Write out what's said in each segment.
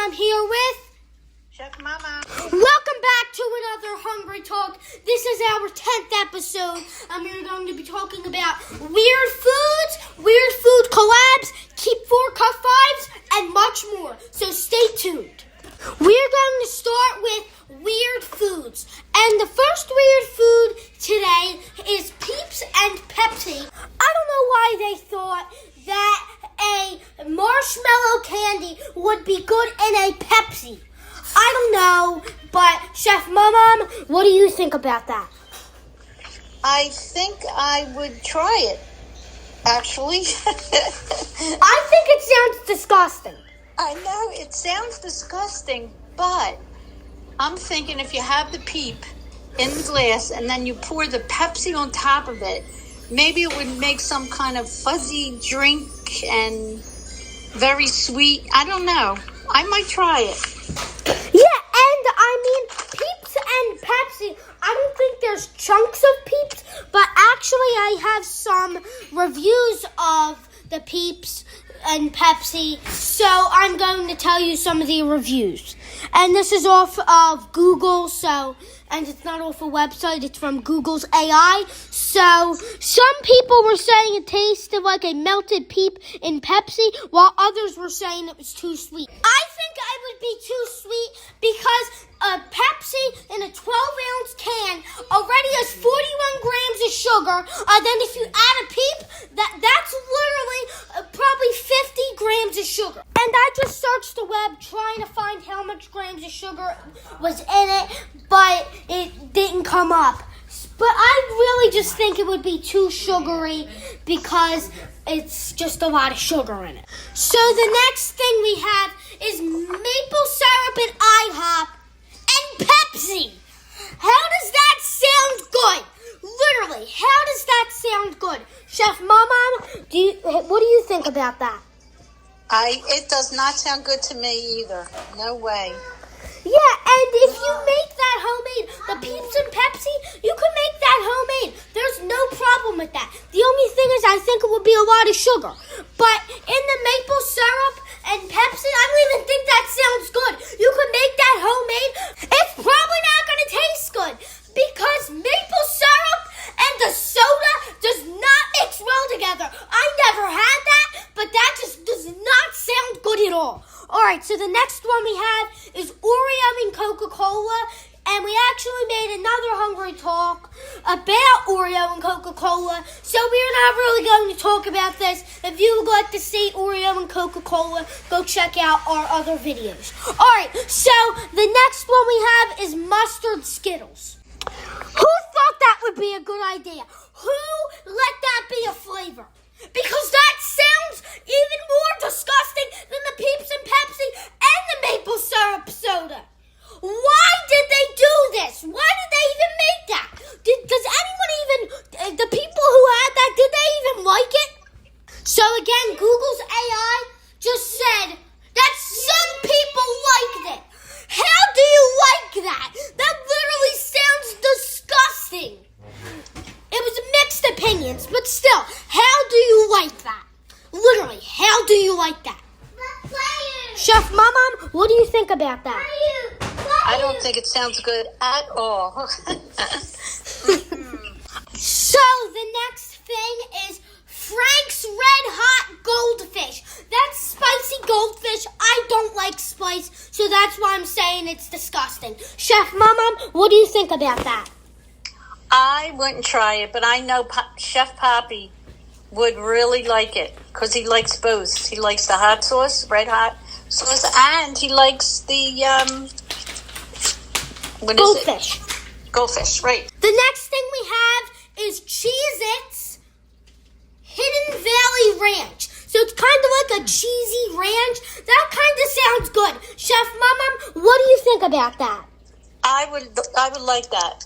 I'm here with Chef Mama. Welcome back to another Hungry Talk. This is our 10th episode, and we're going to be talking about weird foods, weird food collabs, keep 4 cut 5s, and much more. So stay tuned. We're going to start with weird foods. And the first weird food today is Peeps and Pepsi. I don't know why they thought that a marshmallow candy would be good in a Pepsi. I don't know, but Chef Mom, what do you think about that? I think I would try it, actually. I think it sounds disgusting. I know, it sounds disgusting, but I'm thinking if you have the Peep in the glass and then you pour the Pepsi on top of it, maybe it would make some kind of fuzzy drink and very sweet. I don't know. I might try it. Yeah, and I mean, Peeps and Pepsi, I don't think there's chunks of Peeps, but actually I have some reviews of the Peeps and Pepsi, so I'm going to tell you some of the reviews. And this is off of Google, and it's not off a website, it's from Google's AI. So, some people were saying it tasted like a melted Peep in Pepsi, while others were saying it was too sweet. I think I would be too sweet because a Pepsi in a 12-ounce can already has 41 grams of sugar. Then if you add a Peep, that's literally probably 50 grams of sugar. And I just searched the web trying to find how much grams of sugar was in it, but it didn't come up. But I really just think it would be too sugary because it's just a lot of sugar in it. So the next thing we have is maple syrup and IHOP and Pepsi. How does that sound good? Literally, how does that sound good? Chef Mama, what do you think about that? It does not sound good to me either. No way. Yeah, and if you make that homemade, the Peeps and Pepsi, you can make that homemade. There's no problem with that. The only thing is I think it would be a lot of sugar. But in the maple syrup and Pepsi, I don't even think that sounds good. You can make that homemade. It's probably not going to taste good because maple syrup and the soda does not mix well together. I never had that, but that just does not sound good at all. All right, so the next one we have is Oreo and Coca-Cola, and we actually made another Hungry Talk about Oreo and Coca-Cola, so we're not really going to talk about this. If you would like to see Oreo and Coca-Cola, go check out our other videos. All right, so the next one we have is mustard Skittles. Who thought that would be a good idea? Who let that be a flavor? Because that sounds even more disgusting than the Peeps and Pepsi and the maple syrup soda. Why did they do this? Why did they even make that? Does anyone even, the people who had that, did they even like it? So again, Google's AI just said that some people liked it. How do you like that? That literally sounds disgusting. It was mixed opinions, but still, how do you like that? Literally, how do you like that? Chef Mom, what do you think about that? I don't think it sounds good at all. So, the next thing is Frank's Red Hot Goldfish. That's spicy goldfish. I don't like spice, so that's why I'm saying it's disgusting. Chef Mom, what do you think about that? I wouldn't try it, but I know Chef Poppy would really like it because he likes both. He likes the hot sauce, red hot sauce, and he likes the Goldfish. Goldfish, right. The next thing we have is Cheez-Its Hidden Valley Ranch. So it's kind of like a cheesy ranch. That kind of sounds good. Chef Mom, what do you think about that? I would like that.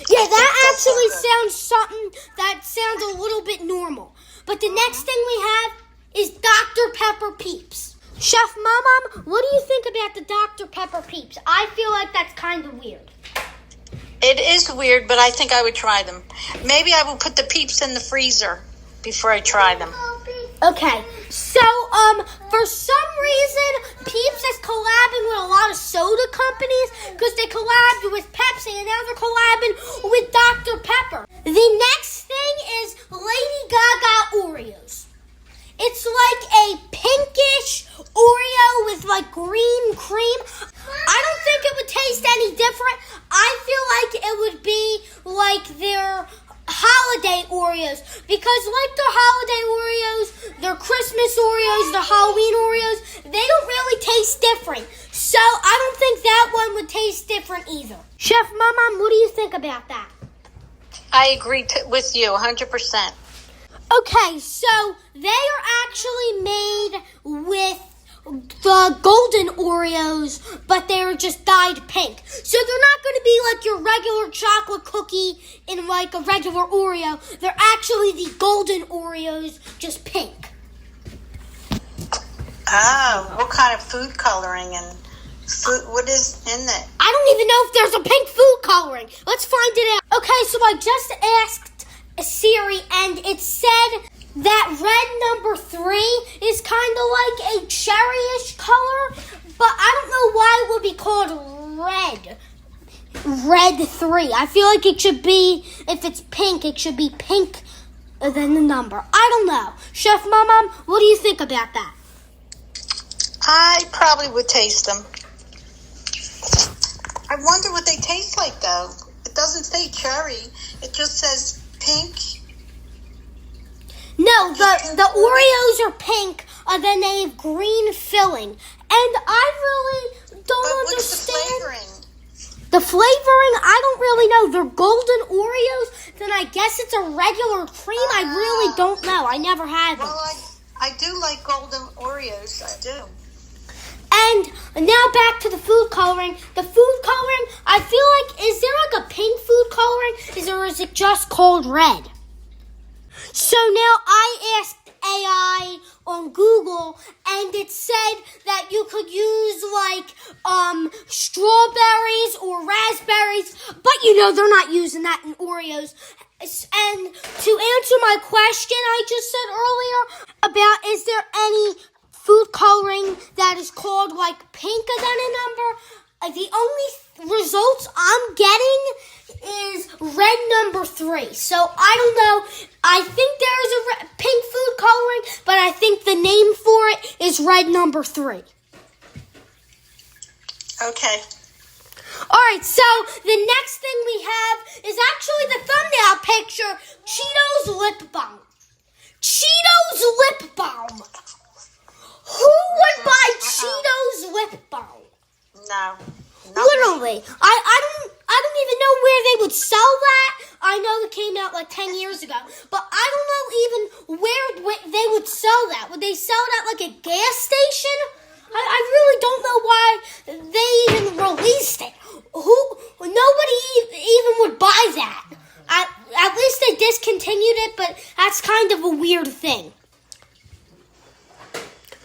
Yeah, that actually sounds something that sounds a little bit normal. But the next thing we have is Dr. Pepper Peeps. Chef Mom, what do you think about the Dr. Pepper Peeps? I feel like that's kind of weird. It is weird, but I think I would try them. Maybe I will put the Peeps in the freezer before I try them. Okay, so for some reason, Peeps has because they collabed with Pepsi and now they're collabing with Dr. Pepper. The next thing is Lady Gaga Oreos. It's like a pinkish Oreo with like green cream. I don't think it would taste any different. I feel like it would be like their holiday Oreos, because like their holiday Oreos, their Christmas Oreos, their Halloween Oreos, they don't really taste different. So I don't think that one would taste different either. Chef Mama, what do you think about that? I agree with you 100%. Okay, so they are actually made with the golden Oreos, but they're just dyed pink. So they're not going to be like your regular chocolate cookie in like a regular Oreo. They're actually the golden Oreos, just pink. Oh, what kind of food coloring and food, what is in it? I don't even know if there's a pink food coloring. Let's find it out. Okay, so I just asked Siri and it said that red number 3 is kind of like a cherryish color, but I don't know why it would be called red. Red 3. I feel like it should be, if it's pink, it should be pink than the number. I don't know. Chef Mom, what do you think about that? I probably would taste them. I wonder what they taste like, though. It doesn't say cherry. It just says pink. No, the Oreos are pink, and then they have green filling. And I really don't understand. What's the flavoring? The flavoring, I don't really know. They're golden Oreos, then I guess it's a regular cream. I really don't know. I never had them. Well, I do like golden Oreos. I do. And now back to the food coloring. The food coloring, I feel like, is there like a pink food coloring? Or is it just called red? So now I asked AI on Google, and it said that you could use like strawberries or raspberries, but they're not using that in Oreos. And to answer my question I just said earlier about is there any food coloring that is called like pinker than a number, the only results I'm getting is red number 3. So I don't know. I think there is a pink food coloring, but I think the name for it is red number 3. Okay. All right, so the next thing we have is actually the thumbnail picture, Cheetos lip balm. Cheetos lip balm. Who would buy Cheetos lip balm? No. Literally, I don't even know where they would sell that. I know it came out like 10 years ago, but I don't know even where they would sell that. Would they sell it at like a gas station? I really don't know why they even released it. Nobody even would buy that. At least they discontinued it, but that's kind of a weird thing.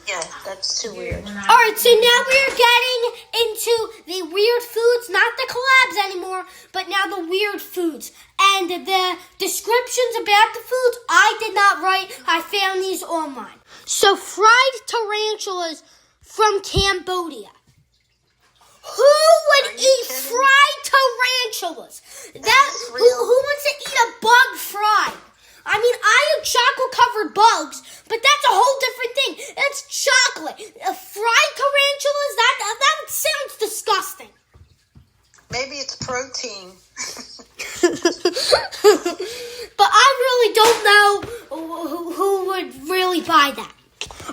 Yeah, that's too weird. All right, so now we're getting into the weird foods, not the collabs anymore, but now the weird foods. And the descriptions about the foods, I did not write. I found these online. So fried tarantulas from Cambodia. Who would eat fried tarantulas? Who wants to eat a bug fried? I mean, I have chocolate-covered bugs, but that's a whole different thing. That's chocolate. Fried tarantulas, that sounds disgusting. Maybe it's protein. But I really don't know who would really buy that.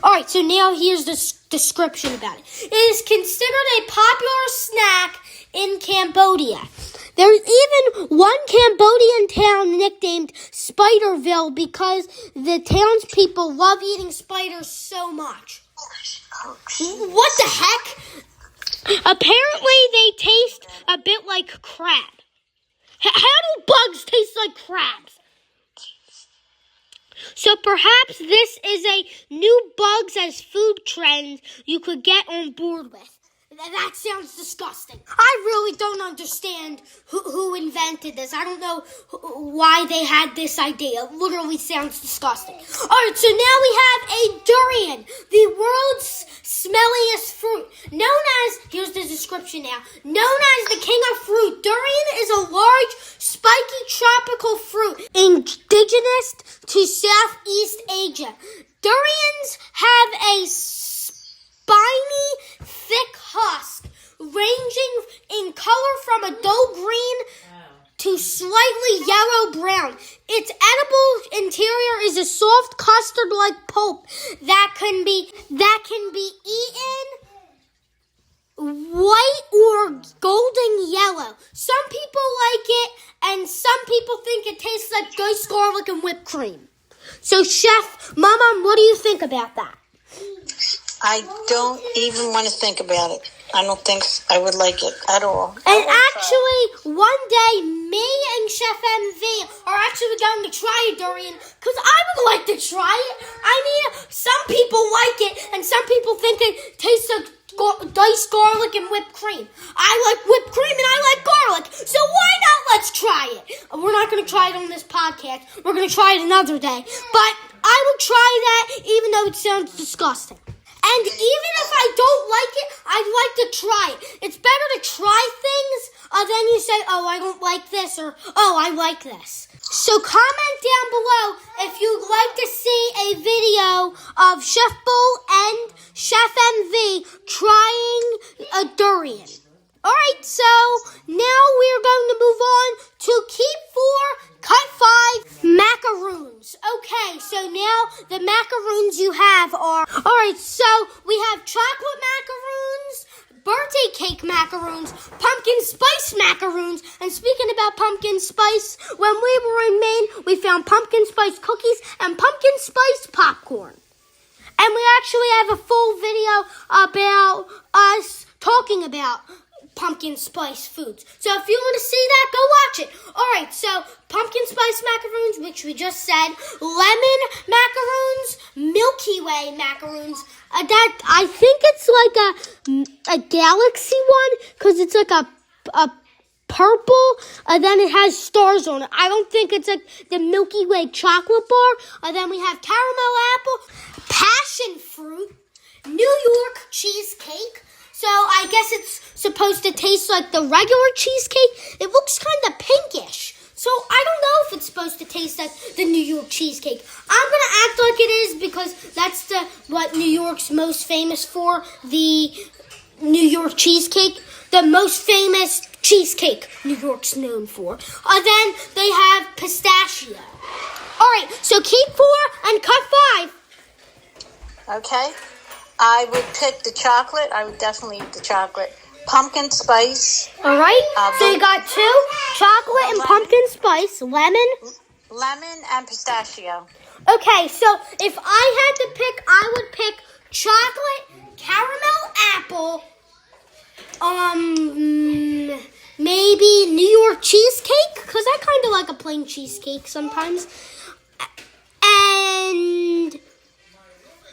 All right, so now here's the description about it. It is considered a popular snack in Cambodia. There's even one Cambodian town nicknamed Spiderville because the townspeople love eating spiders so much. What the heck? Apparently they taste a bit like crab. How do bugs taste like crabs? So perhaps this is a new bugs as food trend you could get on board with. That sounds disgusting. I really don't understand who invented this. I don't know why they had this idea. It literally sounds disgusting. All right, so now we have a durian, the world's smelliest fruit. Known as, here's the the description now. Known as the king of fruit, durian is a large, spiky tropical fruit indigenous to Southeast Asia. Durians have a spiny, thick husk, ranging in color from a dull green to slightly yellow-brown. Its edible interior is a soft custard-like pulp that can be eaten white or golden yellow. Some people like it, and some people think it tastes like diced garlic and whipped cream. So, Chef, Mama, what do you think about that? I don't even want to think about it. I don't think I would like it at all. And actually, one day, me and Chef MV are actually going to try a durian because I would like to try it. I mean, some people like it, and some people think it tastes like diced garlic and whipped cream. I like whipped cream and I like garlic, so why not? Let's try it. We're not going to try it on this podcast. We're going to try it another day. But I would try that even though it sounds disgusting. And even if I don't like it, I'd like to try it. It's better to try things than you say, oh, I don't like this, or oh, I like this. So comment down below if you'd like to see a video of Chef Bull and Chef MV trying a durian. Alright, so now we're going to move on to Keep 4, Cut 5, macaroons. Okay, so now the macaroons you have are... Alright, so we have chocolate macaroons, birthday cake macaroons, pumpkin spice macaroons, and speaking about pumpkin spice, when we were in Maine, we found pumpkin spice cookies and pumpkin spice popcorn. And we actually have a full video about us talking about pumpkin spice foods. So if you want to see that, go watch it. Alright, so pumpkin spice macaroons, which we just said, lemon macaroons, Milky Way macaroons. That I think it's like a galaxy one, because it's like a purple, and then it has stars on it. I don't think it's like the Milky Way chocolate bar. And then we have caramel apple, passion fruit, New York cheesecake. So I guess it's supposed to taste like the regular cheesecake. It looks kind of pinkish. So I don't know if it's supposed to taste like the New York cheesecake. I'm going to act like it is because that's what New York's most famous for, the New York cheesecake. The most famous cheesecake New York's known for. Then they have pistachio. All right, so keep 4 and cut 5. Okay. I would pick the chocolate. I would definitely eat the chocolate. Pumpkin spice. All right. So you got 2, chocolate and pumpkin spice, lemon and pistachio. Okay, so if I had to pick, I would pick chocolate, caramel apple, maybe New York cheesecake, because I kind of like a plain cheesecake sometimes,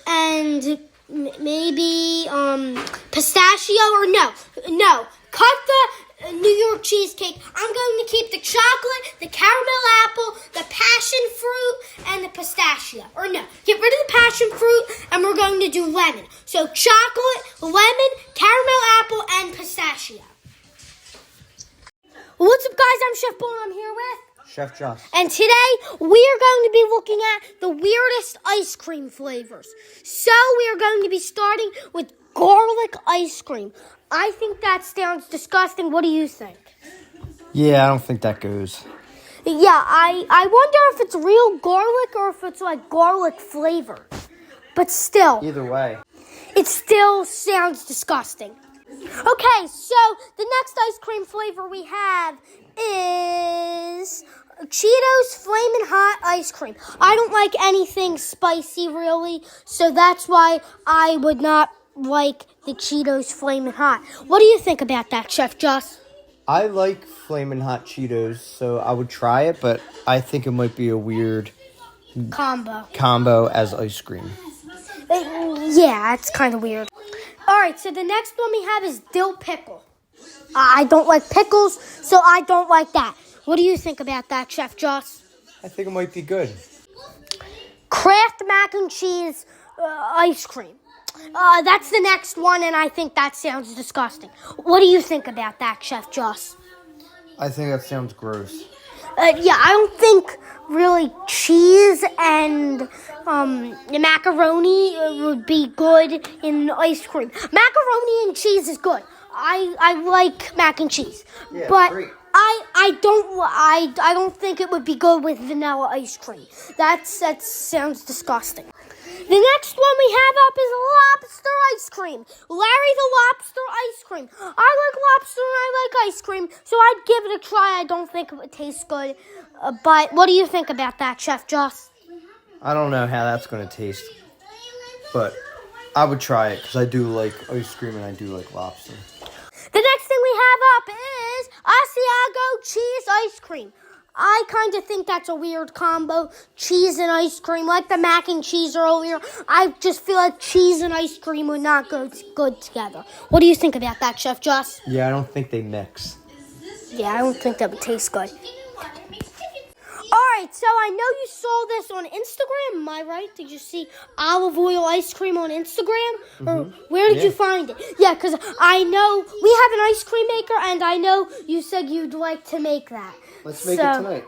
and maybe pistachio, or no, cut the New York cheesecake. I'm going to keep the chocolate, the caramel apple, the passion fruit, and the pistachio. Or no, get rid of the passion fruit, and we're going to do lemon. So chocolate, lemon, caramel apple, and pistachio. What's up, guys? I'm Chef Bull, and I'm here with Chef Joss. And today, we are going to be looking at the weirdest ice cream flavors. So, we are going to be starting with garlic ice cream. I think that sounds disgusting. What do you think? Yeah, I don't think that goes. Yeah, I wonder if it's real garlic or if it's like garlic flavor. But still. Either way. It still sounds disgusting. Okay, so the next ice cream flavor we have is Cheetos Flamin' Hot ice cream. I don't like anything spicy, really, so that's why I would not like the Cheetos Flamin' Hot. What do you think about that, Chef Joss? I like Flamin' Hot Cheetos, so I would try it, but I think it might be a weird combo as ice cream. Yeah, it's kind of weird. All right, so the next one we have is dill pickle. I don't like pickles, so I don't like that. What do you think about that, Chef Joss? I think it might be good. Kraft mac and cheese ice cream. That's the next one, and I think that sounds disgusting. What do you think about that, Chef Joss? I think that sounds gross. Yeah, I don't think really cheese and macaroni would be good in ice cream. Macaroni and cheese is good. I like mac and cheese, Yeah, but great. I don't think it would be good with vanilla ice cream. That sounds disgusting. The next one we have up is lobster ice cream. Larry the lobster ice cream. I like lobster and I like ice cream, so I'd give it a try. I don't think it would taste good. But what do you think about that, Chef Joss? I don't know how that's going to taste, but I would try it because I do like ice cream and I do like lobster. The next thing we have up is Asiago cheese ice cream. I kind of think that's a weird combo, cheese and ice cream, like the mac and cheese earlier. I just feel like cheese and ice cream would not go good together. What do you think about that, Chef Joss? Yeah, I don't think they mix. Yeah, I don't think that would taste good. All right, so I know you saw this on Instagram. Am I right? Did you see olive oil ice cream on Instagram? Or where did you find it? Yeah, because I know we have an ice cream maker, and I know you said you'd like to make that. Let's make it tonight.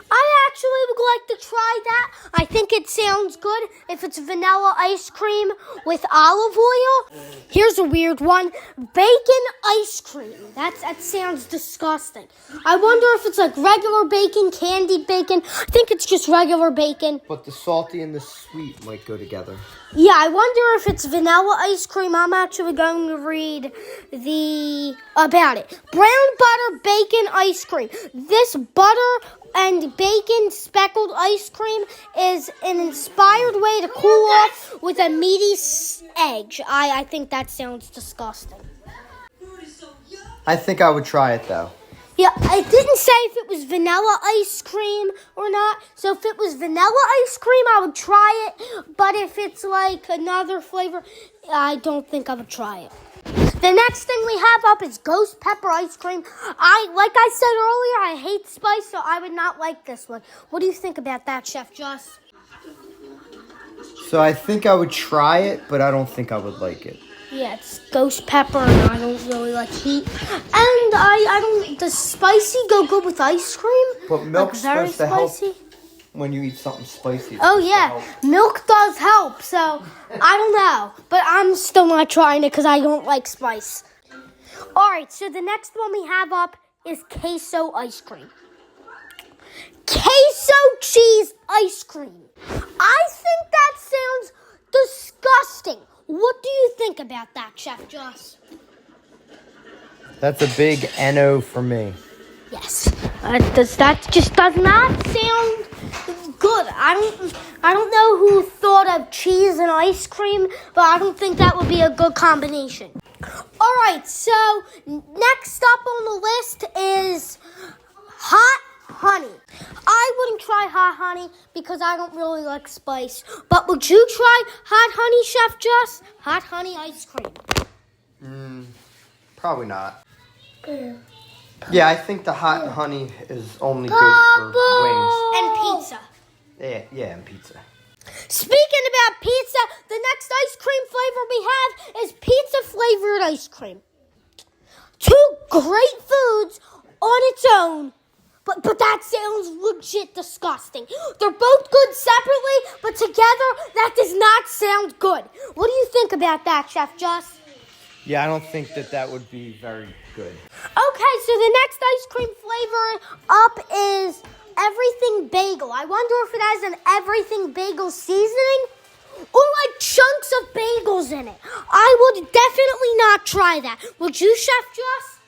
I actually would like to try that. I think it sounds good if it's vanilla ice cream with olive oil. Here's a weird one. Bacon ice cream. That sounds disgusting. I wonder if it's like regular bacon, candied bacon. I think it's just regular bacon. But the salty and the sweet might go together. Yeah, I wonder if it's vanilla ice cream. I'm actually going to read about it. Brown butter bacon ice cream. This butter and bacon speckled ice cream is an inspired way to cool off with a meaty edge. I think that sounds disgusting. I think I would try it though. Yeah, I didn't say if it was vanilla ice cream or not. So if it was vanilla ice cream, I would try it. But if it's like another flavor, I don't think I would try it. The next thing we have up is ghost pepper ice cream. Like I said earlier, I hate spice, so I would not like this one. What do you think about that, Chef Joss? So I think I would try it, but I don't think I would like it. Yeah, it's ghost pepper, and I don't really like heat. And I don't. Does spicy go good with ice cream? But milk's like very supposed to spicy? help when you eat something spicy. Oh yeah, milk does help. So I don't know, but I'm still not trying it because I don't like spice. All right, so the next one we have up is queso ice cream. Queso cheese ice cream. I think that sounds disgusting. What do you think about that, Chef Joss? That's a big NO for me. Yes. That just does not sound good. I don't know who thought of cheese and ice cream, but I don't think that would be a good combination. All right, so next up on the list is hot honey. I wouldn't try hot honey because I don't really like spice. But would you try hot honey, Chef Joss? Hot honey ice cream. Probably not. Yeah, I think the hot honey is only good for wings. And pizza. Yeah, and pizza. Speaking about pizza, the next ice cream flavor we have is pizza flavored ice cream. Two great foods on its own. But that sounds legit disgusting. They're both good separately, but together, that does not sound good. What do you think about that, Chef Joss? Yeah, I don't think that would be very good. Okay, so the next ice cream flavor up is everything bagel. I wonder if it has an everything bagel seasoning or like chunks of bagels in it. I would definitely not try that. Would you, Chef Joss?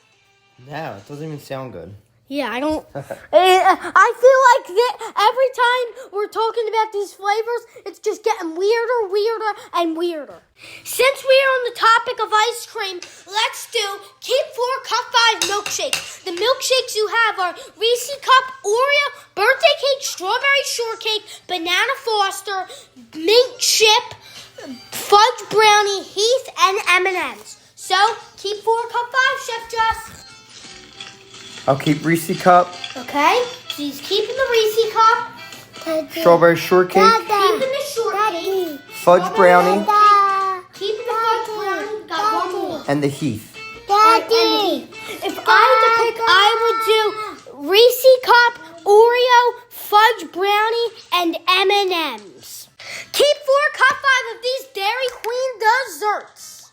No, it doesn't even sound good. Yeah, I don't. I feel like that every time we're talking about these flavors, it's just getting weirder, and weirder. Since we're on the topic of ice cream, let's do Keep 4 Cup 5 milkshakes. The milkshakes you have are Reese's Cup, Oreo, birthday cake, strawberry shortcake, banana foster, mint chip, fudge brownie, Heath, and M&M's. So, Keep 4 Cup 5, Chef Joss. I'll keep Reese's Cup. Okay, she's keeping the Reese's Cup. Strawberry shortcake. Keeping the shortcake. Fudge brownie. Keep the fudge brownie. Got one more. And the Heath. Daddy. If I had to pick, I would do Reese's Cup, Oreo, fudge brownie, and M&M's. Keep 4, cut 5 of these Dairy Queen desserts.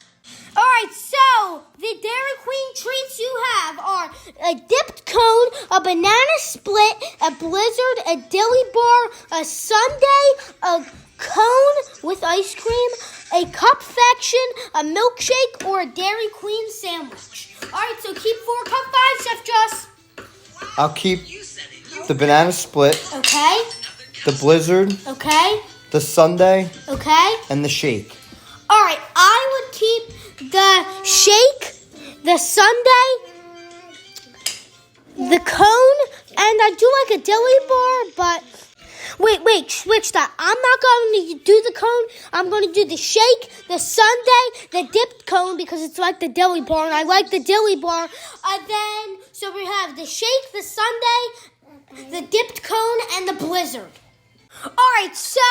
All right, so the Dairy Queen treats you have are a dipped cone, a banana split, a blizzard, a dilly bar, a sundae, a cone with ice cream, a cupfection, a milkshake, or a Dairy Queen sandwich. All right, so keep 4, cut 5, Chef Joss. I'll keep the banana split, Okay, the blizzard, okay, the sundae, okay. and the shake. All right, I would keep the shake, the sundae, the cone, and I do like a dilly bar, but wait, switch that. I'm not going to do the cone. I'm going to do the shake, the sundae, the dipped cone because it's like the dilly bar, and I like the dilly bar. Then, so we have the shake, the sundae, the dipped cone, and the blizzard. All right, so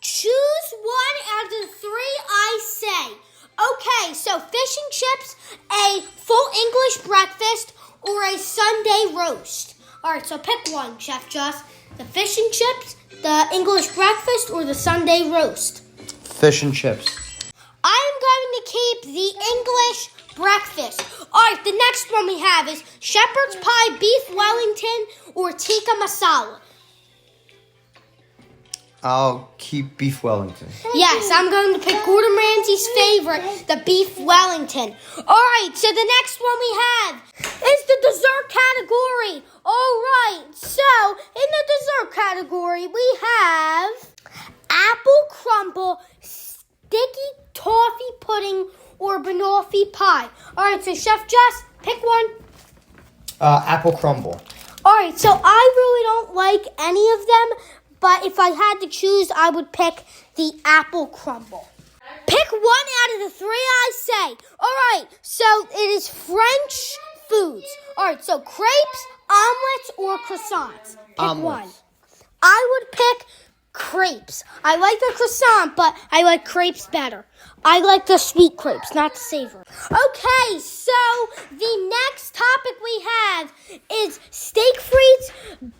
choose one out of the 3 I say. Okay, so fish and chips, a full English breakfast, or a Sunday roast. All right, so pick one, Chef Joss. The fish and chips, the English breakfast, or the Sunday roast? Fish and chips. I'm going to keep the English breakfast. All right, the next one we have is shepherd's pie, beef Wellington, or tikka masala. I'll keep beef Wellington. Yes, I'm going to pick Gordon Ramsay's favorite, the beef Wellington. All right, so the next one we have is the dessert category. All right, so in the dessert category, we have apple crumble, sticky toffee pudding, or banoffee pie. All right, so Chef Jess, pick one. Apple crumble. All right, so I really don't like any of them, but if I had to choose, I would pick the apple crumble. Pick one out of the 3 I say. All right, so it is French foods. All right, so crepes, omelets, or croissants. Pick one. I would pick crepes. I like the croissant, but I like crepes better. I like the sweet crepes, not the savory. Okay, so the next topic we have is steak frites,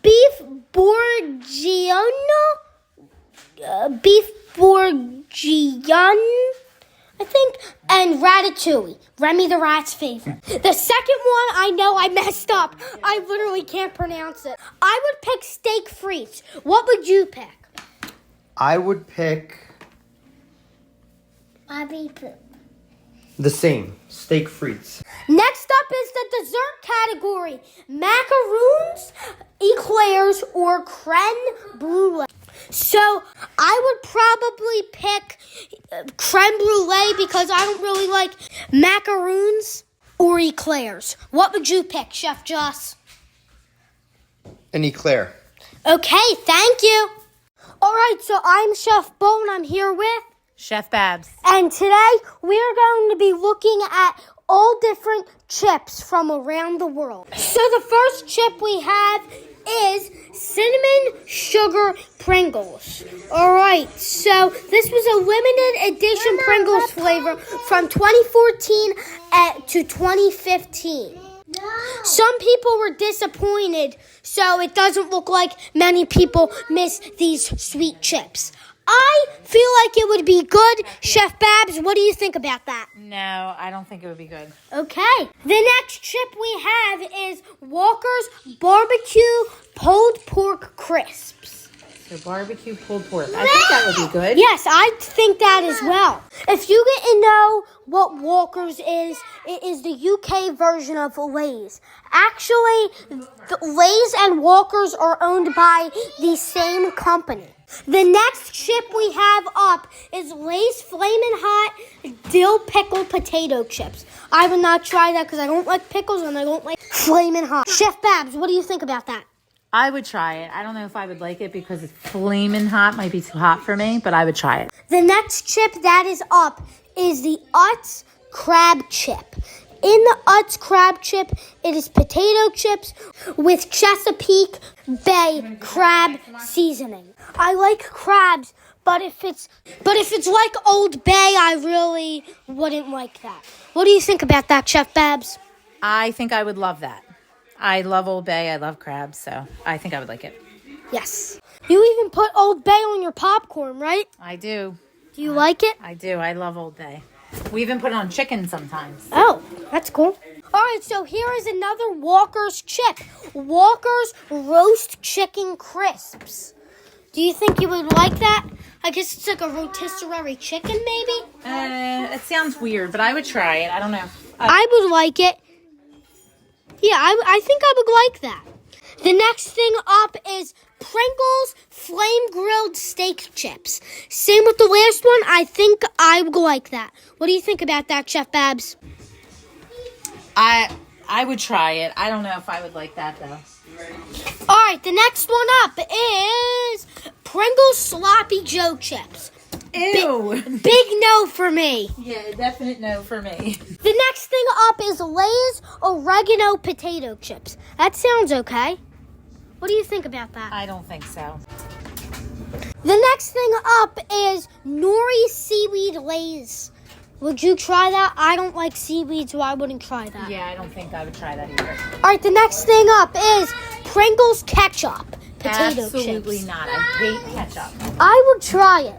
beef bourguignon, I think, and ratatouille, Remy the Rat's favorite. The second one, I know I messed up. I literally can't pronounce it. I would pick steak frites. What would you pick? I would pick the same, steak frites. Next up is the dessert category. Macaroons, eclairs, or creme brulee. So I would probably pick creme brulee because I don't really like macaroons or eclairs. What would you pick, Chef Joss? An eclair. Okay, thank you. All right, so I'm Chef Bo, and I'm here with Chef Babs. And today we're going to be looking at all different chips from around the world. So the first chip we have is cinnamon sugar Pringles. All right, so this was a limited edition Pringles flavor from 2014 to 2015. Some people were disappointed, so it doesn't look like many people miss these sweet chips. I feel like it would be good. Chef Babs, what do you think about that? No, I don't think it would be good. Okay. The next chip we have is Walker's Barbecue Pulled Pork Crisps. So barbecue pulled pork. I think that would be good. Yes, I think that as well. If you get to know what Walker's is, it is the UK version of Lay's. Actually, Lay's and Walker's are owned by the same company. The next chip we have up is Lay's Flamin' Hot Dill Pickle Potato Chips. I would not try that because I don't like pickles and I don't like Flamin' Hot. Chef Babs, what do you think about that? I would try it. I don't know if I would like it because it's flaming hot. Might be too hot for me, but I would try it. The next chip that is up is the Utz Crab Chip. In the Utz Crab Chip, it is potato chips with Chesapeake Bay crab seasoning. I like crabs, But if it's like Old Bay, I really wouldn't like that. What do you think about that, Chef Babs? I think I would love that. I love Old Bay. I love crabs, so I think I would like it. Yes. You even put Old Bay on your popcorn, right? I do. Do you like it? I do. I love Old Bay. We even put it on chicken sometimes. Oh, that's cool. All right, so here is another Walker's chip. Walker's roast chicken crisps. Do you think you would like that? I guess it's like a rotisserie chicken, maybe? It sounds weird, but I would try it. I don't know. I would like it. Yeah, I think I would like that. The next thing up is Pringles flame grilled steak chips. Same with the last one. I think I would like that. What do you think about that, Chef Babs? I would try it. I don't know if I would like that, though. All right, the next one up is Pringles Sloppy Joe chips. Ew. Big no for me. Yeah, definite no for me. The next thing up is Lay's oregano potato chips. That sounds okay. What do you think about that? I don't think so. The next thing up is Nori seaweed Lay's. Would you try that? I don't like seaweed, so I wouldn't try that. Yeah, I don't think I would try that either. All right, the next thing up is Pringles ketchup potato Absolutely chips. not. I hate ketchup. I would try it.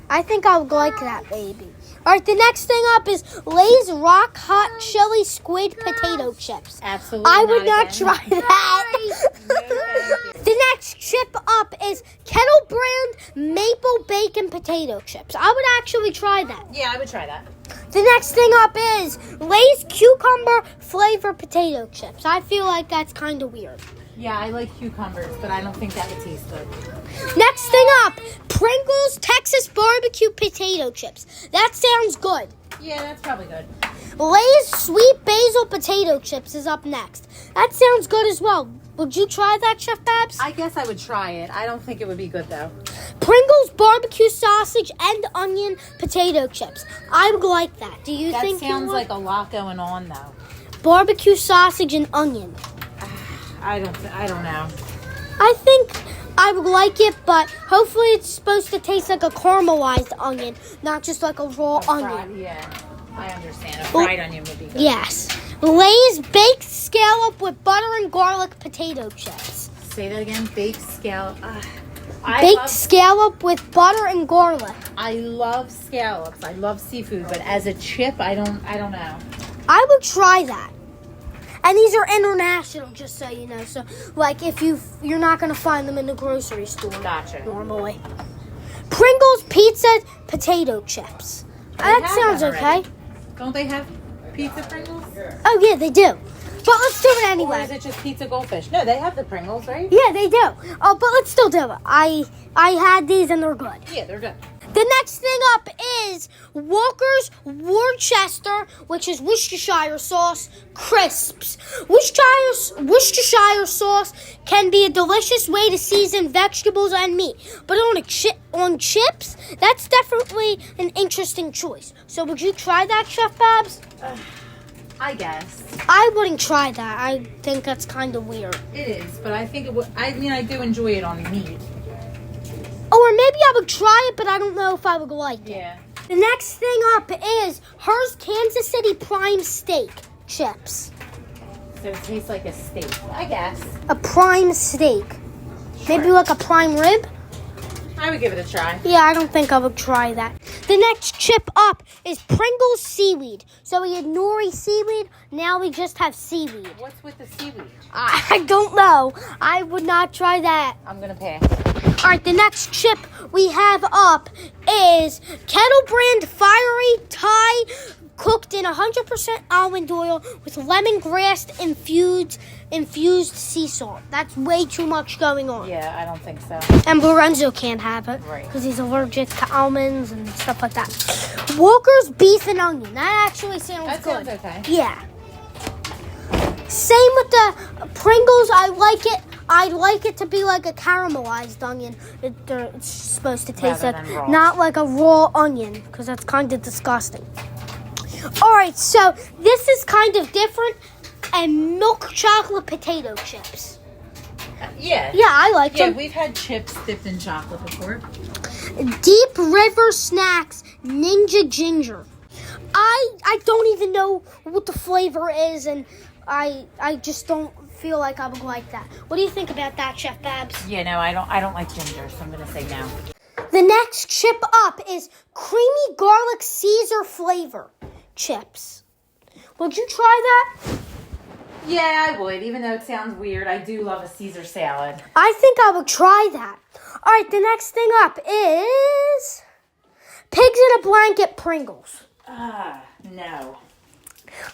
I think I would like that, baby. All right, the next thing up is Lay's Rock Hot Chili Squid Potato Chips. Absolutely I would not again. try that. No, thank you. The next chip up is Kettle Brand Maple Bacon Potato Chips. I would actually try that. Yeah, I would try that. The next thing up is Lay's Cucumber Flavor Potato Chips. I feel like that's kind of weird. Yeah, I like cucumbers, but I don't think that would taste good. Next thing up, Pringles Texas Barbecue Potato Chips. That sounds good. Yeah, that's probably good. Lay's Sweet Basil Potato Chips is up next. That sounds good as well. Would you try that, Chef Babs? I guess I would try it. I don't think it would be good, though. Pringles Barbecue Sausage and Onion Potato Chips. I would like that. Do you think That sounds you would? like a lot going on, though. Barbecue sausage and onion. I don't know. I think I would like it, but hopefully it's supposed to taste like a caramelized onion, not just like a raw onion. Yeah, I understand. A fried onion would be good. Yes. Lay's Baked Scallop with Butter and Garlic Potato Chips. Say that again. Baked scallop. Baked scallop with butter and garlic. I love scallops. I love seafood, but as a chip, I don't know. I would try that. And these are international, just so you know. So, like, if you're not gonna find them in the grocery store. Gotcha. Normally. Pringles Pizza Potato Chips. That sounds okay. Don't they have pizza Pringles? Oh yeah, they do. But let's do it Or anyway. is it just pizza goldfish? No, they have the Pringles, right? Yeah, they do. Oh, but let's still do it. I had these and they're good. Yeah, they're good. The next thing up is Walker's Worcester, which is Worcestershire sauce crisps. Worcestershire sauce can be a delicious way to season vegetables and meat, but on chips, that's definitely an interesting choice. So would you try that, Chef Babs? I guess. I wouldn't try that. I think that's kind of weird. It is, but I think it would. I mean, I do enjoy it on meat. Or maybe I would try it, but I don't know if I would like it. Yeah. The next thing up is Hers Kansas City Prime Steak Chips. So it tastes like a steak, I guess. A prime steak. Maybe like a prime rib? I would give it a try. Yeah, I don't think I would try that. The next chip up is Pringles Seaweed. So we had nori seaweed, now we just have seaweed. What's with the seaweed? I don't know. I would not try that. I'm going to pass. All right, the next chip we have up is Kettle Brand Fiery Thai cooked in 100% almond oil with lemongrass infused sea salt. That's way too much going on. Yeah, I don't think so. And Lorenzo can't have it Right. because he's allergic to almonds and stuff like that. Walker's Beef and Onion. That actually sounds That good. sounds okay. Yeah. Same with the Pringles. I like it. I'd like it to be like a caramelized onion. It's supposed to taste Rather like, than raw. not like a raw onion, because that's kind of disgusting. All right, so this is kind of different. And milk chocolate potato chips. Yeah. Yeah, I like Yeah, them. we've had chips dipped in chocolate before. Deep River Snacks Ninja Ginger. I don't even know what the flavor is, and I just don't feel like I would like that. What do you think about that, Chef Babs? Yeah, no, I don't like ginger, so I'm gonna say no. The next chip up is creamy garlic Caesar flavor chips. Would you try that? Yeah, I would. Even though it sounds weird, I do love a Caesar salad. I think I would try that. All right, the next thing up is Pigs in a Blanket Pringles. No.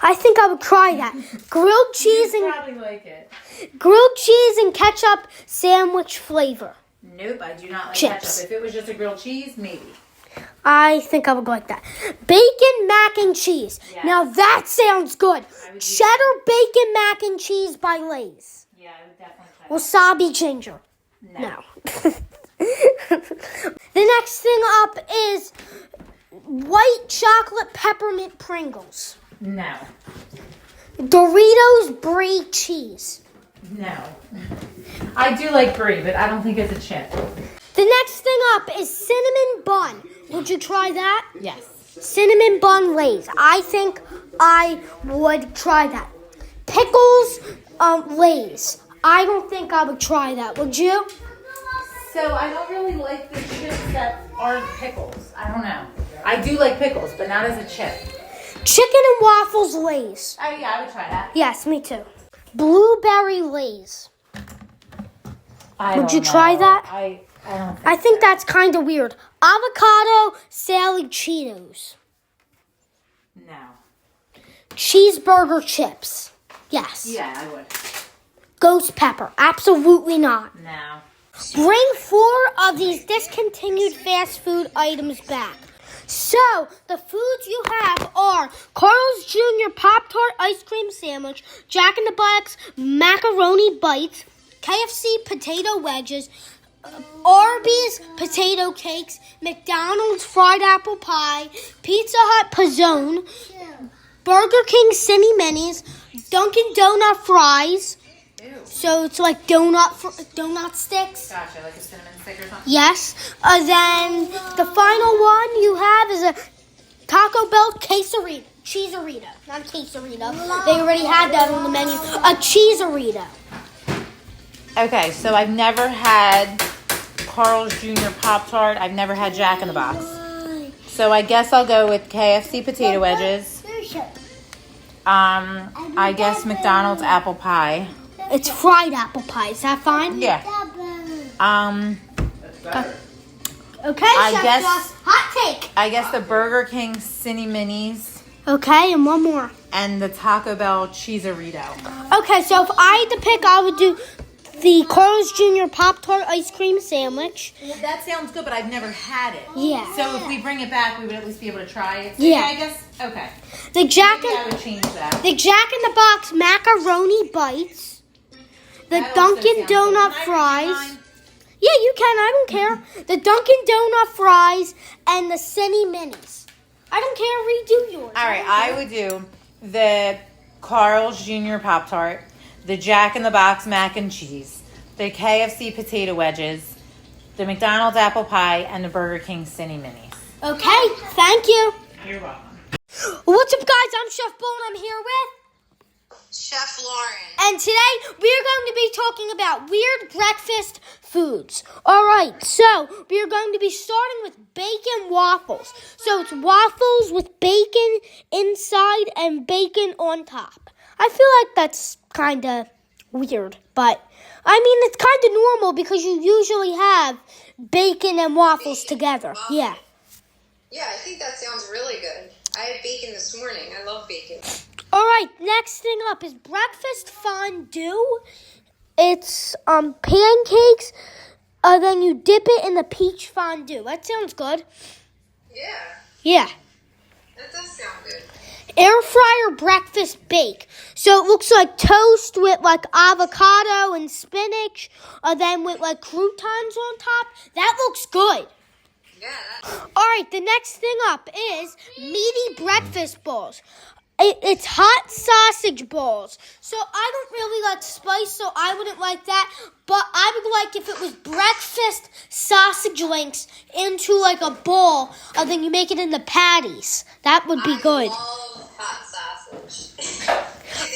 I think I would try that. Grilled cheese You'd and probably like it. grilled cheese and ketchup sandwich flavor. Nope, I do not like Chips. ketchup. If it was just a grilled cheese, maybe. I think I would like that. Bacon mac and cheese. Yes. Now that sounds good. I would do Cheddar bacon mac and cheese by Lay's. Yeah, I would definitely try Wasabi ginger. that. No. The next thing up is white chocolate peppermint Pringles. No. Doritos brie cheese. No. I do like brie, but I don't think it's a chip. The next thing up is cinnamon bun. Would you try that? Yes. Cinnamon bun Lay's. I think I would try that. Pickles Lay's. I don't think I would try that. Would you? So I don't really like the chips that aren't pickles. I don't know. I do like pickles, but not as a chip. Chicken and waffles Lay's. Oh yeah, I would try that. Yes, me too. Blueberry Lay's. Would you try that? I don't think I think that's kind of weird. Avocado salad Cheetos. No. Cheeseburger chips. Yes. Yeah, I would. Ghost pepper. Absolutely not. No. Bring 4 of these discontinued fast food items back. So, the foods you have are Carl's Jr. Pop-Tart Ice Cream Sandwich, Jack in the Box Macaroni Bites, KFC Potato Wedges, Arby's Potato Cakes, McDonald's Fried Apple Pie, Pizza Hut Pizzone, Burger King Cine Minis, Dunkin' Donut Fries. Ew. So it's like donut sticks. Gotcha, like a cinnamon stick or something? Yes. Then the final one you have is a Taco Bell quesarito. Cheeserito. Not a quesarito. They already had that on the menu. A cheeserito. Okay, so I've never had Carl's Jr. Pop-Tart. I've never had Jack in the Box. So I guess I'll go with KFC potato wedges. I guess McDonald's apple pie. It's fried apple pie. Is that fine? Yeah. Okay, I Chef guess- Joss. Hot take. I guess the Burger King Cine Minis Okay, and one more. and the Taco Bell Cheeserito. Okay, so if I had to pick, I would do the Carl's Jr. Pop-Tart Ice Cream Sandwich. That sounds good, but I've never had it. Yeah. So if we bring it back, we would at least be able to try it. So Yeah. I guess, okay. The Jack Maybe I in would change that. the Jack in the Box Macaroni Bites. The That also Dunkin' sounds good. Donut Can I redo Fries. mine? Yeah, you can. I don't care. The Dunkin' Donut Fries and the Cine Minis. I don't care. Redo yours. All right, I would do the Carl's Jr. Pop-Tart, the Jack in the Box Mac and Cheese, the KFC Potato Wedges, the McDonald's Apple Pie, and the Burger King Cine Minis. Okay, thank you. You're welcome. What's up, guys? I'm Chef Bo, and I'm here with... Chef Lauren. And today we're going to be talking about weird breakfast foods. All right, so we're going to be starting with bacon waffles. So it's waffles with bacon inside and bacon on top. I feel like that's kind of weird, but I mean it's kind of normal because you usually have bacon and waffles together. Yeah. Yeah, I think that sounds really good. I had bacon this morning. I love bacon. All right, next thing up is breakfast fondue. It's pancakes, then you dip it in the peach fondue. That sounds good. Yeah, Yeah. that does sound good. Air fryer breakfast bake. So it looks like toast with like avocado and spinach, then with like croutons on top. That looks good. Yeah, All right, the next thing up is meaty breakfast bowls. It's hot sausage balls. So I don't really like spice, so I wouldn't like that. But I would like if it was breakfast sausage links into like a ball, and then you make it into patties. That would be good. I love hot sausage.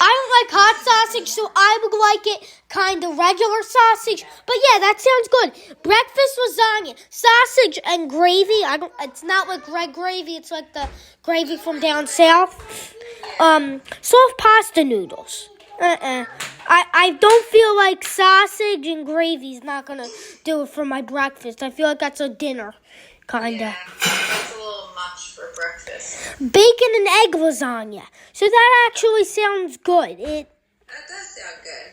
I don't like hot sausage, so I would like it kind of regular sausage. But yeah, that sounds good. Breakfast lasagna, sausage and gravy. It's not like red gravy. It's like the gravy from down south. Soft pasta noodles. I don't feel like sausage and gravy is not gonna do it for my breakfast. I feel like that's a dinner, kinda. Yeah, that's a little much for breakfast. Bacon and egg lasagna. So that actually sounds good. That does sound good.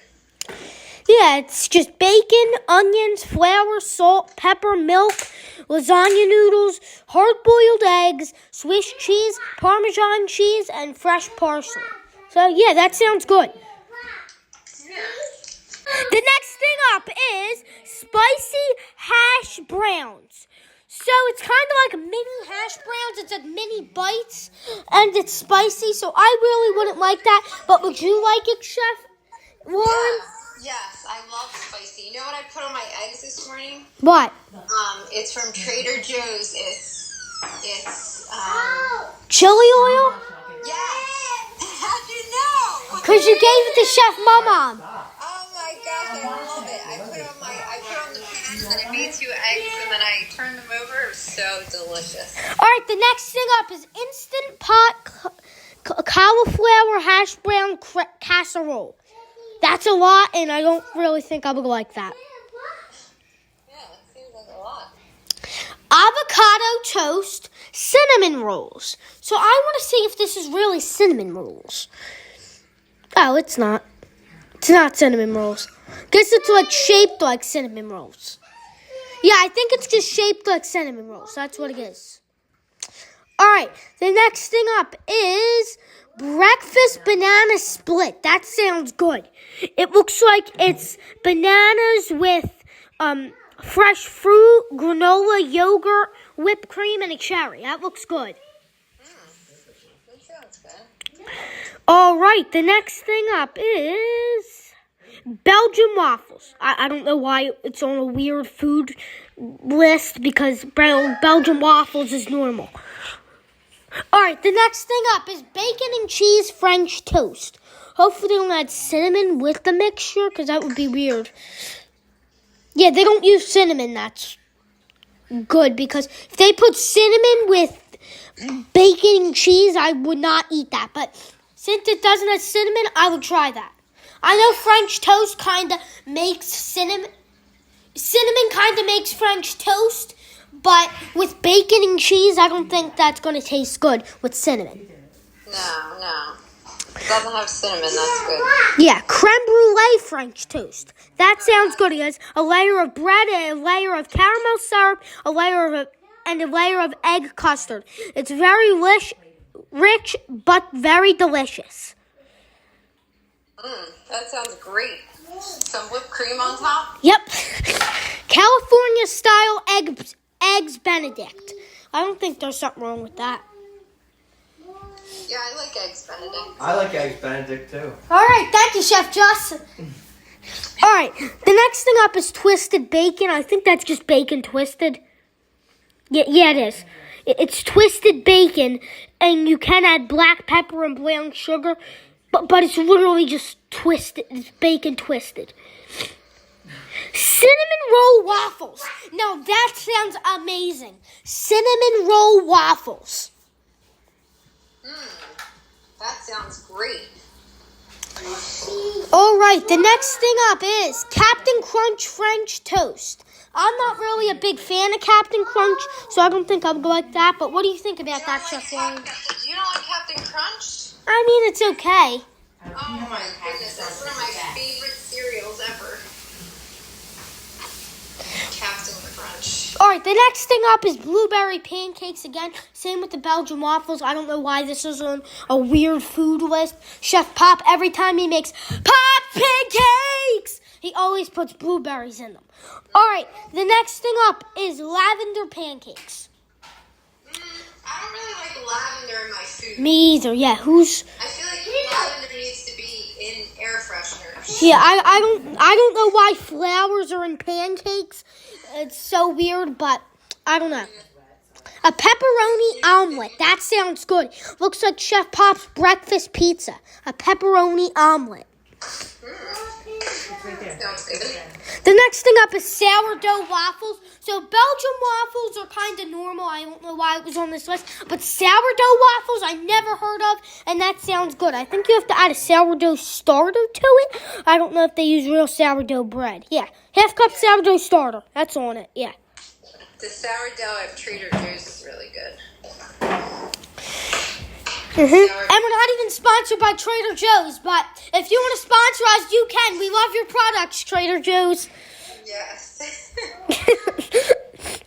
Yeah, it's just bacon, onions, flour, salt, pepper, milk, lasagna noodles, hard-boiled eggs, Swiss cheese, Parmesan cheese, and fresh parsley. So yeah, that sounds good. The next thing up is spicy hash browns. So it's kind of like mini hash browns. It's like mini bites, and it's spicy. So I really wouldn't like that. But would you like it, Chef Warren? Yes, I love spicy. You know what I put on my eggs this morning? What? It's from Trader Joe's. It's Chili oil? yes. How'd you know? Because you gave it to Chef Mama. Oh my gosh, I love it. I put on the pan, and then I made 2 eggs, and then I turned them over. It was so delicious. All right, the next thing up is instant pot cauliflower hash brown casserole. That's a lot, and I don't really think I would like that. Yeah, that seems like a lot. Avocado toast, cinnamon rolls. So I want to see if this is really cinnamon rolls. Oh, it's not. It's not cinnamon rolls. Guess it's like shaped like cinnamon rolls. Yeah, I think it's just shaped like cinnamon rolls. That's what it is. All right, the next thing up is breakfast banana split. That sounds good. It looks like it's bananas with fresh fruit, granola, yogurt, whipped cream, and a cherry. That looks good. That sounds good. All right, the next thing up is Belgian waffles. I don't know why it's on a weird food list because Belgian waffles is normal. All right, the next thing up is bacon and cheese French toast. Hopefully they don't add cinnamon with the mixture because that would be weird. Yeah, they don't use cinnamon. That's good because if they put cinnamon with bacon and cheese, I would not eat that. But since it doesn't have cinnamon, I would try that. I know French toast kind of makes cinnamon. Cinnamon kind of makes French toast, but with bacon and cheese, I don't think that's going to taste good with cinnamon. No. It doesn't have cinnamon, that's good. Yeah, creme brulee French toast. That sounds good. It has a layer of bread, a layer of caramel syrup, a layer of egg custard. It's very rich, but very delicious. That sounds great. Some whipped cream on top? Yep. California style eggs Benedict. I don't think there's something wrong with that. Yeah, I like eggs Benedict. I like eggs Benedict too. All right, thank you, Chef Joss. All right, the next thing up is twisted bacon. I think that's just bacon twisted. Yeah, it is. It's twisted bacon, and you can add black pepper and brown sugar, but it's literally just twisted. It's bacon twisted. Cinnamon roll waffles. Now that sounds amazing. Cinnamon roll waffles. That sounds great. All right, the next thing up is Captain Crunch French toast. I'm not really a big fan of Captain Crunch, so I don't think I'll go like that. But what do you think about that, Chef Warren? You don't like Captain Crunch? I mean, it's okay. Oh my goodness, that's one of my favorite cereals ever. Captain Crunch. All right, the next thing up is blueberry pancakes again. Same with the Belgian waffles. I don't know why this is on a weird food list. Chef Pop, every time he makes Pop pancakes, he always puts blueberries in them. All right, the next thing up is lavender pancakes. I don't really like lavender in my food. Me either. Yeah, I feel like lavender needs to be in air fresheners. Yeah, I don't know why flowers are in pancakes. It's so weird, but I don't know. A pepperoni omelet. That sounds good. Looks like Chef Pop's breakfast pizza. A pepperoni omelet. Sounds good. The next thing up is sourdough waffles. So Belgian waffles are kind of normal. I don't know why it was on this list. But sourdough waffles I never heard of, and that sounds good. I think you have to add a sourdough starter to it. I don't know if they use real sourdough bread. Yeah, half cup sourdough starter. That's on it, yeah. The sourdough at Trader Joe's is really good. And we're not even sponsored by Trader Joe's, but if you want to sponsor us, you can. We love your products, Trader Joe's. Yes.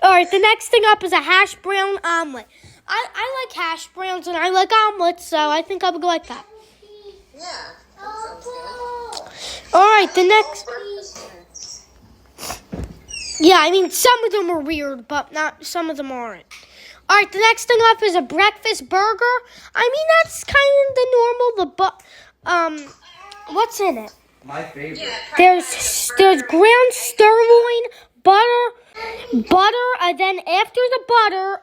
All right, the next thing up is a hash brown omelet. I like hash browns and I like omelets, so I think I would go like that. Yeah, that sounds good. All right, the next... Yeah, I mean, some of them are weird, but not some of them aren't. All right, the next thing up is a breakfast burger. I mean, that's kind of the normal, what's in it? My favorite. Yeah, There's ground sirloin, butter, and then after the butter,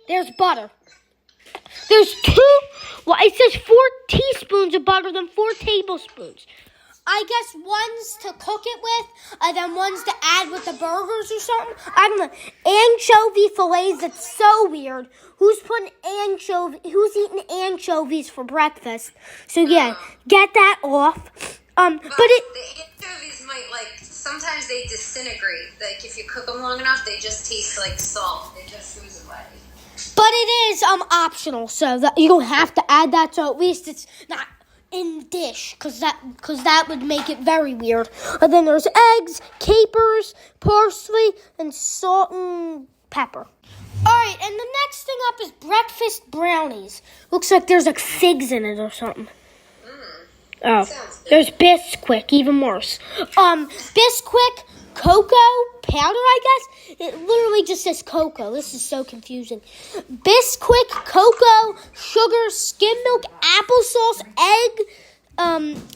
there's butter. There's it says 4 teaspoons of butter, then 4 tablespoons. I guess one's to cook it with, and then one's to add with the burgers or something. I don't know. Anchovy fillets, that's so weird. Who's eating anchovies for breakfast? So yeah, get that off. But the anchovies might, sometimes they disintegrate. Like, if you cook them long enough, they just taste like salt. It just goes away. But it is optional, so that you don't have to add that. So at least it's not in dish, because that would make it very weird. And then there's eggs, capers, parsley, and salt and pepper. All right, and the next thing up is breakfast brownies. Looks like there's figs in it or something. Oh, there's Bisquick, even worse. Bisquick, cocoa powder, I guess. It literally just says cocoa. This is so confusing. Bisquick, cocoa, sugar, skim milk, applesauce, egg,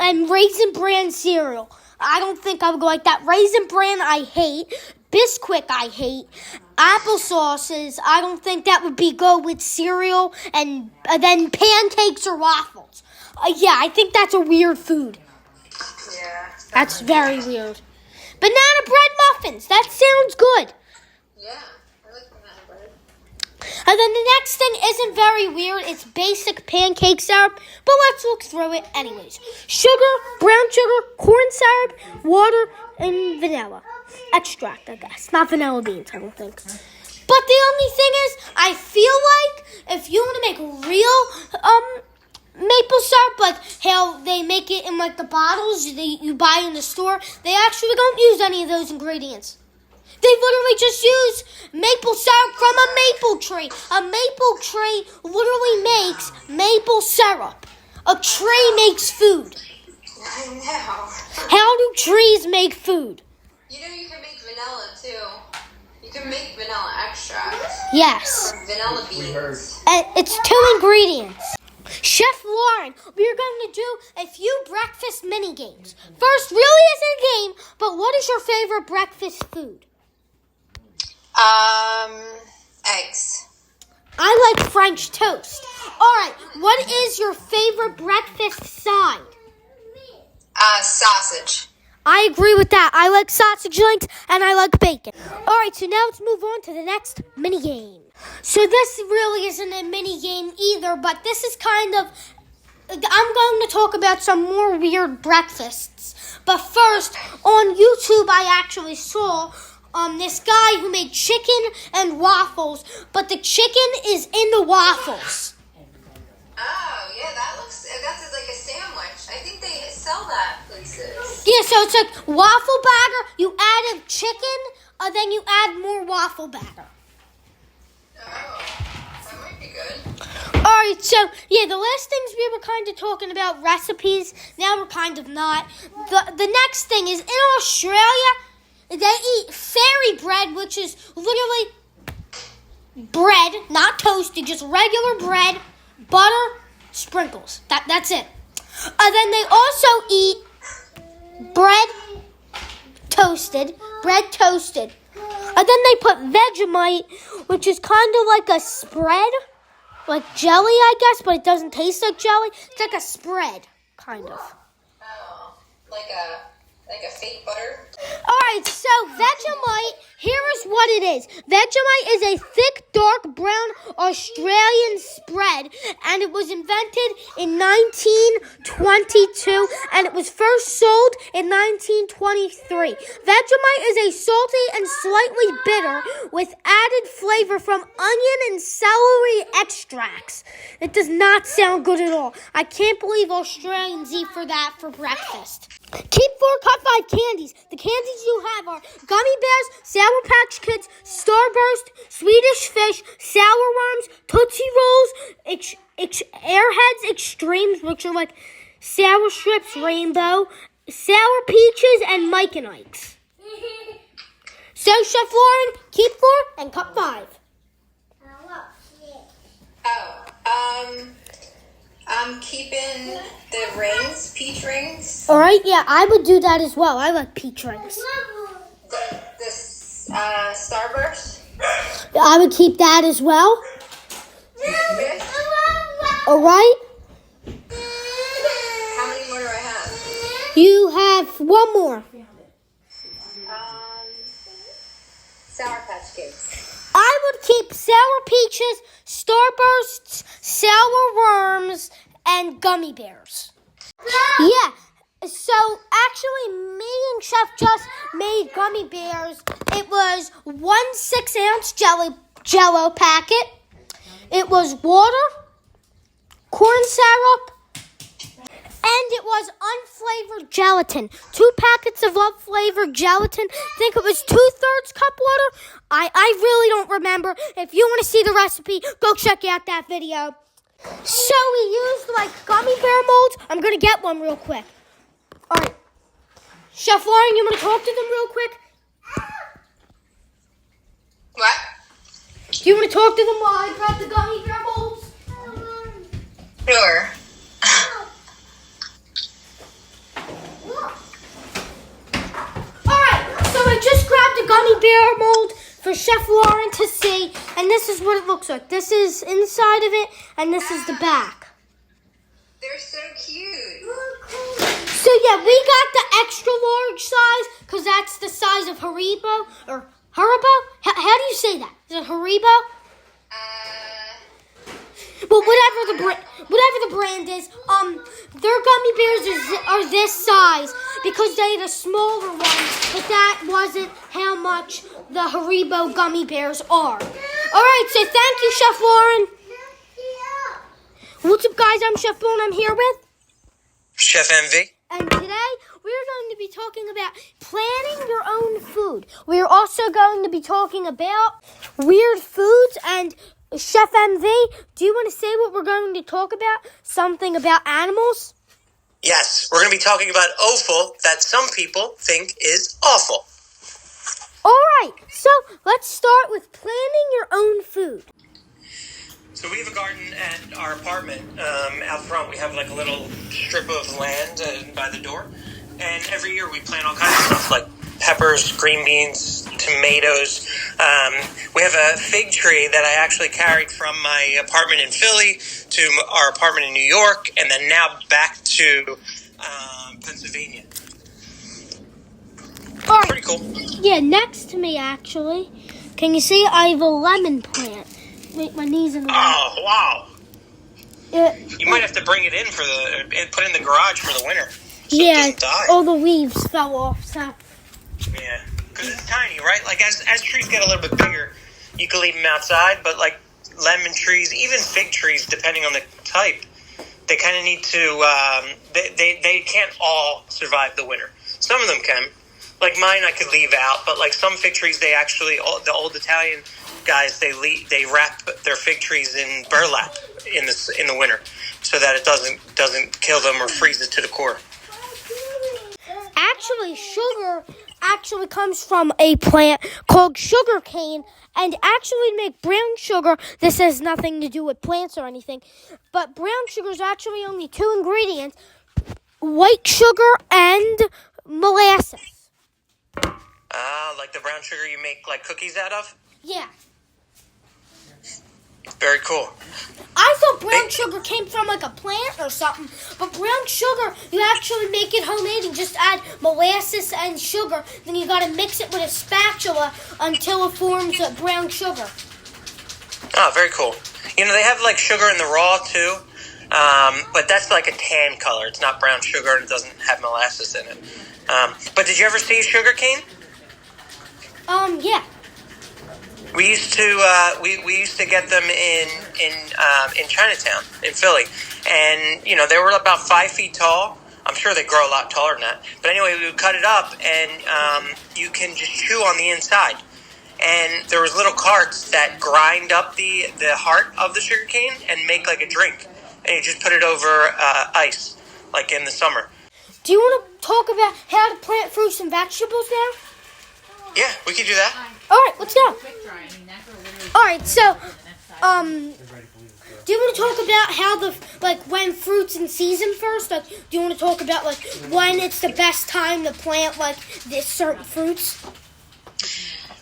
and Raisin Bran cereal. I don't think I would go like that. Raisin Bran, I hate. Bisquick, I hate. Applesauces, I don't think that would be good with cereal. And then pancakes or waffles. Yeah, I think that's a weird food. Yeah. That's very weird. Banana bread muffins. That sounds good. Yeah, I like banana bread. And then the next thing isn't very weird. It's basic pancake syrup. But let's look through it anyways. Sugar, brown sugar, corn syrup, water, and vanilla. Extract, I guess. Not vanilla beans, I don't think. But the only thing is, I feel like if you want to make real maple syrup, like how they make it in the bottles you buy in the store, they actually don't use any of those ingredients. They literally just use maple syrup from a maple tree. A maple tree literally makes maple syrup. A tree makes food. I know. How do trees make food? You know you can make vanilla too. You can make vanilla extract. Yes. Or vanilla beans. And it's 2 ingredients. Chef Lauren, we're going to do a few breakfast mini games. First, really isn't a game, but what is your favorite breakfast food? Eggs. I like French toast. All right, what is your favorite breakfast side? Sausage. I agree with that. I like sausage links and I like bacon. All right, so now let's move on to the next mini game. So this really isn't a mini game either, but this is kind of... I'm going to talk about some more weird breakfasts. But first, on YouTube, I actually saw this guy who made chicken and waffles, but the chicken is in the waffles. Oh, yeah, that's like a sandwich. I think they sell that places. Yeah, so it's like waffle batter, you add a chicken, then you add more waffle batter. Oh, that might be good. Alright, so, yeah, the last things we were kind of talking about recipes, now we're kind of not. The next thing is, in Australia, they eat fairy bread, which is literally bread, not toasted, just regular bread, butter, sprinkles. That's it. And then they also eat bread toasted. And then they put Vegemite, which is kind of like a spread, like jelly, I guess, but it doesn't taste like jelly. It's like a spread, kind of. Oh, like a fake butter. Alright, so Vegemite, here is what it is. Vegemite is a thick, dark brown Australian spread, and it was invented in 1922, and it was first sold in 1923. Vegemite is a salty and slightly bitter, with added flavor from onion and celery extracts. It does not sound good at all. I can't believe Australians eat that for breakfast. Keep 4, cut 5 candies. The candies you have are Gummy Bears, Sour Patch Kids, Starburst, Swedish Fish, Sour Worms, Tootsie Rolls, Airheads Extremes, which are like Sour Strips Rainbow, Sour Peaches, and Mike and Ike's. So, Chef Lauren, keep 4 and cut 5. I'm keeping the rings, peach rings. All right, yeah, I would do that as well. I like peach rings. The Starburst. I would keep that as well. Fish. All right. How many more do I have? You have one more. Sour Patch Kids. I would keep Sour Peaches, Starbursts, Sour Worms, and Gummy Bears. Yeah, so actually me and Chef just made Gummy Bears. It was 1 6-ounce Jello packet. It was water, corn syrup, and it was unflavored gelatin. 2 packets of unflavored gelatin. I think it was 2/3 cup water. I really don't remember. If you want to see the recipe, go check out that video. So we used like gummy bear molds. I'm going to get one real quick. All right. Chef Lauren, you want to talk to them real quick? What? Do you want to talk to them while I grab the gummy bear molds? Sure. Alright, so I just grabbed a gummy bear mold for Chef Lauren to see, and this is what it looks like. This is inside of it, and this is the back. They're so cute. So yeah, we got the extra large size, because that's the size of Haribo, or Haribo? How do you say that? Is it Haribo? Well, whatever the brand is, their gummy bears are this size because they had a smaller one, but that wasn't how much the Haribo gummy bears are. All right, so thank you, Chef Lauren. What's up, guys? I'm Chef Lauren. I'm here with Chef MV. And today we're going to be talking about planning your own food. We're also going to be talking about weird foods. And Chef MV, do you want to say what we're going to talk about? Something about animals? Yes, we're going to be talking about offal that some people think is awful. All right, so let's start with planning your own food. So we have a garden at our apartment. Out front, we have like a little strip of land by the door. And every year we plant all kinds of stuff like peppers, green beans, tomatoes. We have a fig tree that I actually carried from my apartment in Philly to our apartment in New York, and then now back to Pennsylvania. All right. Pretty cool. Yeah, next to me, actually. Can you see I have a lemon plant? Wait, my knees in the way. Oh, wow. You might have to bring it in put it in the garage for the winter. So it doesn't die. All the leaves fell off, so. Yeah, because it's tiny, right? Like, as trees get a little bit bigger, you can leave them outside, but, like, lemon trees, even fig trees, depending on the type, they kind of need to, they can't all survive the winter. Some of them can. Like, mine I could leave out, but, like, some fig trees, they actually, the old Italian guys, they wrap their fig trees in burlap in the winter so that it doesn't kill them or freeze it to the core. Actually, sugar actually comes from a plant called sugar cane. And actually, to make brown sugar, this has nothing to do with plants or anything. But brown sugar is actually only 2 ingredients: white sugar and molasses. Like the brown sugar you make like cookies out of? Yeah. Very cool. I thought brown sugar came from like a plant or something, but brown sugar, you actually make it homemade and just add molasses and sugar. Then you gotta mix it with a spatula until it forms a brown sugar. Oh, very cool. You know, they have like sugar in the raw too, but that's like a tan color. It's not brown sugar and it doesn't have molasses in it. But did you ever see sugar cane? Yeah. We used to we used to get them in Chinatown in Philly, and you know they were about 5 feet tall. I'm sure they grow a lot taller than that. But anyway, we would cut it up, and you can just chew on the inside. And there was little carts that grind up the heart of the sugar cane and make like a drink, and you just put it over ice, like in the summer. Do you want to talk about how to plant fruits and vegetables now? Yeah, we could do that. All right, let's go. All right, so, do you want to talk about how when fruits in season first? Like, do you want to talk about like when it's the best time to plant like this certain fruits?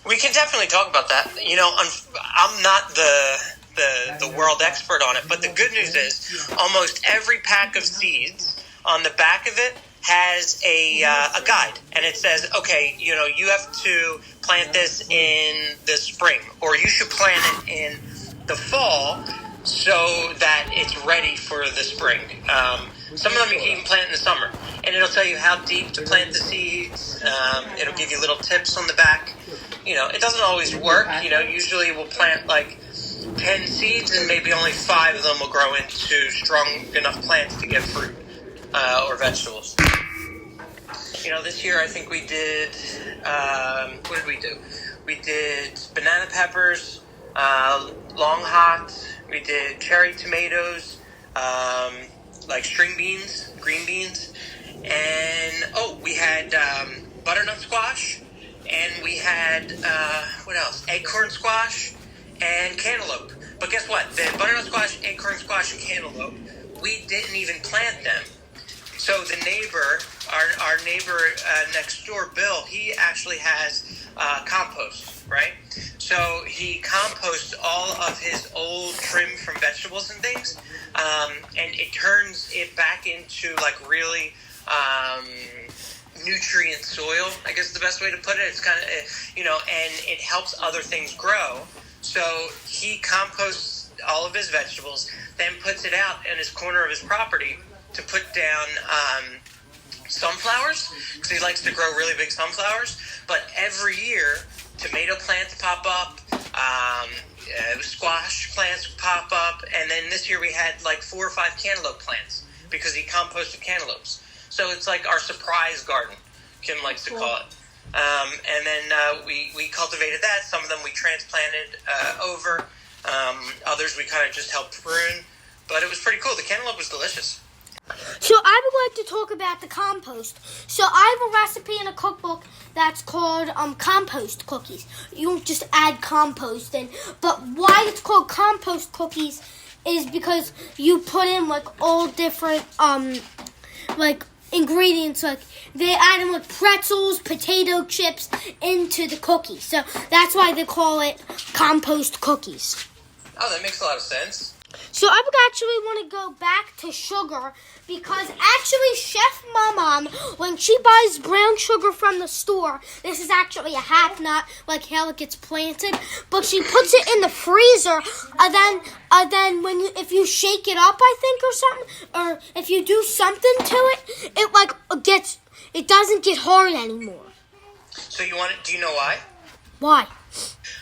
We can definitely talk about that. You know, I'm not the world expert on it, but the good news is almost every pack of seeds on the back of it has a guide, and it says, okay, you know, you have to plant this in the spring, or you should plant it in the fall so that it's ready for the spring. Some of them you can even plant in the summer, and it'll tell you how deep to plant the seeds. It'll give you little tips on the back. You know, it doesn't always work. You know, usually we'll plant like 10 seeds, and maybe only 5 of them will grow into strong enough plants to get fruit or vegetables. You know, this year I think we did, what did we do? We did banana peppers, long hot, we did cherry tomatoes, like string beans, green beans, and, we had butternut squash, and we had, what else? Acorn squash and cantaloupe. But guess what? The butternut squash, acorn squash, and cantaloupe, we didn't even plant them. So the neighbor, our neighbor next door, Bill, he actually has compost, right? So he composts all of his old trim from vegetables and things, and it turns it back into like really nutrient soil, I guess is the best way to put it. It's kind of, you know, and it helps other things grow. So he composts all of his vegetables, then puts it out in his corner of his property to put down sunflowers, because he likes to grow really big sunflowers. But every year, tomato plants pop up, squash plants pop up, and then this year we had like 4 or 5 cantaloupe plants because he composted cantaloupes. So it's like our surprise garden, Kim likes to call it. And then we cultivated that. Some of them we transplanted over. Others we kind of just helped prune. But it was pretty cool. The cantaloupe was delicious. So I would like to talk about the compost. So I have a recipe in a cookbook that's called compost cookies. You don't just add compost in. But why it's called compost cookies is because you put in like all different like ingredients. Like they add in like pretzels, potato chips into the cookie. So that's why they call it compost cookies. Oh, that makes a lot of sense. So I would actually want to go back to sugar because actually Chef Mom, when she buys brown sugar from the store, this is actually a hack, not like how it gets planted, but she puts it in the freezer, and then if you shake it up, I think, or something, or if you do something to it, it doesn't get hard anymore. So do you know why? Why?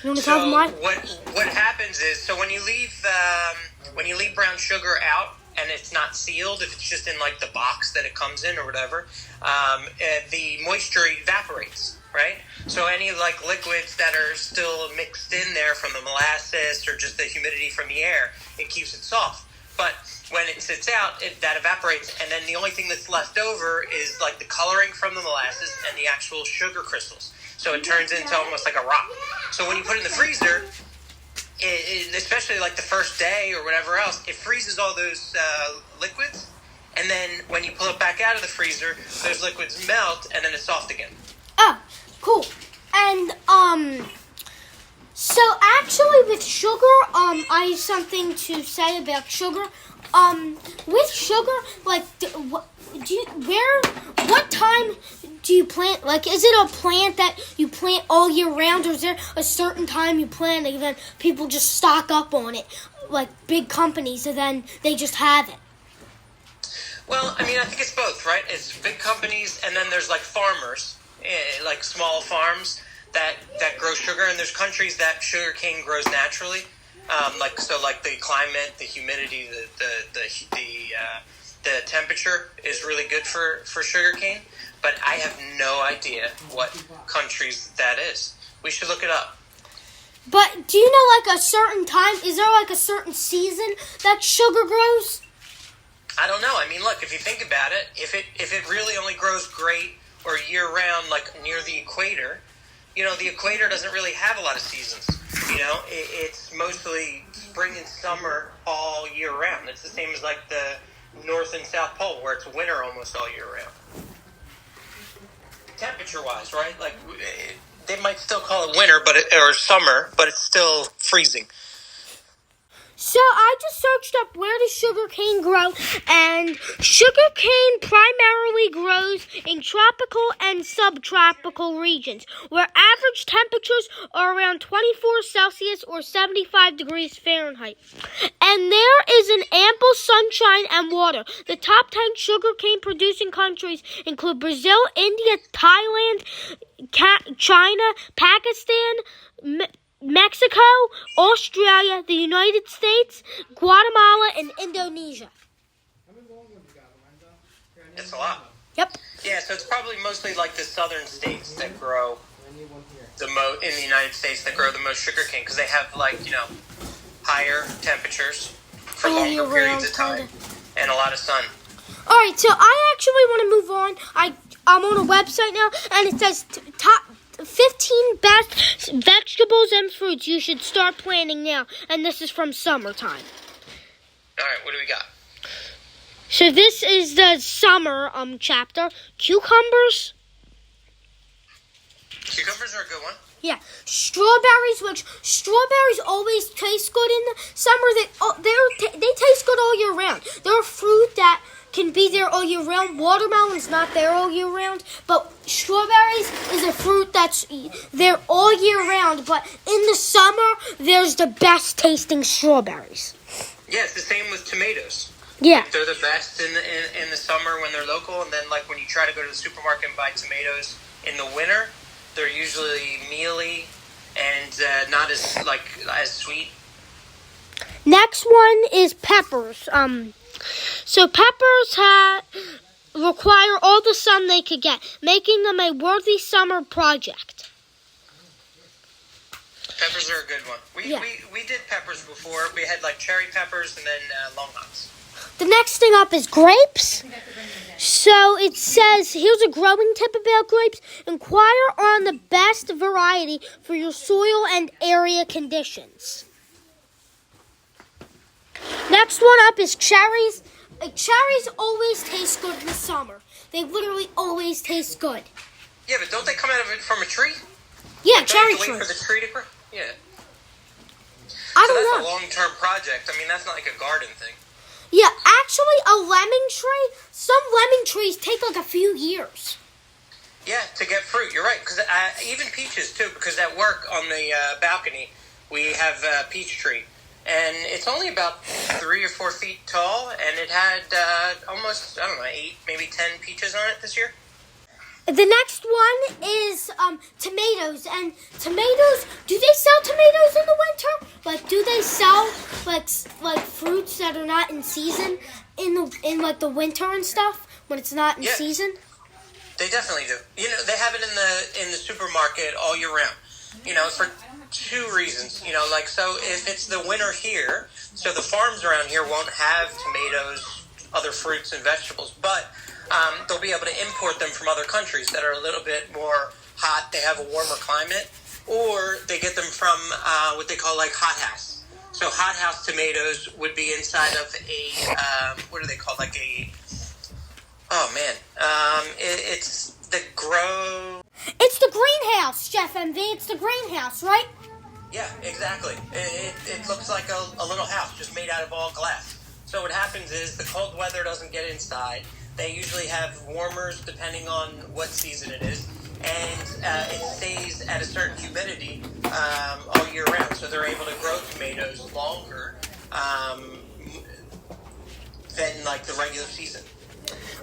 You want to tell them why? What happens is, so when you leave brown sugar out and it's not sealed, if it's just in like the box that it comes in or whatever, the moisture evaporates, right? So any like liquids that are still mixed in there from the molasses or just the humidity from the air, it keeps it soft. But when it sits out, that evaporates, and then the only thing that's left over is like the coloring from the molasses and the actual sugar crystals. So it turns into almost like a rock. So when you put it in the freezer, especially like the first day or whatever else, it freezes all those liquids, and then when you pull it back out of the freezer, those liquids melt, and then it's soft again. Oh, cool. And so actually with sugar, I have something to say about sugar. With sugar, like, what time do you plant? Like, is it a plant that you plant all year round, or is there a certain time you plant and then people just stock up on it, like big companies, and then they just have it? Well, I mean, I think it's both, right? It's big companies, and then there's like farmers, like small farms that grow sugar, and there's countries that sugar cane grows naturally. Like the climate, the humidity, the temperature is really good for sugarcane, but I have no idea what countries that is. We should look it up. But do you know like a certain time? Is there like a certain season that sugar grows? I don't know. I mean, look, if you think about it, if it really only grows great or year round, like near the equator, the equator doesn't really have a lot of seasons. It's mostly spring and summer all year round. It's the same as like the North and South Pole, where it's winter almost all year round. Temperature-wise, right? Like they might still call it winter, or summer, but it's still freezing. So I just searched up where does sugar cane grow, and sugar cane primarily grows in tropical and subtropical regions, where average temperatures are around 24 Celsius or 75 degrees Fahrenheit. And there is an ample sunshine and water. The top 10 sugar cane producing countries include Brazil, India, Thailand, China, Pakistan, Mexico, Australia, the United States, Guatemala, and Indonesia. It's a lot. Yep. Yeah, so it's probably mostly like the southern states that grow the most in the United States that grow the most sugarcane, because they have higher temperatures for longer periods of time and a lot of sun. All right, so I actually want to move on. I'm on a website now, and it says top 15 best vegetables and fruits you should start planting now, and this is from summertime. All right, what do we got? So this is the summer chapter. Cucumbers. Cucumbers are a good one. Yeah, strawberries always taste good in the summer. They taste good all year round. They're a fruit that can be there all year round. Watermelon's not there all year round, but strawberries is a fruit that's there all year round, but in the summer, there's the best tasting strawberries. Yeah, it's the same with tomatoes. Yeah. They're the best in the summer when they're local, and then when you try to go to the supermarket and buy tomatoes in the winter, they're usually mealy and not as sweet. Next one is peppers. So peppers require all the sun they could get, making them a worthy summer project. Peppers are a good one. We did peppers before. We had cherry peppers and then long nuts. The next thing up is grapes. So it says, here's a growing tip about grapes. Inquire on the best variety for your soil and area conditions. Next one up is cherries. Cherries always taste good in the summer. They literally always taste good. Yeah, but don't they come out of it from a tree? Yeah, cherry trees. trees. Wait for the tree to grow? Yeah. I don't that's know. a long-term project. I mean, that's not like a garden thing. Yeah, actually, a lemon tree, some lemon trees take a few years. Yeah, to get fruit. You're right. Because even peaches, too, because at work on the balcony, we have a peach tree. And it's only about 3 or 4 feet tall, and it had almost, 8, maybe 10 peaches on it this year. The next one is tomatoes. And tomatoes, do they sell tomatoes in the winter? Do they sell like fruits that are not in season in the winter and stuff when it's not in season? They definitely do. They have it in the supermarket all year round. For two reasons. Like, so if it's the winter here, so the farms around here won't have tomatoes, other fruits and vegetables, but they'll be able to import them from other countries that are a little bit more hot. They have a warmer climate, or they get them from what they call like hothouse. So hothouse tomatoes would be inside of a what are they called? Like a it's the grow. It's the greenhouse, Chef MV. It's the greenhouse, right? Yeah, exactly. It looks like a little house just made out of all glass. So what happens is the cold weather doesn't get inside. They usually have warmers depending on what season it is, and it stays at a certain humidity all year round. So they're able to grow tomatoes longer than like the regular season.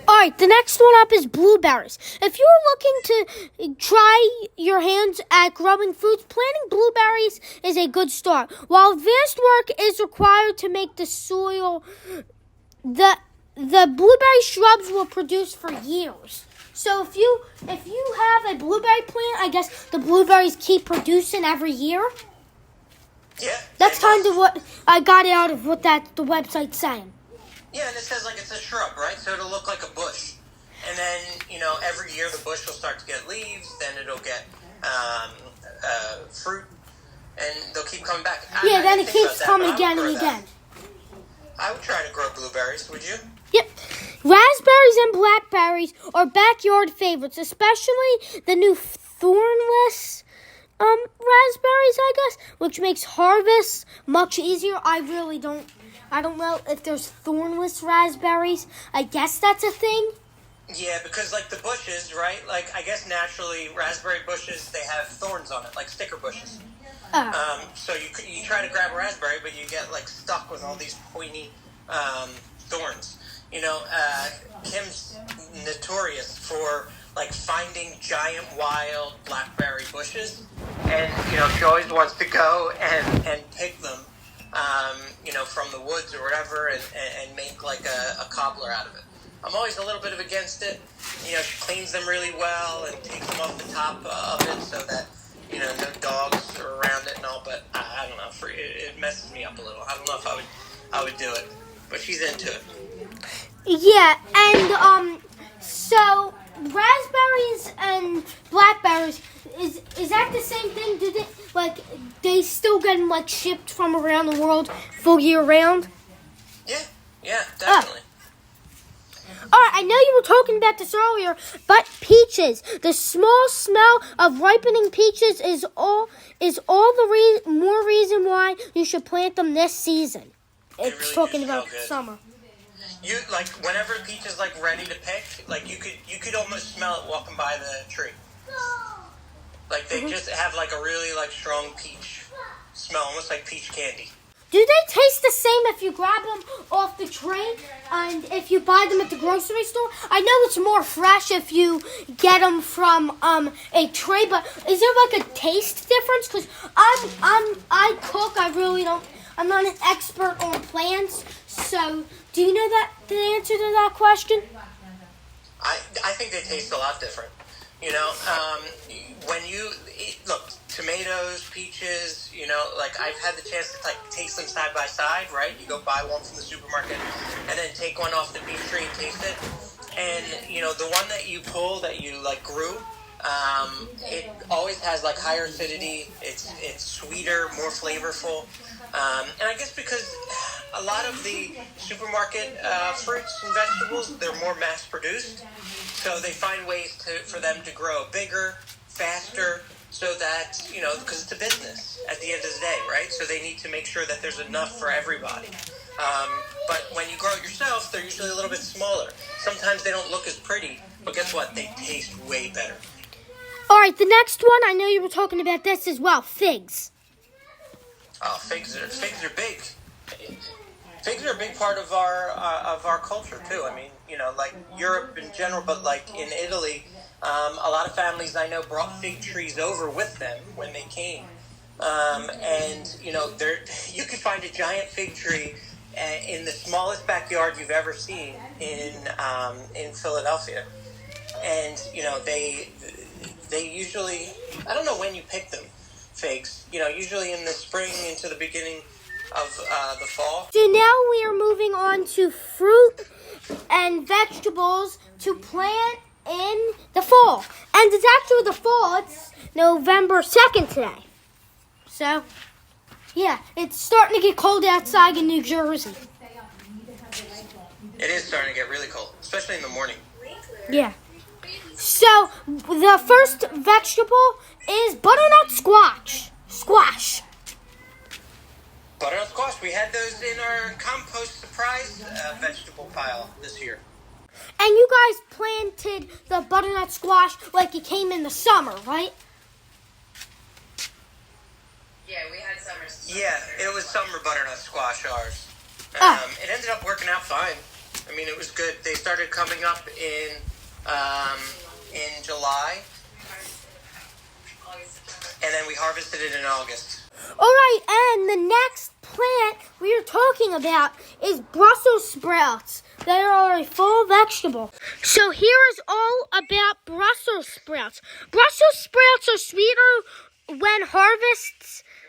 All right, the next one up is blueberries. If you're looking to try your hands at growing fruits, planting blueberries is a good start. While advanced work is required to make the soil, the blueberry shrubs will produce for years. So if you have a blueberry plant, I guess the blueberries keep producing every year. Yeah. That's kind of what I got out of what the website's saying. Yeah, and it says like it's a shrub, right? So it'll look like a bush. And then, every year the bush will start to get leaves, then it'll get fruit, and they'll keep coming back. Then it keeps coming again and again. I would try to grow blueberries, would you? Yep. Raspberries and blackberries are backyard favorites, especially the new thornless raspberries, I guess, which makes harvest much easier. I don't know if there's thornless raspberries. I guess that's a thing. Yeah, because like the bushes, right? Like I guess naturally raspberry bushes, they have thorns on it, like sticker bushes. So you try to grab a raspberry, but you get like stuck with all these pointy thorns. Kim's notorious for like finding giant wild blackberry bushes, and she always wants to go and pick them. From the woods or whatever, and make like a cobbler out of it. I'm always a little bit against it. She cleans them really well and takes them off the top of it so that, no dogs are around it and all, but I don't know, it messes me up a little. I don't know if I would do it, but she's into it. Yeah, and, so raspberries and blackberries, is that the same thing? Did it, they still get them, shipped from around the world full year round? Yeah, definitely. All right, I know you were talking about this earlier, but peaches. The small smell of ripening peaches is all the more reason why you should plant them this season. It's really talking about good. summer. You whenever a peach is ready to pick, you could almost smell it walking by the tree. Like they just have a really strong peach smell, almost like peach candy. Do they taste the same if you grab them off the tree and if you buy them at the grocery store? I know it's more fresh if you get them from a tree, but is there a taste difference? Because I cook. I really don't. I'm not an expert on plants, so do you know the answer to that question? I think they taste a lot different. When you look, tomatoes, peaches, I've had the chance to taste them side by side, right? You go buy one from the supermarket and then take one off the peach tree and taste it. And, the one that you pull that you grew, it always has higher acidity. It's sweeter, more flavorful. And I guess because a lot of the supermarket fruits and vegetables, they're more mass produced. So they find ways for them to grow bigger, faster, so that, because it's a business at the end of the day, right? So they need to make sure that there's enough for everybody. But when you grow it yourself, they're usually a little bit smaller. Sometimes they don't look as pretty, but guess what? They taste way better. All right, the next one, I know you were talking about this as well, figs. Oh, figs are big. Figs are a big part of our culture too. I mean, Europe in general, but in Italy, a lot of families I know brought fig trees over with them when they came, and you could find a giant fig tree in the smallest backyard you've ever seen in Philadelphia, and they usually, I don't know when you pick them, figs. Usually in the spring into the beginning of the fall. So now we are moving on to fruit and vegetables to plant in the fall. And it's actually the fall. It's November 2nd today. So, yeah, it's starting to get cold outside in New Jersey. It is starting to get really cold, especially in the morning. Yeah. So, the first vegetable is butternut squash. Butternut squash, we had those in our compost surprise vegetable pile this year. And you guys planted the butternut squash like it came in the summer, right? Yeah, we had summer. Yeah, it was summer butternut squash, ours. It ended up working out fine. I mean, it was good. They started coming up in July, and then we harvested it in August. All right, and the next plant we are talking about is Brussels sprouts. They are a fall vegetable. So here is all about Brussels sprouts. Brussels sprouts are sweeter when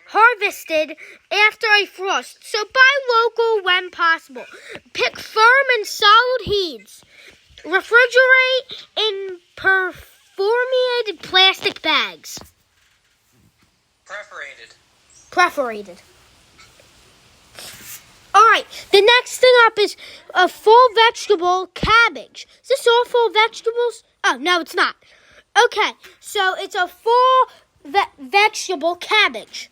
harvested after a frost. So buy local when possible. Pick firm and solid heads. Refrigerate in perforated plastic bags. Perforated. All right, the next thing up is a fall vegetable, cabbage. Is this all fall vegetables? Oh, no, it's not. Okay, so it's a fall vegetable, cabbage.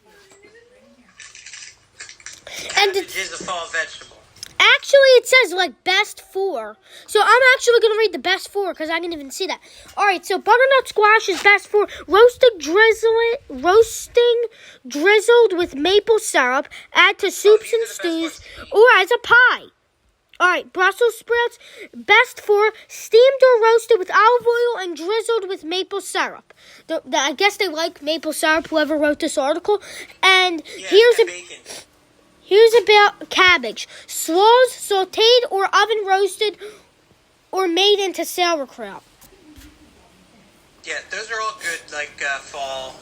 Cabbage is a fall vegetable. Actually, it says, best for. So I'm actually going to read the best for because I didn't even see that. All right, so butternut squash is best for roasting drizzled with maple syrup, add to soups and stews, or as a pie. All right, Brussels sprouts, best for steamed or roasted with olive oil and drizzled with maple syrup. I guess they like maple syrup, whoever wrote this article. And Here's about cabbage. Slaws, sauteed or oven roasted or made into sauerkraut. Yeah, those are all good, fall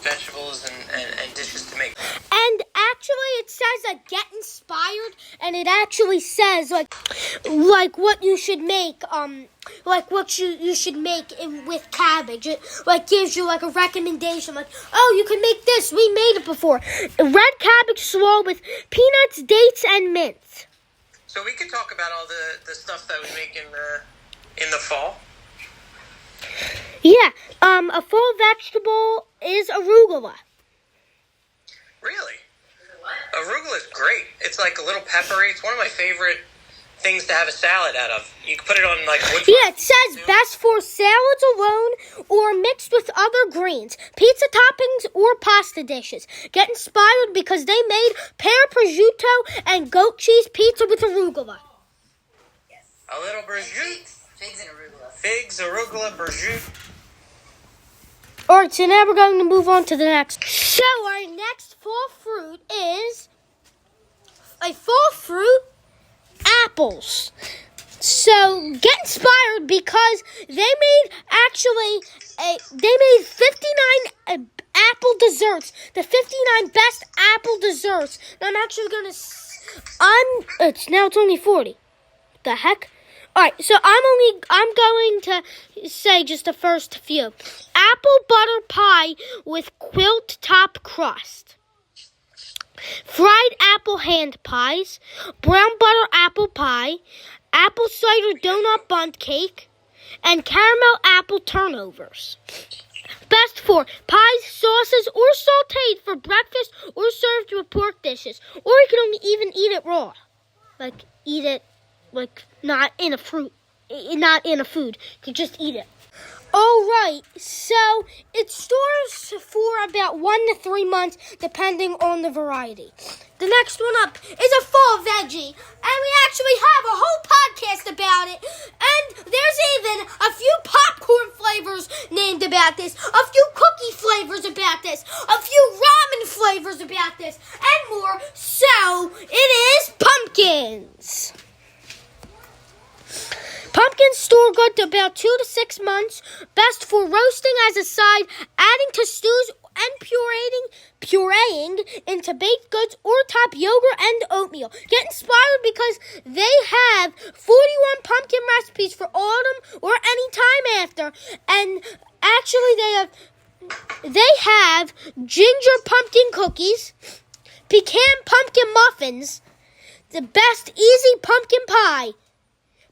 vegetables and dishes to make. And actually it says, get inspired, and it actually says, what you should make, what you should make with cabbage. It, gives you, a recommendation, you can make this, we made it before. Red cabbage slaw with peanuts, dates, and mint. So we could talk about all the stuff that we make in the fall. Yeah, a fall vegetable is arugula. Really? Arugula is great. It's a little peppery. It's one of my favorite things to have a salad out of. You can put it on wood. Yeah, it says best for salads alone or mixed with other greens, pizza toppings, or pasta dishes. Get inspired because they made pear prosciutto and goat cheese pizza with arugula. Yes. A little prosciutto. Figs and arugula. Figs, arugula, prosciutto. Alright, so now we're going to move on to the next. So our next fall fruit is a fall fruit, apples. So get inspired because they made 59 apple desserts. The 59 best apple desserts. And I'm actually going to it's only 40. What the heck? Alright, so I'm going to say just the first few. Apple butter pie with quilt top crust. Fried apple hand pies. Brown butter apple pie. Apple cider donut bundt cake. And caramel apple turnovers. Best for pies, sauces, or sauteed for breakfast or served with pork dishes. Or you can even eat it raw. Eat it not in a food. You can just eat it. Alright, so it stores for about 1 to 3 months depending on the variety. The next one up is a fall veggie, and we actually have a whole podcast about it, and there's even a few popcorn flavors named about this, a few cookie flavors about this, a few ramen flavors about this, and more, so it is pumpkins. Pumpkins store good to about 2 to 6 months. Best for roasting as a side, adding to stews, and pureeing into baked goods or top yogurt and oatmeal. Get inspired because they have 41 pumpkin recipes for autumn or any time after. And actually they have ginger pumpkin cookies, pecan pumpkin muffins, the best easy pumpkin pie,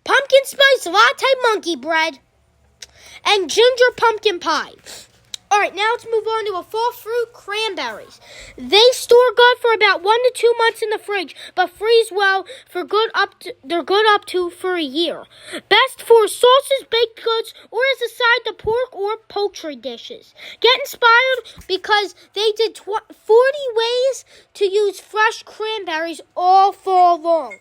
pumpkin spice latte monkey bread, and ginger pumpkin pie. Alright, now let's move on to a fall fruit cranberries. They store good for about 1 to 2 months in the fridge, but freeze well for they're good up to for a year. Best for sauces, baked goods, or as a side to pork or poultry dishes. Get inspired because they did 40 ways to use fresh cranberries all fall long.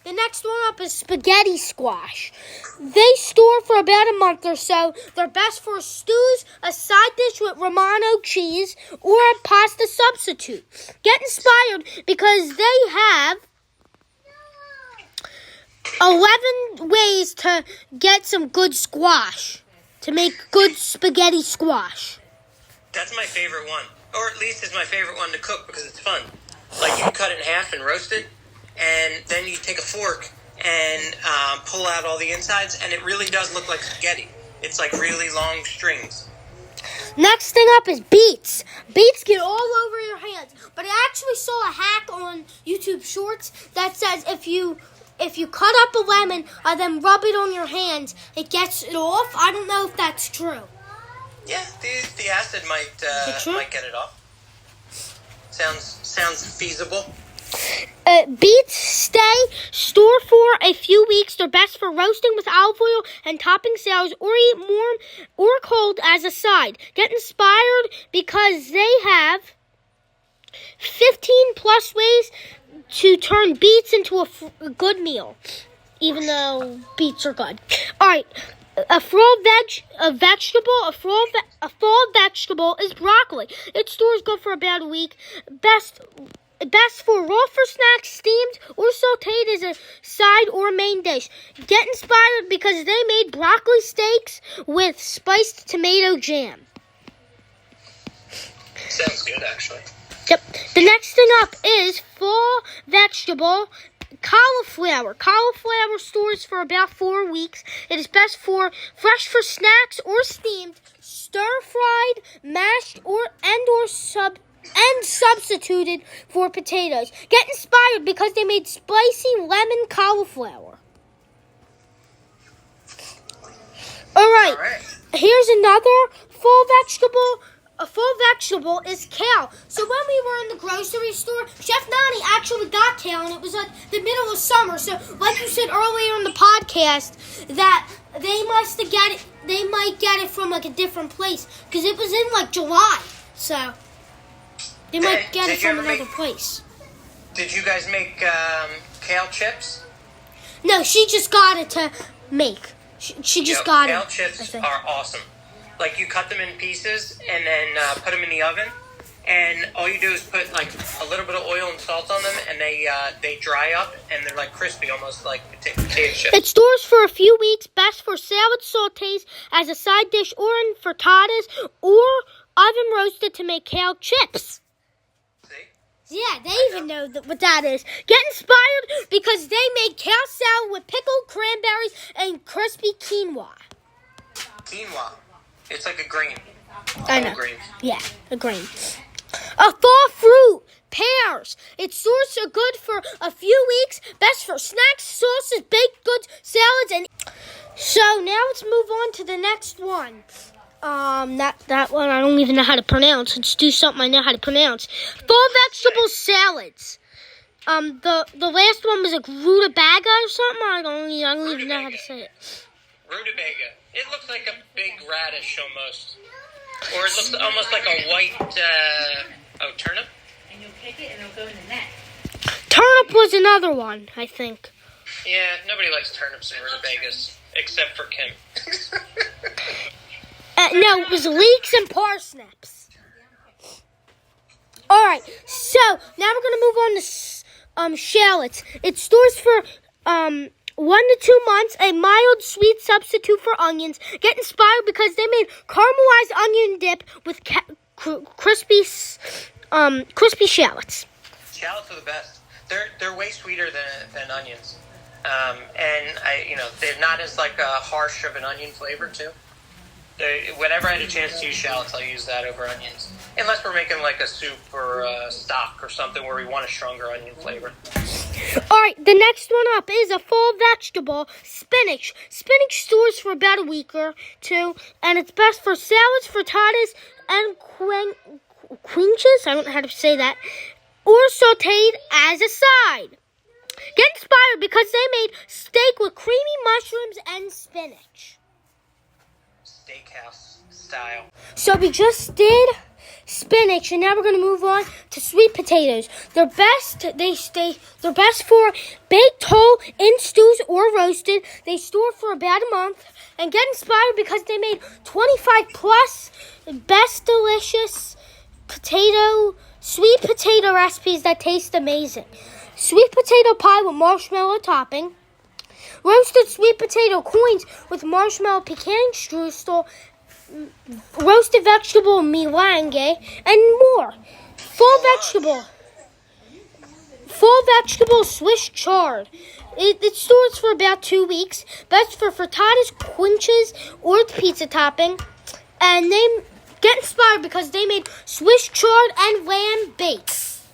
The next one up is spaghetti squash. They store for about a month or so. They're best for stews, a side dish with Romano cheese, or a pasta substitute. Get inspired because they have 11 ways to get some good squash, to make good spaghetti squash. That's my favorite one. Or at least it's my favorite one to cook because it's fun. Like, you cut it in half and roast it. And then you take a fork and pull out all the insides, and it really does look like spaghetti. It's like really long strings. Next thing up is beets. Beets get all over your hands. But I actually saw a hack on YouTube Shorts that says if you cut up a lemon and then rub it on your hands, it gets it off. I don't know if that's true. Yeah, the acid might get it off. Sounds feasible. Beets store for a few weeks. They're best for roasting with olive oil and topping salads, or eat warm or cold as a side. Get inspired because they have 15 plus ways to turn beets into a good meal, even though beets are good. All right. A fall vegetable is broccoli. It stores good for about a week. Best for raw for snacks, steamed, or sauteed as a side or main dish. Get inspired because they made broccoli steaks with spiced tomato jam. Sounds good, actually. Yep. The next thing up is fall vegetable cauliflower. Cauliflower stores for about 4 weeks. It is best for fresh for snacks or steamed, stir-fried, mashed, or substituted for potatoes. Get inspired because they made spicy lemon cauliflower. All right. Here's another fall vegetable. A fall vegetable is kale. So when we were in the grocery store, Chef Nonni actually got kale, and it was like the middle of summer. So, like you said earlier in the podcast, that they might get it from like a different place because it was in like July. So they might get it from another place. Did you guys make kale chips? No, she just got it to make. She just got it. Kale chips are awesome. Like, you cut them in pieces and then put them in the oven. And all you do is put, like, a little bit of oil and salt on them, and they dry up, and they're, like, crispy, almost like potato chips. It stores for a few weeks, best for salad sautés as a side dish or in frittatas, or oven roasted to make kale chips. See? Yeah, they even know what that is. Get inspired because they made kale salad with pickled cranberries and crispy quinoa. Quinoa. It's like a grain. I know. Grain. Yeah, a grain. A fall fruit, pears. Its stores are good for a few weeks. Best for snacks, sauces, baked goods, salads, and... So now let's move on to the next one. That one I don't even know how to pronounce. Let's do something I know how to pronounce. Fall vegetable salads. The last one was like rutabaga or something. I don't even know how to say it. Rutabaga. It looks like a big radish almost. Or it looks almost like a white, turnip. And you'll pick it and it'll go in the net. Turnip was another one, I think. Yeah, nobody likes turnips and rutabagas, except for Kim. No, it was leeks and parsnips. Alright, so now we're going to move on to shallots. It stores for 1 to 2 months, a mild sweet substitute for onions. Get inspired because they made caramelized onion dip with crispy shallots. Shallots are the best. They're way sweeter than onions, and they're not as like harsh of an onion flavor too. Whenever I had a chance to use shallots, I'll use that over onions. Unless we're making like a soup or a stock or something where we want a stronger onion flavor. All right, the next one up is a fall vegetable, spinach. Spinach stores for about a week or two, and it's best for salads, frittatas, and quenches. I don't know how to say that. Or sautéed as a side. Get inspired because they made steak with creamy mushrooms and spinach. Steakhouse style. So we just did spinach, and now we're going to move on to sweet potatoes. They're best for baked whole, in stews, or roasted. They store for about a month. And get inspired because they made 25 plus best delicious sweet potato recipes that taste amazing. Sweet potato pie with marshmallow topping. Roasted sweet potato coins with marshmallow pecan streusel, roasted vegetable meringue, and more. Full vegetable Swiss chard. It stores for about 2 weeks. Best for frittatas, quenches, or pizza topping. And they get inspired because they made Swiss chard and lamb bakes.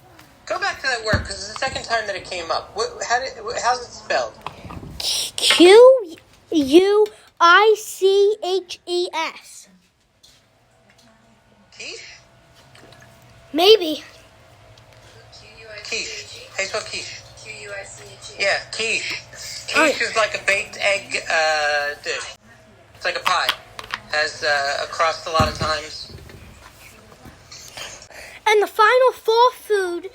Go back to that word because it's the second time that it came up. How's it spelled? Quiches. Quiche? Maybe. Quiche. How you spell quiche? Quiche. Yeah, quiche. Quiche is like a baked egg dish. It's like a pie. Has a crust a lot of times. And the final fall food,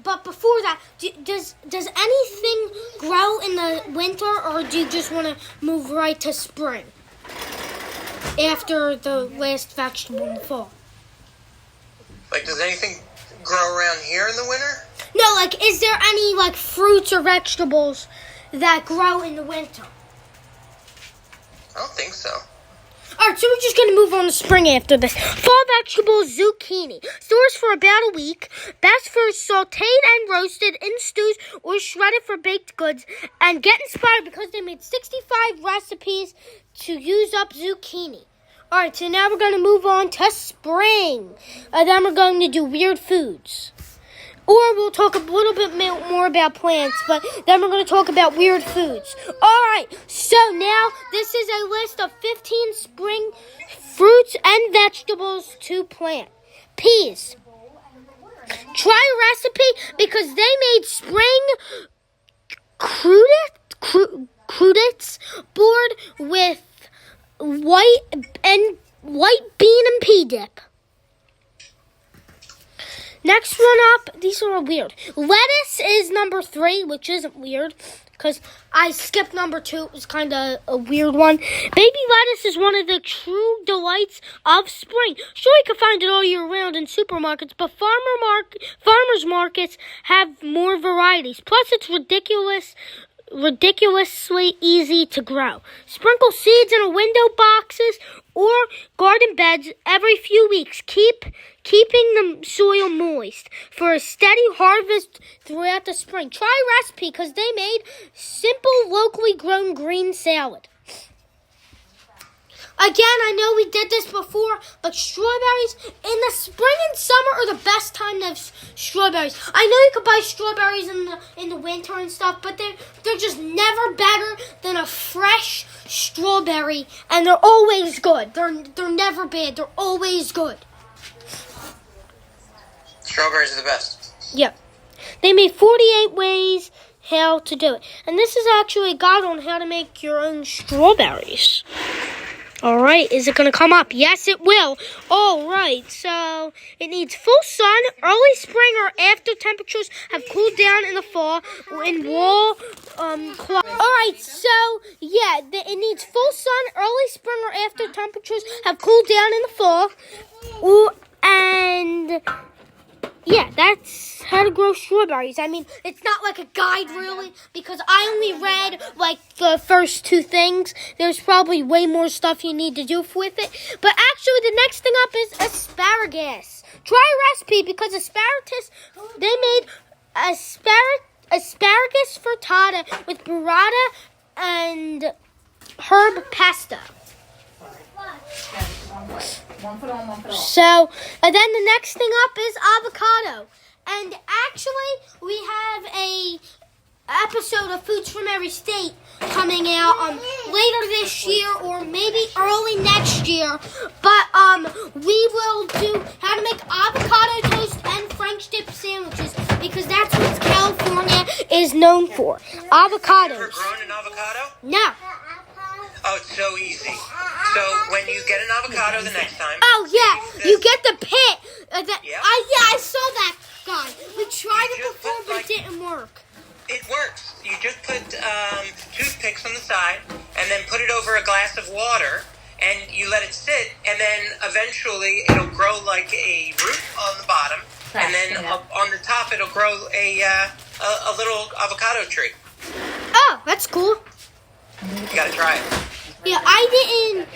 but before that, does anything grow in the winter, or do you just want to move right to spring after the last vegetable in the fall? Like, does anything grow around here in the winter? No, like, is there any like fruits or vegetables that grow in the winter? I don't think so. Alright, so we're just going to move on to spring after this. Fall vegetable zucchini. Stores for about a week. Best for sauteed and roasted in stews or shredded for baked goods. And get inspired because they made 65 recipes to use up zucchini. Alright, so now we're going to move on to spring. And then we're going to do weird foods. Or we'll talk a little bit more about plants, but then we're going to talk about weird foods. All right, so now this is a list of 15 spring fruits and vegetables to plant. Peas. Try a recipe because they made spring crudits board with white bean and pea dip. Next one up, these are weird. Lettuce is number 3, which isn't weird, because I skipped number 2. It was kind of a weird one. Baby lettuce is one of the true delights of spring. Sure, you can find it all year round in supermarkets, but farmers markets have more varieties. Plus, it's ridiculously easy to grow. Sprinkle seeds in window boxes or garden beds every few weeks. Keeping the soil moist for a steady harvest throughout the spring. Try a recipe because they made simple, locally grown green salad. Again, I know we did this before, but strawberries in the spring and summer are the best time to have strawberries. I know you could buy strawberries in the winter and stuff, but they're just never better than a fresh strawberry, and they're always good. They're never bad. They're always good. Strawberries are the best. Yep. They made 48 ways how to do it. And this is actually a guide on how to make your own strawberries. All right, is it going to come up? Yes, it will. All right, so it needs full sun, early spring or after temperatures have cooled down in the fall, in wall cloth. All right, so yeah, it needs full sun, early spring or after temperatures have cooled down in the fall, and Yeah, that's how to grow strawberries. I mean, it's not like a guide really, because I only read like the first 2 things. There's probably way more stuff you need to do with it. But actually, the next thing up is asparagus. Try a recipe because they made asparagus frittata with burrata and herb pasta. One foot on, one foot off. So, and then the next thing up is avocado. And actually, we have a episode of Foods from Every State coming out later this year or maybe early next year. But we will do how to make avocado toast and French dip sandwiches because that's what California is known for. Avocados. Ever grown an avocado? No. Oh, it's so easy. So when you get an avocado the next time. Oh yeah, you get the pit. Yep. I saw that guy. We tried You it just before, put, but like- it didn't work. It works. You just put toothpicks on the side and then put it over a glass of water and you let it sit and then eventually it'll grow like a root on the bottom and then up on the top it'll grow a little avocado tree. Oh, that's cool. You gotta try it. Yeah, I didn't.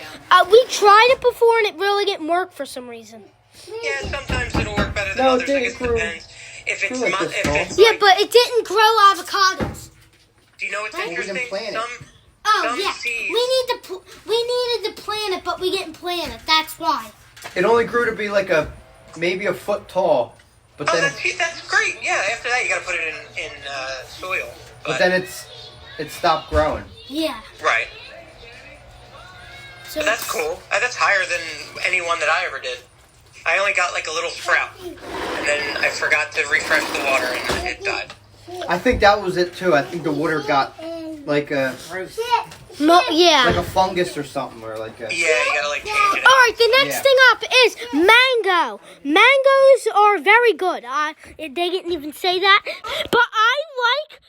We tried it before and it really didn't work for some reason. Yeah, sometimes it'll work better than No, it others. I didn't guess it grow. depends. If it's, Grew like this tall. Yeah, like, but it didn't grow avocados. do you know what's we didn't interesting? plant it. Oh Some yeah, seeds. we needed to plant it, but we didn't plant it. That's why. It only grew to be like maybe a foot tall, but Oh, then that's great. Yeah, after that you gotta put it in soil. but then it stopped growing. Yeah. Right. So But that's cool. That's higher than any one that I ever did. I only got like a little sprout, and then I forgot to refresh the water, and it died. I think that was it too. I think the water got like a Yeah. fungus or something, or like a. Yeah, you gotta like change it All out. right, the next Yeah. thing up is mango. Mangoes are very good. They didn't even say that, but I like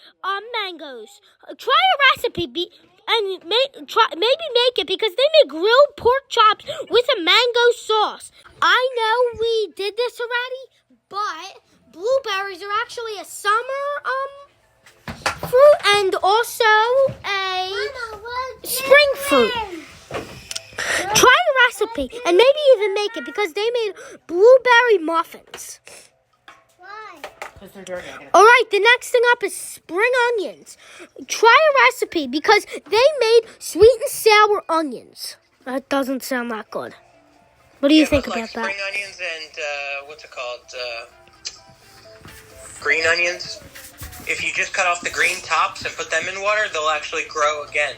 mangoes. Try a recipe, and maybe make it because they make grilled pork chops with a mango sauce. I know we did this already, but blueberries are actually a summer fruit and also a spring fruit. Try a recipe and maybe even make it because they made blueberry muffins. Because they're dirty. All right, the next thing up is spring onions. Try a recipe because they made sweet and sour onions. That doesn't sound that good. What do you think but, about like, that? spring onions and what's it called? Green onions. If you just cut off the green tops and put them in water, they'll actually grow again.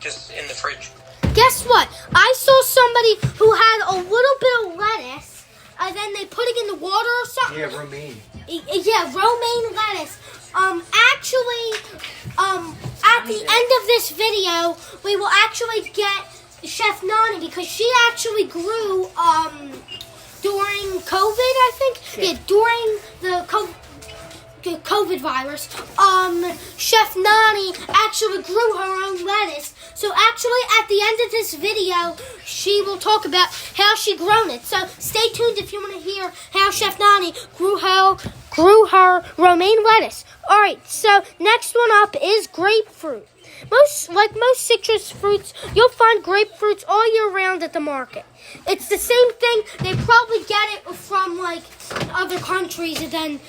Just in the fridge. Guess what? I saw somebody who had a little bit of lettuce, and then they put it in the water or something. Yeah, romaine. Yeah, romaine lettuce. At the end of this video, we will actually get Chef Nonni because she actually grew during COVID, I think. Yeah, during the COVID virus. Chef Nonni actually grew her own lettuce. So actually, at the end of this video, she will talk about how she grown it. So stay tuned if you want to hear how Chef Nonni grew her romaine lettuce. All right. So next one up is grapefruit. Most citrus fruits, you'll find grapefruits all year round at the market. It's the same thing. They probably get it from like other countries, and then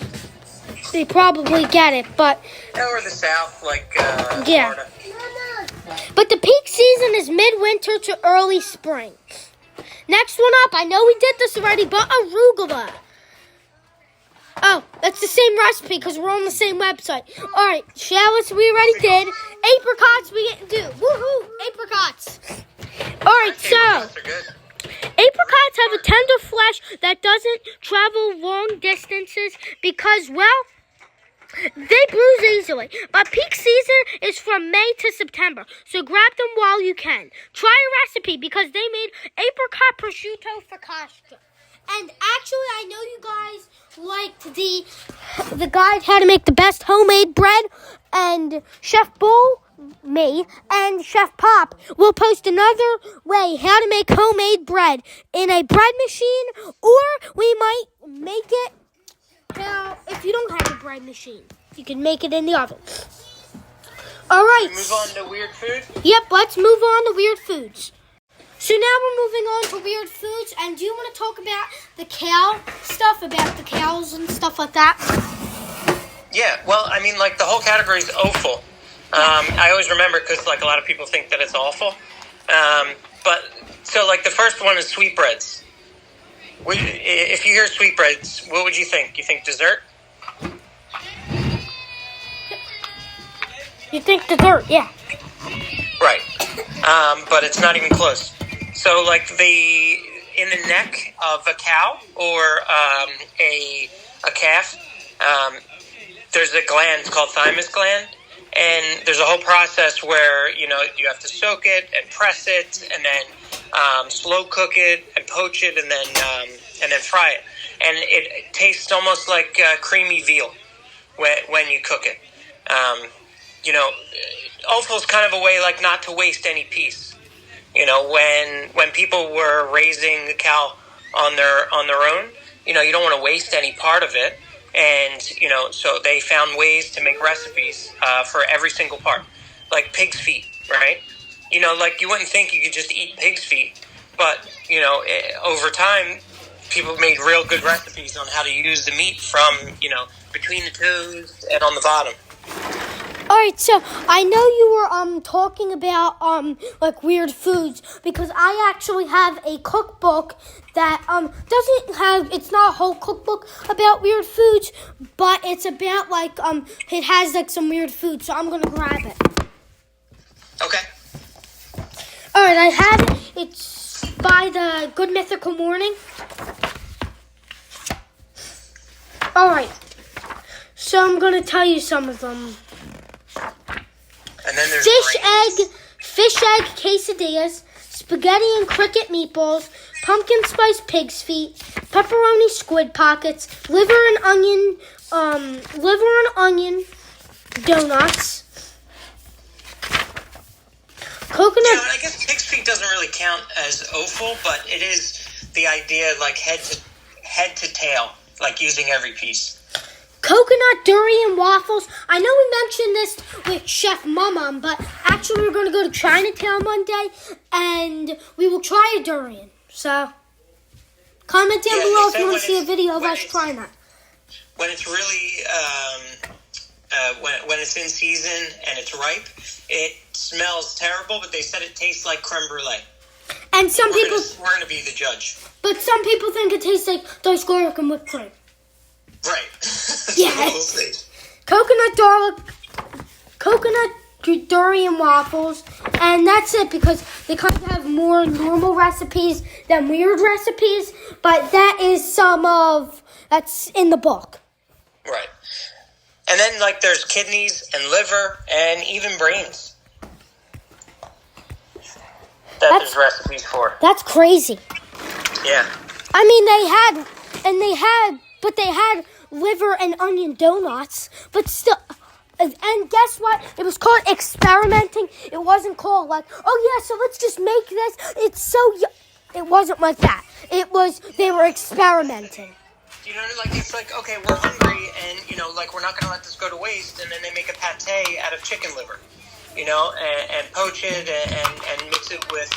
they probably get it. But Or the south, yeah. Florida. But the peak season is midwinter to early spring. Next one up, I know we did this already, but arugula. Oh, that's the same recipe because we're on the same website. All right, shallots we already did. Apricots we didn't do. Woohoo, apricots. All right, so Apricots are good. apricots have a tender flesh that doesn't travel long distances because, well, they bruise easily. But peak season is from May to September, so grab them while you can. Try a recipe because they made apricot prosciutto focaccia. And actually, I know you guys liked the guide how to make the best homemade bread, and Chef Bull, me, and Chef Pop will post another way how to make homemade bread in a bread machine, or we might make it about if you don't have a bread machine? You can make it in the oven. All right. Move on to weird food? Yep, let's move on to weird foods. So now we're moving on to weird foods, and do you want to talk about the cow stuff, about the cows and stuff like that? Yeah, well, I mean, like, the whole category is offal. I always remember because, like, a lot of people think that it's awful. But, so, like, the first one is sweetbreads. If you hear sweetbreads, what would you think? You think dessert? You think dessert, yeah. Right. But it's not even close. So, like, in the neck of a cow or a calf, there's a gland called thymus gland, and there's a whole process where, you know, you have to soak it and press it and then slow cook it and poach it and then fry it. And it tastes almost like creamy veal when you cook it. You know, offal's kind of a way, like, not to waste any piece. You know, when people were raising the cow on their own, you know, you don't want to waste any part of it. And, you know, so they found ways to make recipes for every single part. Like pig's feet, right? You know, like, you wouldn't think you could just eat pig's feet. But, you know, over time, people made real good recipes on how to use the meat from, you know, between the toes and on the bottom. All right, so I know you were talking about like weird foods, because I actually have a cookbook that it's not a whole cookbook about weird foods, but it's about like it has like some weird food, so I'm gonna grab it. Okay. All right, I have it. It's by the Good Mythical Morning. All right, so I'm gonna tell you some of them. And then there's fish egg quesadillas, spaghetti and cricket meatballs, pumpkin spice pig's feet, pepperoni squid pockets, liver and onion donuts, coconut. Yeah, I guess pig's feet doesn't really count as offal, but it is the idea, like, head to tail, like using every piece. Coconut durian waffles. I know we mentioned this with Chef Mum, but actually we're going to go to Chinatown one day, and we will try a durian. So, comment down below if you want to see a video of us trying that. When it's really, when it's in season and it's ripe, it smells terrible, but they said it tastes like creme brulee. And We're going to be the judge. But some people think it tastes like diced garlic and whipped cream. Right. Yeah. Coconut durian waffles, and that's it, because they kind of have more normal recipes than weird recipes, but that is that's in the book. Right. And then, like, there's kidneys and liver and even brains that there's recipes for. That's crazy. Yeah. I mean, they had liver and onion donuts, but still, and guess what? It was called experimenting. It wasn't called like, oh yeah, so let's just make this. It wasn't like that. It was, they were experimenting. You know, like, it's like, okay, we're hungry, and, you know, like, we're not going to let this go to waste, and then they make a pate out of chicken liver, you know, and poach it and mix it with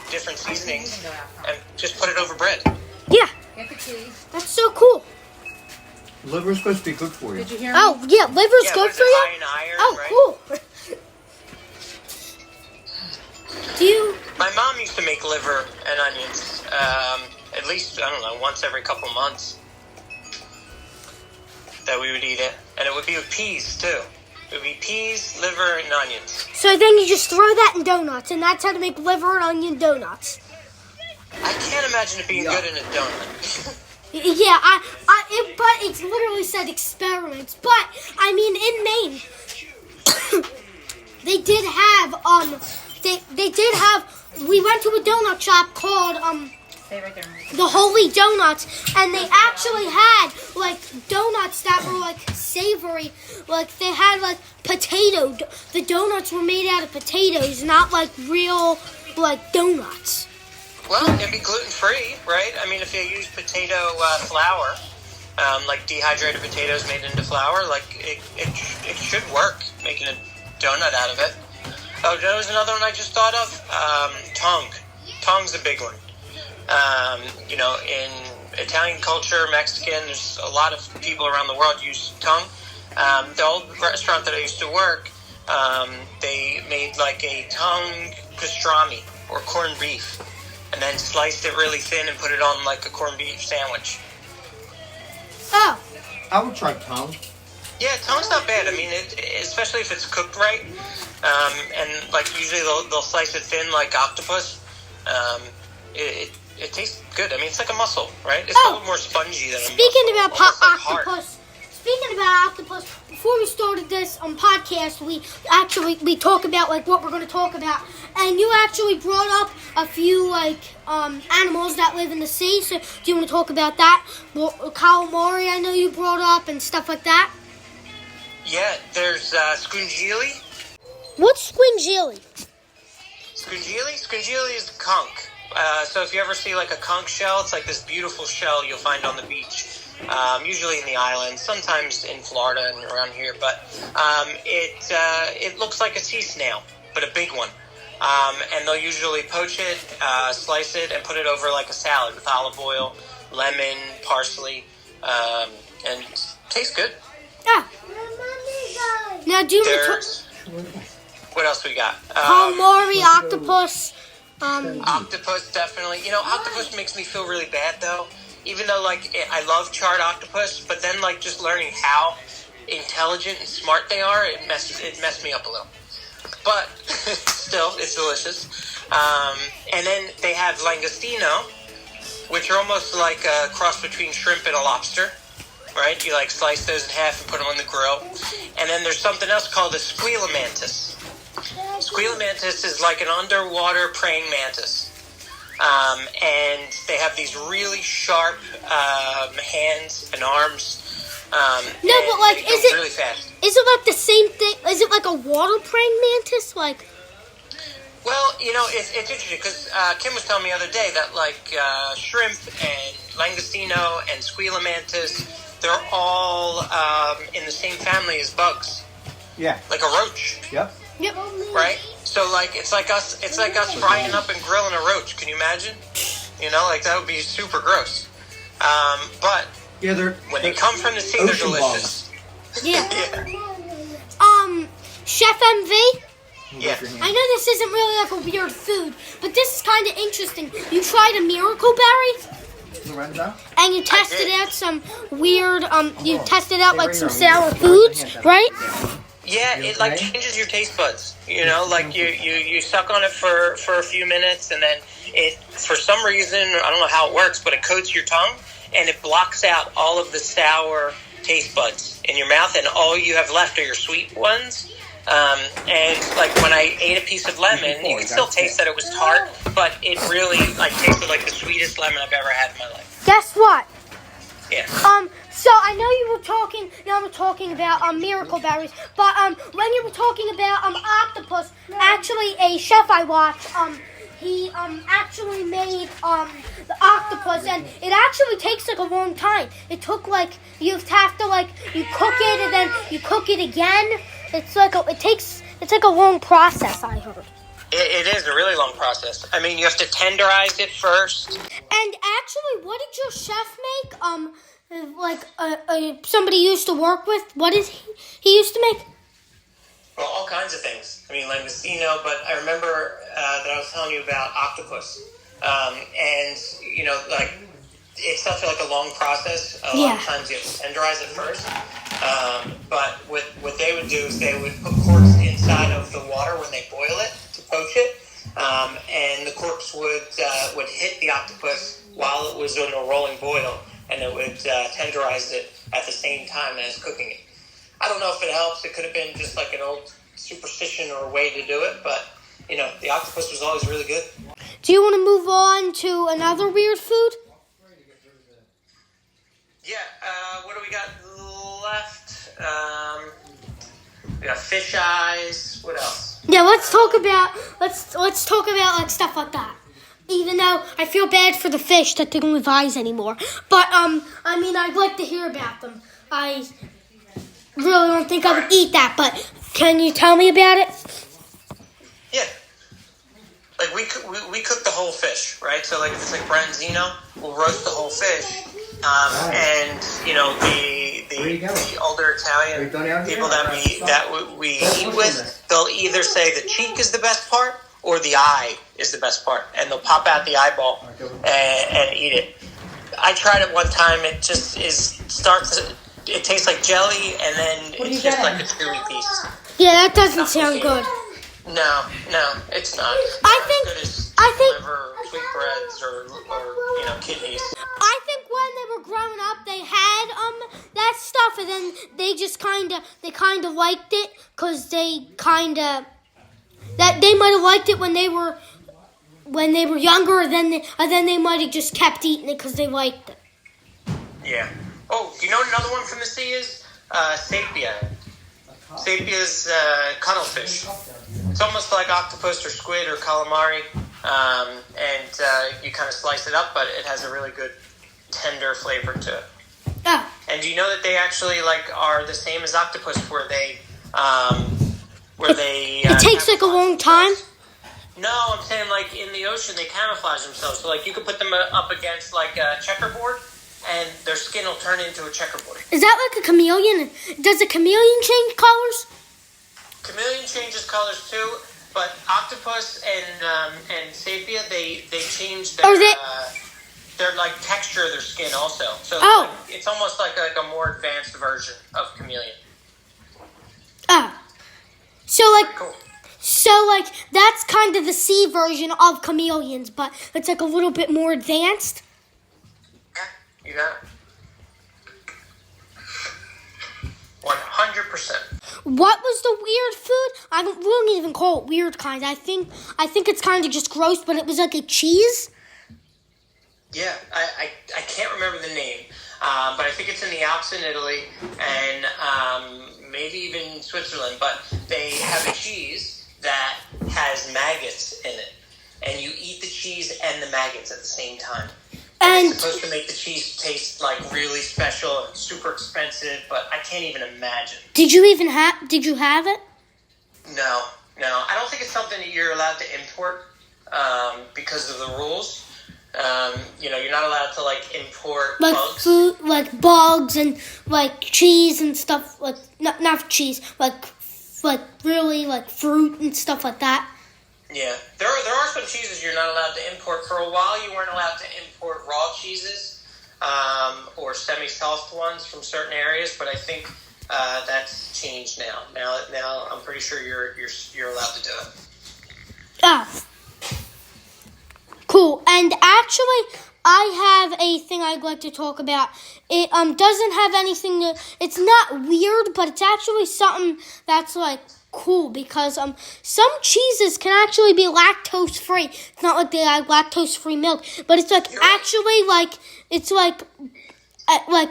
different seasonings and just put it over bread. Yeah. That's so cool. Liver's supposed to be good for you. Did you hear me? Oh, yeah, liver's good for you? High in iron, oh, right? Cool. My mom used to make liver and onions, at least, I don't know, once every couple months that we would eat it. And it would be with peas, too. It would be peas, liver, and onions. So then you just throw that in donuts, and that's how to make liver and onion donuts. I can't imagine it being good in a donut. Yeah, but it's literally said experiments. But I mean, in Maine, they did have we went to a donut shop called Stay right there. the Holy Donuts, and they actually had like donuts that were like savory, like they had like potato. The donuts were made out of potatoes, not like real like donuts. Well, it can be gluten-free, right? I mean, if you use potato flour, like dehydrated potatoes made into flour. Like it should work, making a donut out of it. Oh, there was another one I just thought of. Tongue. Tongue's a big one. In Italian culture, Mexican, there's a lot of people around the world use tongue. The old restaurant that I used to work, they made like a tongue pastrami or corned beef, and then sliced it really thin and put it on like a corned beef sandwich. Oh. I would try tongue. Yeah, tongue's not bad. I mean, especially if it's cooked right, and like usually they'll slice it thin like octopus. It tastes good. I mean, it's like a mussel, right? It's a little more spongy than a mussel. Speaking about Like octopus, before we started this podcast, we talk about like what we're going to talk about, and you actually brought up a few like animals that live in the sea. So do you want to talk about that? Calamari, I know you brought up, and stuff like that. Yeah, there's scungili. What's squingili? Scungili is conch. So if you ever see like a conch shell, it's like this beautiful shell you'll find on the beach, usually in the islands, sometimes in Florida and around here. But it looks like a sea snail, but a big one. And they'll usually poach it, slice it, and put it over like a salad with olive oil, lemon, parsley, and it tastes good. Yeah. Now do you want to what else we got? calamari, octopus. Octopus, definitely. Octopus makes me feel really bad, though. Even though, I love charred octopus, but then, just learning how intelligent and smart they are, it messed me up a little. But, still, it's delicious. And then they have langostino, which are almost like a cross between shrimp and a lobster, right? You, slice those in half and put them on the grill. And then there's something else called a squila mantis. Squila mantis is like an underwater praying mantis. And they have these really sharp hands and arms. No, but they go is it really fast? Is it like the same thing? Is it like a water praying mantis? Well, it's interesting because Kim was telling me the other day that shrimp and langostino and squila mantis, they're all in the same family as bugs. Yeah. Like a roach. Yep. Yep. Right? So it's like us frying up and grilling a roach. Can you imagine? That would be super gross. But yeah, when they come from the sea, they're delicious. Yeah. Yeah. Chef MV. Yeah. I know this isn't really like a weird food, but this is kind of interesting. You tried a miracle berry, Lorenzo? and you tested out some weird. You tested out some sour foods, right? Yeah, it changes your taste buds. You suck on it for a few minutes, and then it, for some reason, I don't know how it works, but it coats your tongue and it blocks out all of the sour taste buds in your mouth, and all you have left are your sweet ones. And when I ate a piece of lemon, you can still taste that it was tart, but it really tasted like the sweetest lemon I've ever had in my life. Guess what? Yeah. So I know you were talking. Now we're talking about miracle berries, but when you were talking about octopus, actually a chef I watched, he actually made the octopus, and it actually takes a long time. It took you have to you cook it and then you cook it again. It's like a long process, I heard. It is a really long process. I mean, you have to tenderize it first. And actually, what did your chef make? Somebody you used to work with. What did he used to make? Well, all kinds of things. I mean, langostino, but I remember that I was telling you about octopus. And it's such a long process. A lot of times you have to tenderize it first. But what they would do is they would put corks inside of the water when they boil it to poach it. And the corks would hit the octopus while it was in a rolling boil, and it would tenderize it at the same time as cooking it. I don't know if it helps. It could have been just like an old superstition or a way to do it, but the octopus was always really good. Do you want to move on to another weird food? Yeah, what do we got left? We got fish eyes. What else? Yeah, let's talk about stuff like that. Even though I feel bad for the fish that they don't have eyes anymore. But, I mean, I'd like to hear about them. I really don't think I would eat that, but can you tell me about it? Yeah. Like we cook the whole fish, right? So like if it's like branzino, we'll roast the whole fish. And you know the older Italian people that we eat with, they'll either say the cheek is the best part or the eye is the best part, and they'll pop out the eyeball and eat it. I tried it one time. It just it tastes like jelly, and then it's just like a chewy piece. Yeah, that doesn't sound good. No, it's not. I think liver, sweetbreads, or kidneys. I think when they were growing up, they had that stuff, and then they just kind of liked it because they might have liked it when they were younger, and then they might have just kept eating it because they liked it. Yeah. Oh, do you know what another one from the sea is? Sapia. Sapia's cuttlefish. It's almost like octopus or squid or calamari, and you kind of slice it up, but it has a really good tender flavor to it. Oh. And do you know that they actually are the same as octopus, where they it takes like a long time? No, I'm saying like in the ocean they camouflage themselves. So like you could put them up against like a checkerboard, and their skin will turn into a checkerboard. Is that like a chameleon? Does a chameleon change colors? Chameleon changes colors too, but octopus and sapia they change their like texture of their skin also. So it's almost like a more advanced version of chameleon. Oh, so like that's kind of the sea version of chameleons, but it's like a little bit more advanced. Yeah, you got it. 100%. What was the weird food? I wouldn't even call it weird kind. I think it's kind of just gross, but it was like a cheese. Yeah, I can't remember the name, but I think it's in the Alps in Italy and maybe even Switzerland. But they have a cheese that has maggots in it, and you eat the cheese and the maggots at the same time. And it's supposed to make the cheese taste like really special and super expensive, but I can't even imagine. Did you have it? No. I don't think it's something that you're allowed to import because of the rules. You're not allowed to like import like bugs. Food, like bugs and like cheese and stuff like not cheese, like really like fruit and stuff like that. Yeah, there are some cheeses you're not allowed to import. For a while, you weren't allowed to import raw cheeses or semi-soft ones from certain areas, but I think that's changed now. Now I'm pretty sure you're allowed to do it. Ah, cool. And actually, I have a thing I'd like to talk about. It doesn't have anything to. It's not weird, but it's actually something that's like cool because some cheeses can actually be lactose free. It's not like they have lactose free milk, but it's like actually like it's like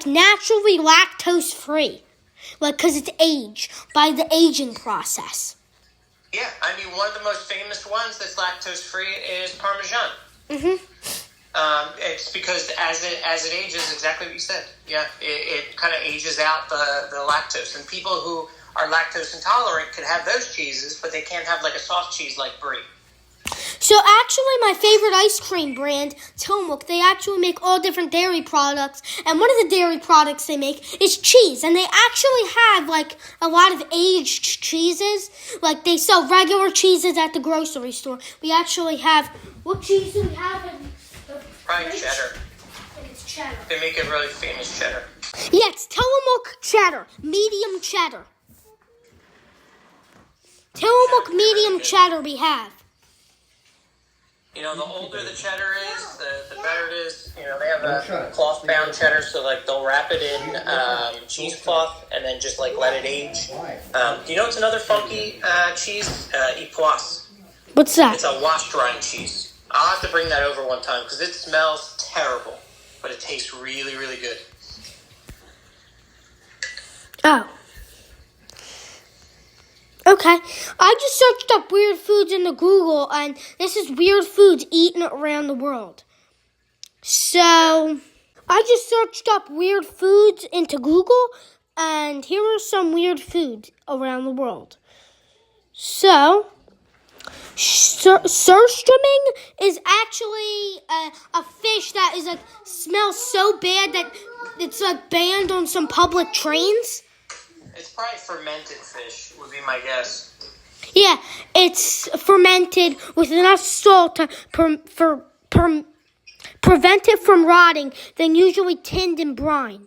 naturally lactose free, like because it's aged by the aging process. Yeah, I mean one of the most famous ones that's lactose free is Parmesan. It's because as it ages, exactly what you said. Yeah, it kind of ages out the lactose, and people who are lactose intolerant could have those cheeses, but they can't have like a soft cheese like brie. So actually my favorite ice cream brand, Tillamook, they actually make all different dairy products, and one of the dairy products they make is cheese, and they actually have like a lot of aged cheeses. Like they sell regular cheeses at the grocery store. We actually have, what cheese do we have in the Probably fridge? cheddar. I think it's cheddar. They make a really famous cheddar. Yeah, it's Tillamook cheddar, medium cheddar. Tillamook medium cheddar we have. The older the cheddar is, the better it is. They have a cloth-bound cheddar, so like they'll wrap it in cheesecloth and then just like let it age. Do you know what's another funky cheese? Epoisse. What's that? It's a wash-drying cheese. I'll have to bring that over one time because it smells terrible, but it tastes really, really good. Okay. I just searched up weird foods in the Google, and this is weird foods eaten around the world. So, I just searched up weird foods into Google, and here are some weird foods around the world. So, surströmming is actually a fish that is like smells so bad that it's like banned on some public trains. It's probably fermented fish, would be my guess. Yeah, it's fermented with enough salt to prevent it from rotting, then usually tinned in brine.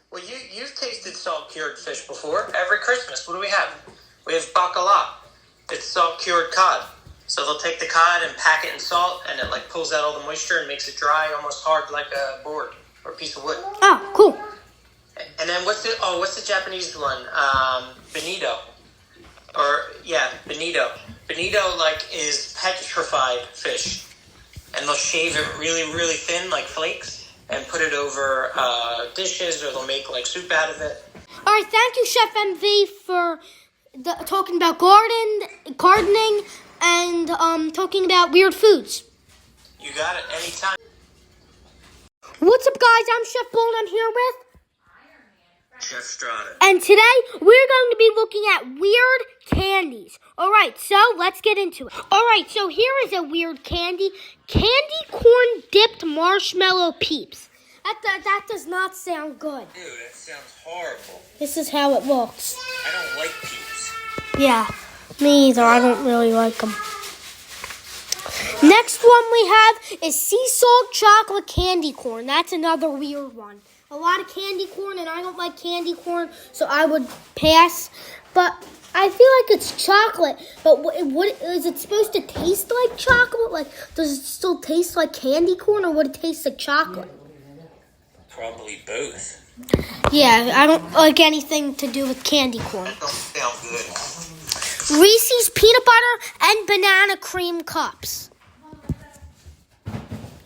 Well, you've tasted salt-cured fish before. Every Christmas, what do we have? We have bacala. It's salt-cured cod. So they'll take the cod and pack it in salt, and it like pulls out all the moisture and makes it dry, almost hard like a board or a piece of wood. Oh, cool. And then what's the Japanese one? Bonito. Bonito. Bonito like is petrified fish, and they'll shave it really, really thin, like flakes, and put it over dishes, or they'll make like soup out of it. All right, thank you, Chef MV, for talking about gardening, and talking about weird foods. You got it. Anytime. What's up, guys? I'm Chef Bull, and I'm here with Chef Strada. And today, we're going to be looking at weird candies. All right, so let's get into it. All right, so here is a weird candy. Candy corn dipped marshmallow peeps. That does not sound good. Dude, that sounds horrible. This is how it looks. I don't like peeps. Yeah, me either. I don't really like them. Next one we have is sea salt chocolate candy corn. That's another weird one. A lot of candy corn, and I don't like candy corn, so I would pass. But I feel like it's chocolate. But what is it supposed to taste like chocolate? Like, does it still taste like candy corn, or would it taste like chocolate? Probably both. Yeah, I don't like anything to do with candy corn. That don't sound good. Reese's peanut butter and banana cream cups.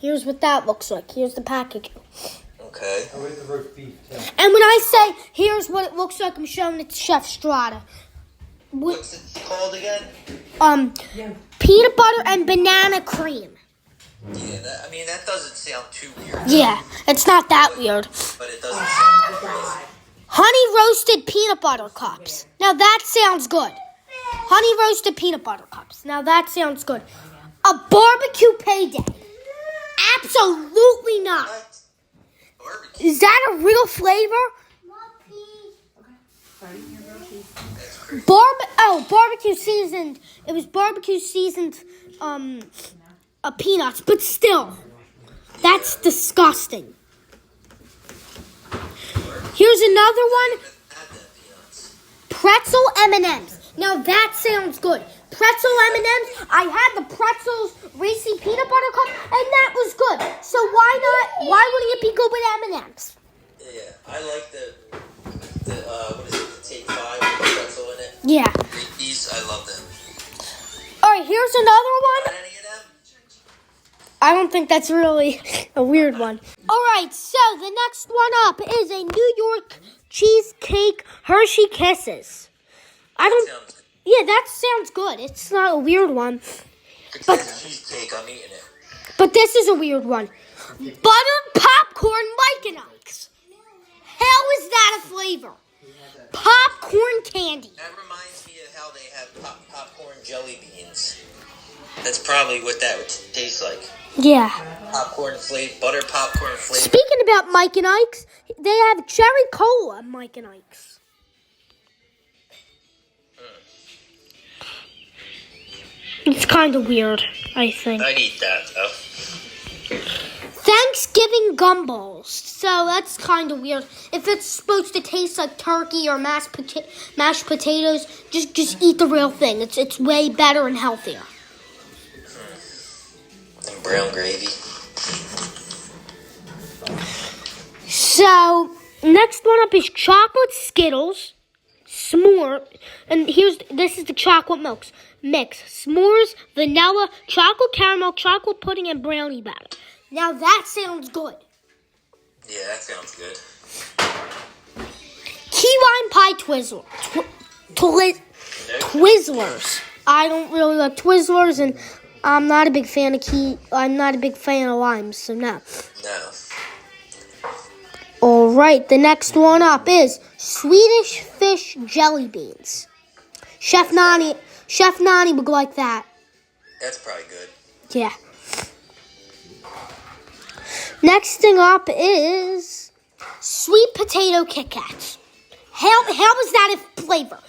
Here's what that looks like. Here's the packaging. Okay. And when I say, here's what it looks like, I'm showing it to Chef Strada. What's it called again? Peanut butter and banana cream. Yeah, that doesn't sound too weird. Yeah, it's not that weird. But it doesn't sound crazy. Honey roasted peanut butter cups. Now that sounds good. Honey roasted peanut butter cups. Now that sounds good. A barbecue payday. Absolutely not. What? Barbecue? Is that a real flavor? Barbecue seasoned. It was barbecue seasoned peanuts, but still, that's disgusting. Here's another one. Pretzel M&Ms. Now that sounds good. Pretzel M&Ms. I had the pretzels Reese's peanut butter cup, and that was good. So why not? Why wouldn't it be good with M&Ms? Yeah, I like the what is it, the Take 5 with the pretzel in it. Yeah. These, I love them. All right, here's another one. Got any of them? I don't think that's really a weird one. All right, so the next one up is a New York cheesecake Hershey Kisses. Sounds good. Yeah, that sounds good. It's not a weird one. It's But- like cheesecake, I'm eating it. But this is a weird one. Buttered popcorn Mike and Ike's. How is that a flavor? Popcorn candy. That reminds me of how they have popcorn jelly beans. That's probably what that would taste like. Yeah. Popcorn flavor, butter popcorn flavor. Speaking about Mike and Ike's, they have cherry cola at Mike and Ike's. It's kind of weird, I think. I'd eat that, though. Thanksgiving gumballs. So that's kind of weird. If it's supposed to taste like turkey or mashed potatoes, just eat the real thing. It's way better and healthier. And brown gravy. So next one up is chocolate Skittles, s'more, and this is the chocolate mix: s'mores, vanilla, chocolate caramel, chocolate pudding, and brownie batter. Now that sounds good. Yeah, that sounds good. Key lime pie Twizzlers. I don't really like Twizzlers, and I'm not a big fan of limes, so no. No. All right, the next one up is Swedish fish jelly beans. Chef Nonni would like that. That's probably good. Yeah. Next thing up is sweet potato Kit Kats. How is that a flavor?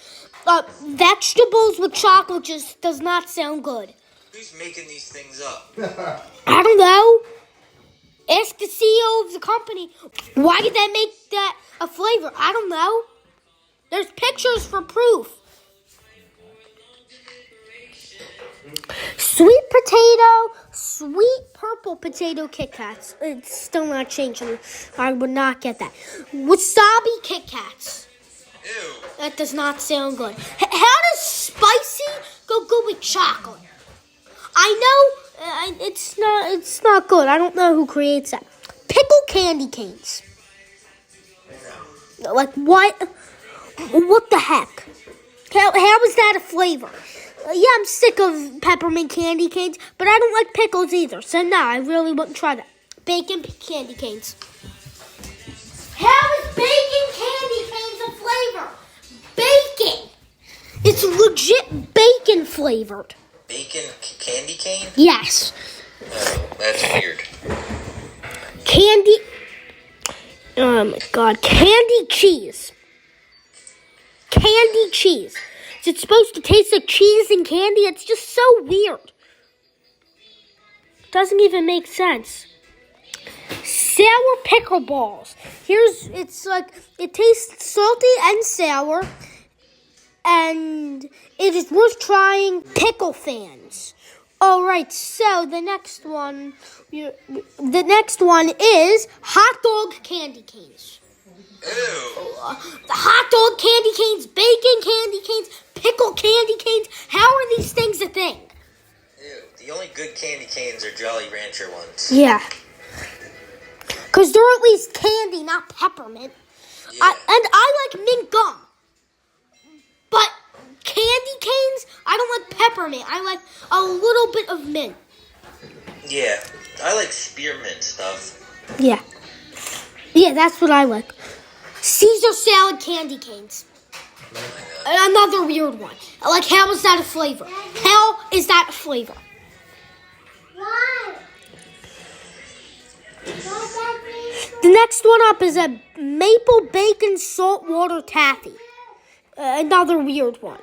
Vegetables with chocolate just does not sound good. Who's making these things up? I don't know. Ask the CEO of the company. Why did they make that a flavor? I don't know. There's pictures for proof. Sweet potato, sweet purple potato Kit Kats. It's still not changing. I would not get that. Wasabi Kit Kats. Ew. That does not sound good. How does spicy go good with chocolate? I know it's not good. I don't know who creates that. Pickle candy canes. Like what? What the heck? How is that a flavor? Yeah, I'm sick of peppermint candy canes, but I don't like pickles either. So no, I really wouldn't try that. Bacon candy canes. How is bacon candy canes a flavor? Bacon. It's legit bacon flavored. Bacon candy cane? Yes. Oh, that's weird. Candy. Oh my God. Candy cheese. Candy cheese. Is it supposed to taste like cheese and candy? It's just so weird. Doesn't even make sense. Sour pickle balls. It tastes salty and sour. And it is worth trying, pickle fans. All right, so the next one is hot dog candy canes. Ew. The hot dog candy canes, bacon candy canes, pickle candy canes. How are these things a thing? Ew. The only good candy canes are Jolly Rancher ones. Yeah. Because they're at least candy, not peppermint. Yeah. I like mint gum. But candy canes, I don't like peppermint. I like a little bit of mint. Yeah. I like spearmint stuff. Yeah. Yeah, that's what I like. Caesar salad candy canes. Another weird one. Like, how is that a flavor? How is that a flavor? The next one up is a maple bacon saltwater taffy. Another weird one.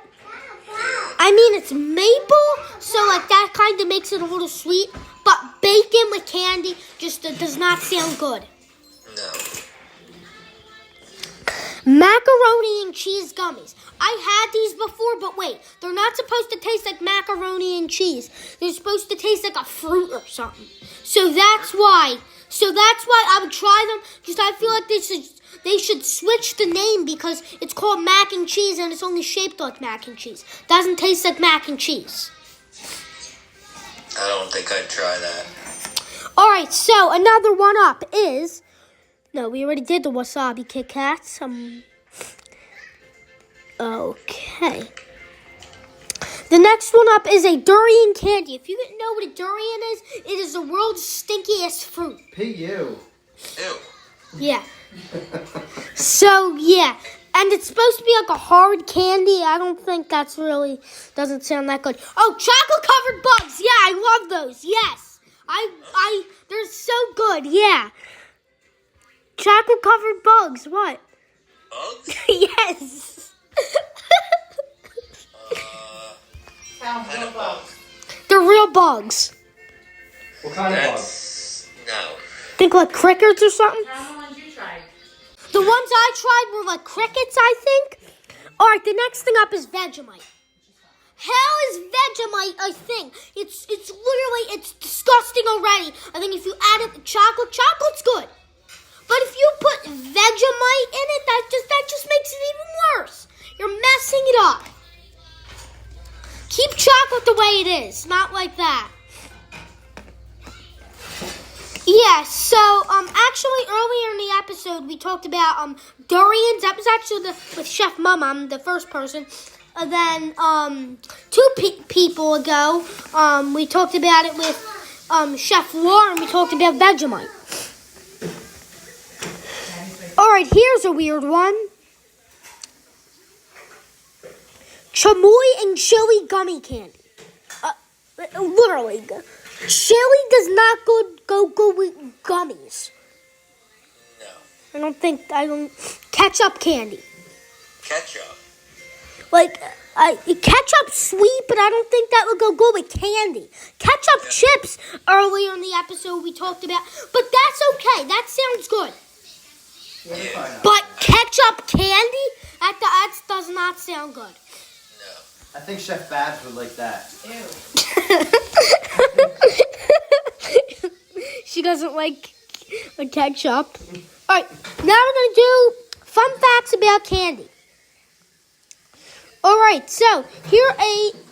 I mean, it's maple, so like that kind of makes it a little sweet. But bacon with candy just does not sound good. No. Macaroni and cheese gummies. I had these before, but wait, they're not supposed to taste like macaroni and cheese. They're supposed to taste like a fruit or something. So that's why I would try them. Because I feel like they should switch the name because it's called mac and cheese and it's only shaped like mac and cheese. Doesn't taste like mac and cheese. I don't think I'd try that. All right, so another one up is. No, we already did the wasabi Kit Kats. Okay. The next one up is a durian candy. If you didn't know what a durian is, it is the world's stinkiest fruit. P.U. Ew. Yeah. So, yeah. And it's supposed to be like a hard candy. I don't think that's doesn't sound that good. Oh, chocolate-covered bugs. Yeah, I love those. Yes. They're so good. Yeah. Chocolate-covered bugs. What? Bugs? Yes. What kind of bugs? They're real bugs. What kind of bugs? No. Think like crickets or something? How are the ones you tried? The ones I tried were like crickets, I think. All right, the next thing up is Vegemite. How is Vegemite a thing? It's disgusting already. I think if you add it to chocolate's good. But if you put Vegemite in it, that just makes it even worse. You're messing it up. Keep chocolate the way it is, not like that. Yeah, so actually earlier in the episode we talked about durians. That was actually with Chef Mama, I'm the first person. then people ago, we talked about it with Chef Warren. We talked about Vegemite. All right, here's a weird one. Chamoy and chili gummy candy. Literally, chili does not go with gummies. No. I don't. Ketchup candy. Ketchup. Ketchup sweet, but I don't think that would go good with candy. Ketchup chips earlier in the episode we talked about, but that's okay. That sounds good. Yeah. But ketchup candy, that does not sound good. No. I think Chef Babs would like that. She doesn't like ketchup. All right, now we're going to do fun facts about candy. All right, so here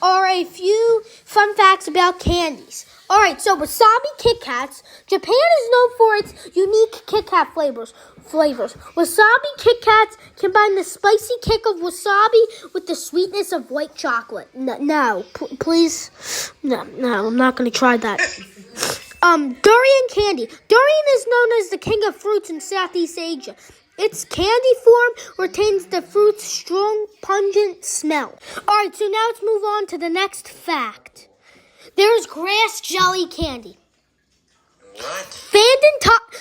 are a few fun facts about candies. All right, so wasabi Kit Kats. Japan is known for its unique Kit Kat flavors. Wasabi Kit Kats combine the spicy kick of wasabi with the sweetness of white chocolate. Please. No, I'm not going to try that. Durian candy. Durian is known as the king of fruits in Southeast Asia. Its candy form retains the fruit's strong, pungent smell. All right, so now let's move on to the next fact. There's grass jelly candy. What?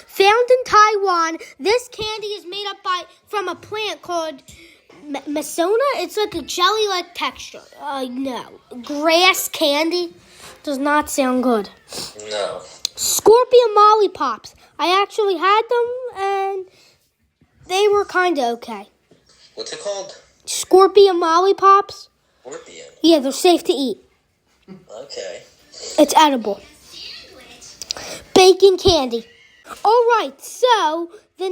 Found in Taiwan, this candy is made up from a plant called Masona. It's like a jelly-like texture. No. Grass candy does not sound good. No. Scorpion lollipops. I actually had them, and they were kind of okay. What's it called? Scorpion lollipops. Scorpion. Yeah, they're safe to eat. Okay. It's edible. Bacon candy. All right, so the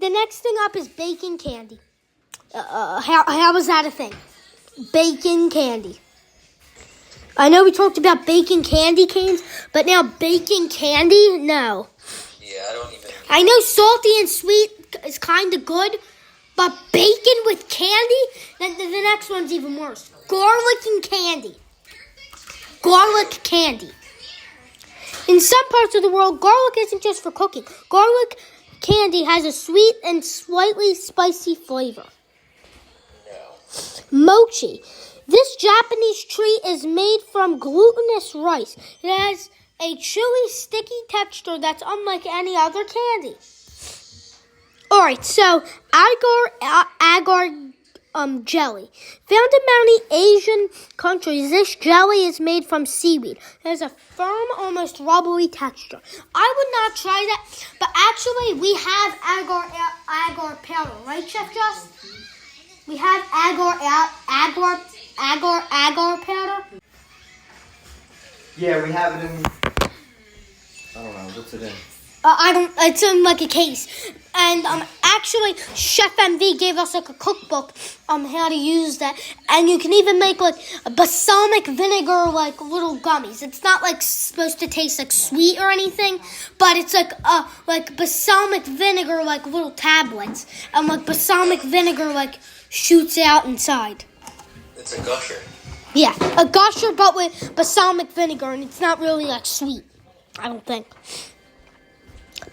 next thing up is bacon candy. How is that a thing? Bacon candy. I know we talked about bacon candy canes, but now bacon candy? No. Yeah, I don't even... I know salty and sweet is kind of good, but bacon with candy? Then the next one's even worse. Garlic and candy. Garlic candy. In some parts of the world, garlic isn't just for cooking. Garlic candy has a sweet and slightly spicy flavor. No. Mochi. This Japanese treat is made from glutinous rice. It has a chewy, sticky texture that's unlike any other candy. All right, so agar jelly. Found in many Asian countries, this jelly is made from seaweed. It has a firm, almost rubbery texture. I would not try that, but actually we have agar powder, right, Chef Just? We have agar powder. Yeah, we have it in... I don't know, what's it in? It's in like a case. And actually, Chef MV gave us like a cookbook on how to use that. And you can even make like a balsamic vinegar like little gummies. It's not like supposed to taste like sweet or anything, but it's like balsamic vinegar like little tablets. And like balsamic vinegar like shoots out inside. It's a gusher. Yeah, a gusher but with balsamic vinegar, and it's not really like sweet, I don't think.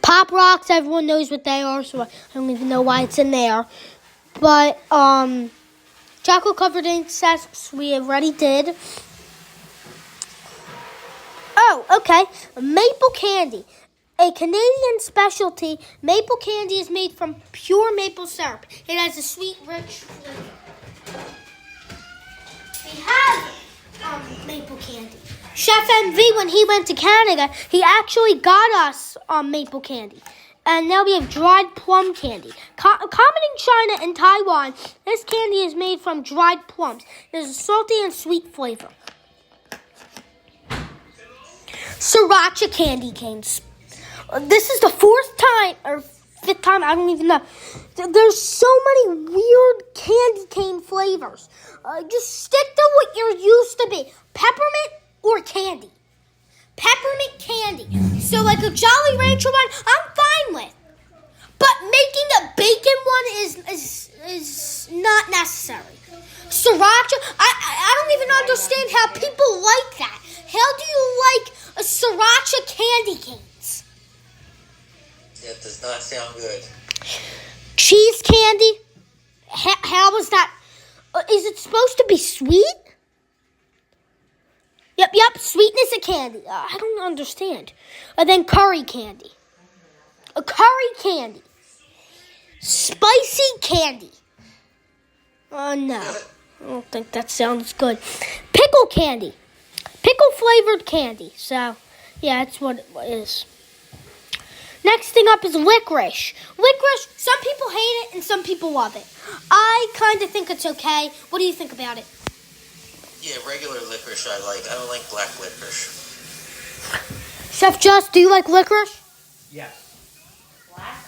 Pop Rocks, everyone knows what they are, so I don't even know why it's in there. But, chocolate covered insects, we already did. Oh, okay. Maple candy. A Canadian specialty, maple candy is made from pure maple syrup. It has a sweet, rich flavor. We have maple candy. Chef MV, when he went to Canada, he actually got us maple candy. And now we have dried plum candy. Common in China and Taiwan, this candy is made from dried plums. There's a salty and sweet flavor. Sriracha candy canes. This is the fourth time, or fifth time, I don't even know. There's so many weird candy cane flavors. Just stick to what you're used to be. Peppermint or candy. Peppermint candy. So like a Jolly Rancher one, I'm fine with. But making a bacon one is not necessary. Sriracha. I don't even understand how people like that. How do you like a sriracha candy canes? That does not sound good. Cheese candy? How is that? Is it supposed to be sweet? Yep, sweetness of candy. I don't understand. And then curry candy. A curry candy. Spicy candy. No. I don't think that sounds good. Pickle candy. Pickle flavored candy. So, yeah, that's what it is. Next thing up is licorice. Licorice, some people hate it and some people love it. I kind of think it's okay. What do you think about it? Yeah, regular licorice I like. I don't like black licorice. Chef Just, do you like licorice? Yes. Black?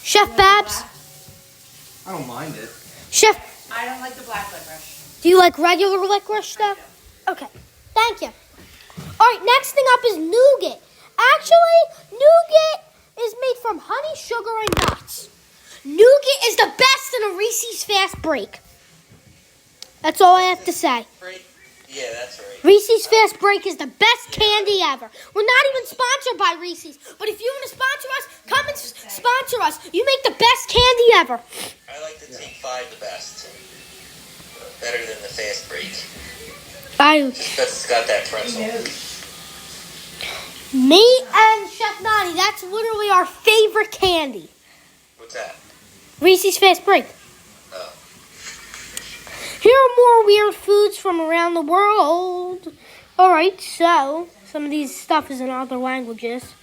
Chef Babs? I don't mind it. Chef, I don't like the black licorice. do you like regular licorice though? Okay, thank you. All right, next thing up is nougat. Actually, nougat is made from honey, sugar, and nuts. Nougat is the best in a Reese's Fast Break. That's all I have to say. Yeah, that's right. Reese's Fast Break is the best candy ever. We're not even sponsored by Reese's, but if you want to sponsor us, come and sponsor us. You make the best candy ever. I like the Take 5 the best. Better than the Fast Break. Just because it's got that pretzel. Me and Chef Nonni, that's literally our favorite candy. What's that? Reese's Fast Break. Oh. Here are more weird foods from around the world. Alright, so some of these stuff is in other languages.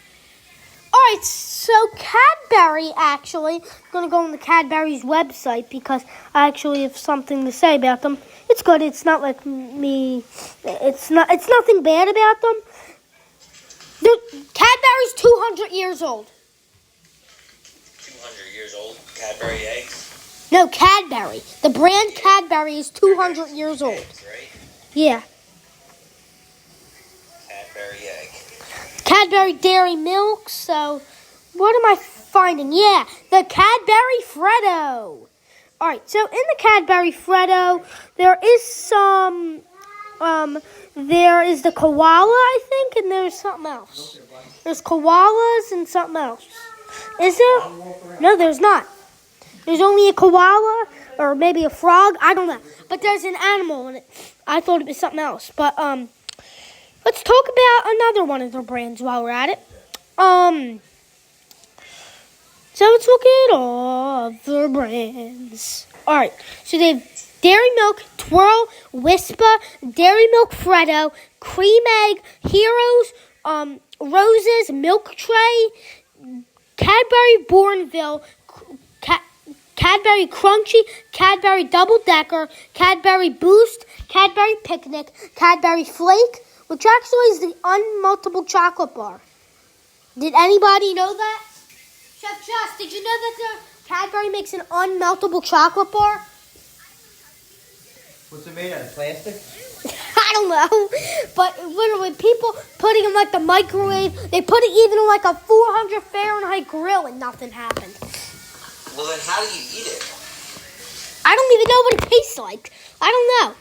Alright, so Cadbury actually, I'm going to go on the Cadbury's website because I actually have something to say about them. It's good. It's not like me. It's nothing bad about them. Cadbury's 200 years old. 200 years old? Cadbury eggs? No, Cadbury. The brand Cadbury is 200 years old. Eggs, right? Yeah. Cadbury egg. Cadbury Dairy Milk. So, what am I finding? Yeah, the Cadbury Freddo. All right, so in the Cadbury Freddo, there is some, there is the koala, I think, and there's something else. There's koalas and something else. Is there? No, there's not. There's only a koala or maybe a frog. I don't know. But there's an animal in it. I thought it was something else. But let's talk about another one of their brands while we're at it. So let's look at other brands. All right. So they have Dairy Milk, Twirl, Whisper, Dairy Milk Freddo, Cream Egg, Heroes, Roses, Milk Tray, Cadbury Bourneville, Cadbury Crunchy, Cadbury Double Decker, Cadbury Boost, Cadbury Picnic, Cadbury Flake, which actually is the unmaltable chocolate bar. Did anybody know that? Chef Just, did you know that the Cadbury makes an unmeltable chocolate bar? What's it made out of? Plastic? I don't know, but literally people put it in like the microwave. They put it even in like a 400 Fahrenheit grill and nothing happened. Well, then how do you eat it? I don't even know what it tastes like. I don't know.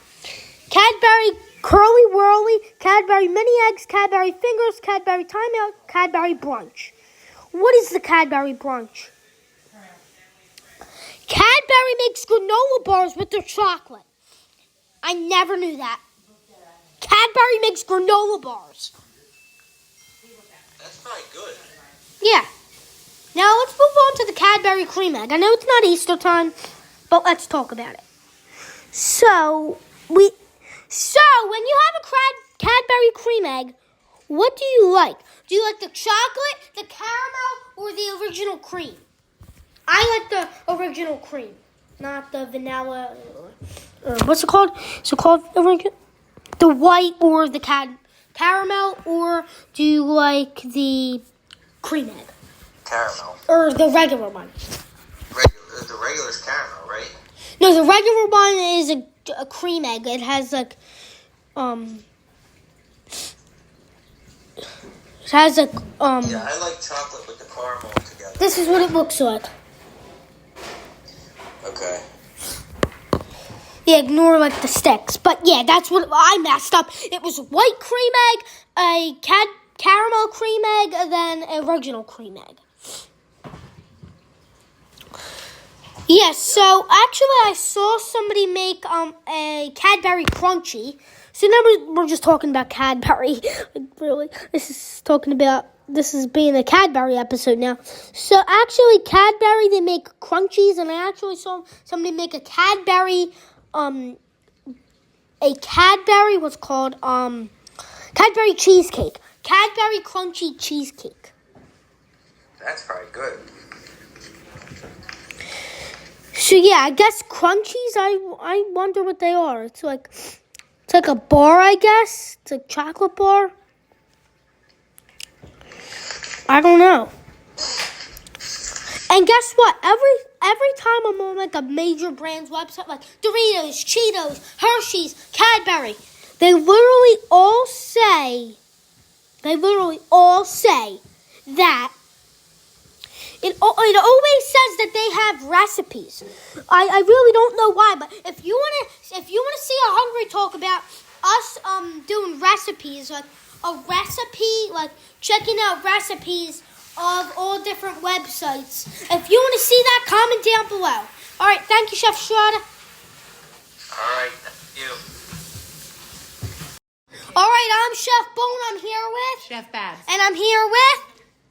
Cadbury Curly Whirly, Cadbury Mini Eggs, Cadbury Fingers, Cadbury Timeout, Cadbury Brunch. What is the Cadbury Brunch? Cadbury makes granola bars with their chocolate. I never knew that. Cadbury makes granola bars. That's probably good. Yeah. Now let's move on to the Cadbury Cream Egg. I know it's not Easter time, but let's talk about it. So when you have a Cadbury Cream Egg, what do you like? Do you like the chocolate, the caramel, or the original cream? I like the original cream, not the vanilla. What's it called? Is it called the white or the caramel, or do you like the cream egg? Caramel. Or the regular one? The regular's caramel, right? No, the regular one is a cream egg. It has like, it has a, Yeah, I like chocolate with the caramel together. This is what it looks like. Okay. Yeah, ignore like the sticks. But yeah, that's what I messed up. It was white cream egg, a caramel cream egg, and then an original cream egg. Yes, so actually I saw somebody make a Cadbury Crunchy. So now we're just talking about Cadbury. Really, this is being a Cadbury episode now. So actually Cadbury, they make Crunchies, and I actually saw somebody make a Cadbury what's called Cadbury cheesecake. Cadbury Crunchy cheesecake. That's probably good. So yeah, I guess Crunchies, I wonder what they are. It's like a bar, I guess. It's a chocolate bar. I don't know. And guess what? Every time I'm on like a major brand's website, like Doritos, Cheetos, Hershey's, Cadbury, they literally all say that it always says that they have recipes. I really don't know why, but if you wanna see a Hungry Talk about us doing recipes, like a recipe, like checking out recipes of all different websites. If you want to see that, comment down below. All right, thank you, Chef Strada. All right, thank you. All right, I'm Chef Bone. I'm here with Chef Babs. and I'm here with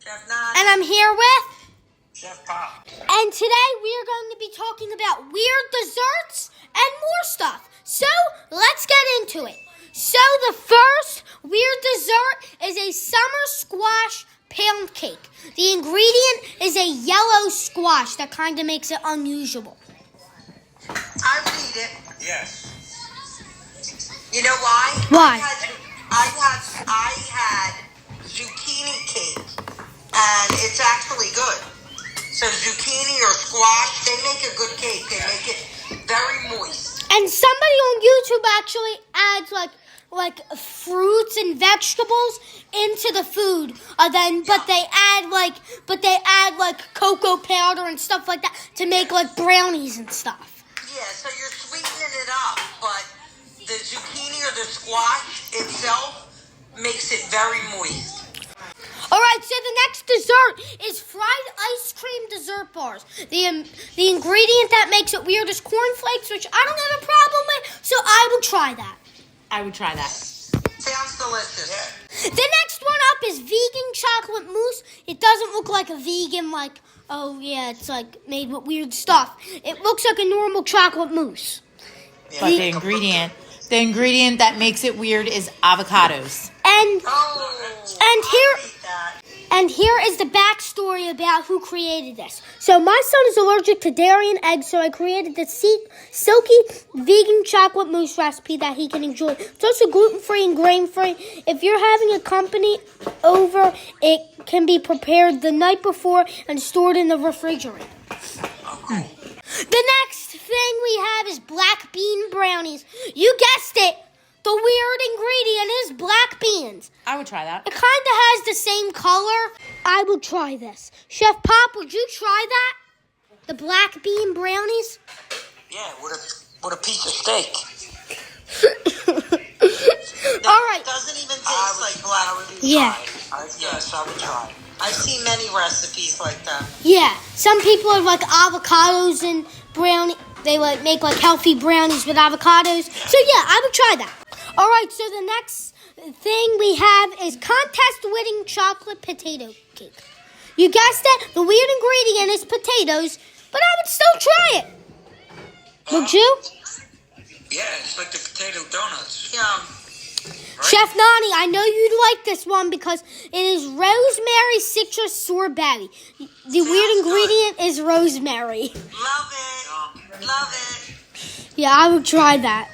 Chef Nonni. and I'm here with. Chef Pop. And today we are going to be talking about weird desserts and more stuff. So let's get into it. So the first weird dessert is a summer squash pound cake. The ingredient is a yellow squash that kind of makes it unusual. I would eat it. Yes. You know why? Why? I had zucchini cake, and it's actually good. So zucchini or squash, they make a good cake. They make it very moist. And somebody on YouTube actually adds like fruits and vegetables into the food. But they add like cocoa powder and stuff like that to make like brownies and stuff. Yeah, so you're sweetening it up, but the zucchini or the squash itself makes it very moist. All right, so the next dessert is fried ice cream dessert bars. The ingredient that makes it weird is cornflakes, which I don't have a problem with, so I will try that. I would try that. Sounds delicious. Yeah. The next one up is vegan chocolate mousse. It doesn't look like a vegan, like, oh yeah, it's like made with weird stuff. It looks like a normal chocolate mousse. But the ingredient that makes it weird is avocados. And here is the backstory about who created this. So my son is allergic to dairy and eggs, so I created the silky vegan chocolate mousse recipe that he can enjoy. It's also gluten-free and grain-free. If you're having a company over, it can be prepared the night before and stored in the refrigerator. Okay. The next thing we have is black bean brownies. You guessed it. The weird ingredient is black beans. I would try that. It kind of has the same color. I will try this. Chef Pop, would you try that? The black bean brownies? Yeah, with a piece of steak. All right. It doesn't even taste like black beans. Yeah. Yes, I would try. I've seen many recipes like that. Yeah. Some people have like avocados and brownie. They like make like healthy brownies with avocados. So yeah, I would try that. All right, so the next thing we have is contest-winning chocolate potato cake. You guessed it, the weird ingredient is potatoes, but I would still try it. Would you? Yeah, it's like the potato donuts. Yeah. Right? Chef Nonni, I know you'd like this one because it is rosemary citrus sorbet. The weird ingredient is rosemary. Love it. Love it. Yeah, I would try that.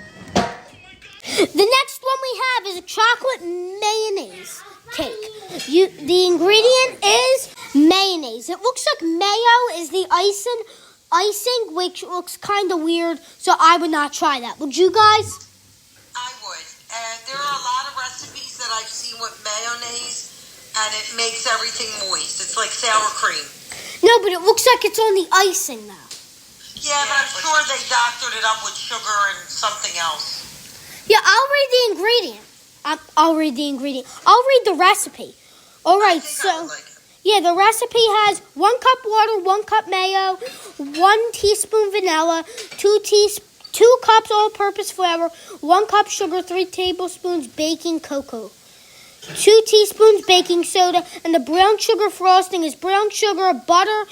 The next one we have is a chocolate mayonnaise cake. The ingredient is mayonnaise. It looks like mayo is the icing, which looks kind of weird, so I would not try that. Would you guys? I would. There are a lot of recipes that I've seen with mayonnaise, and it makes everything moist. It's like sour cream. No, but it looks like it's on the icing, though. Yeah, but I'm sure they doctored it up with sugar and something else. Yeah, I'll read the ingredient. I'll read the ingredient. I'll read the recipe. All right, so yeah, the recipe has 1 cup water, 1 cup mayo, 1 teaspoon vanilla, 2 cups all-purpose flour, 1 cup sugar, 3 tablespoons baking cocoa, 2 teaspoons baking soda, and the brown sugar frosting is brown sugar, butter,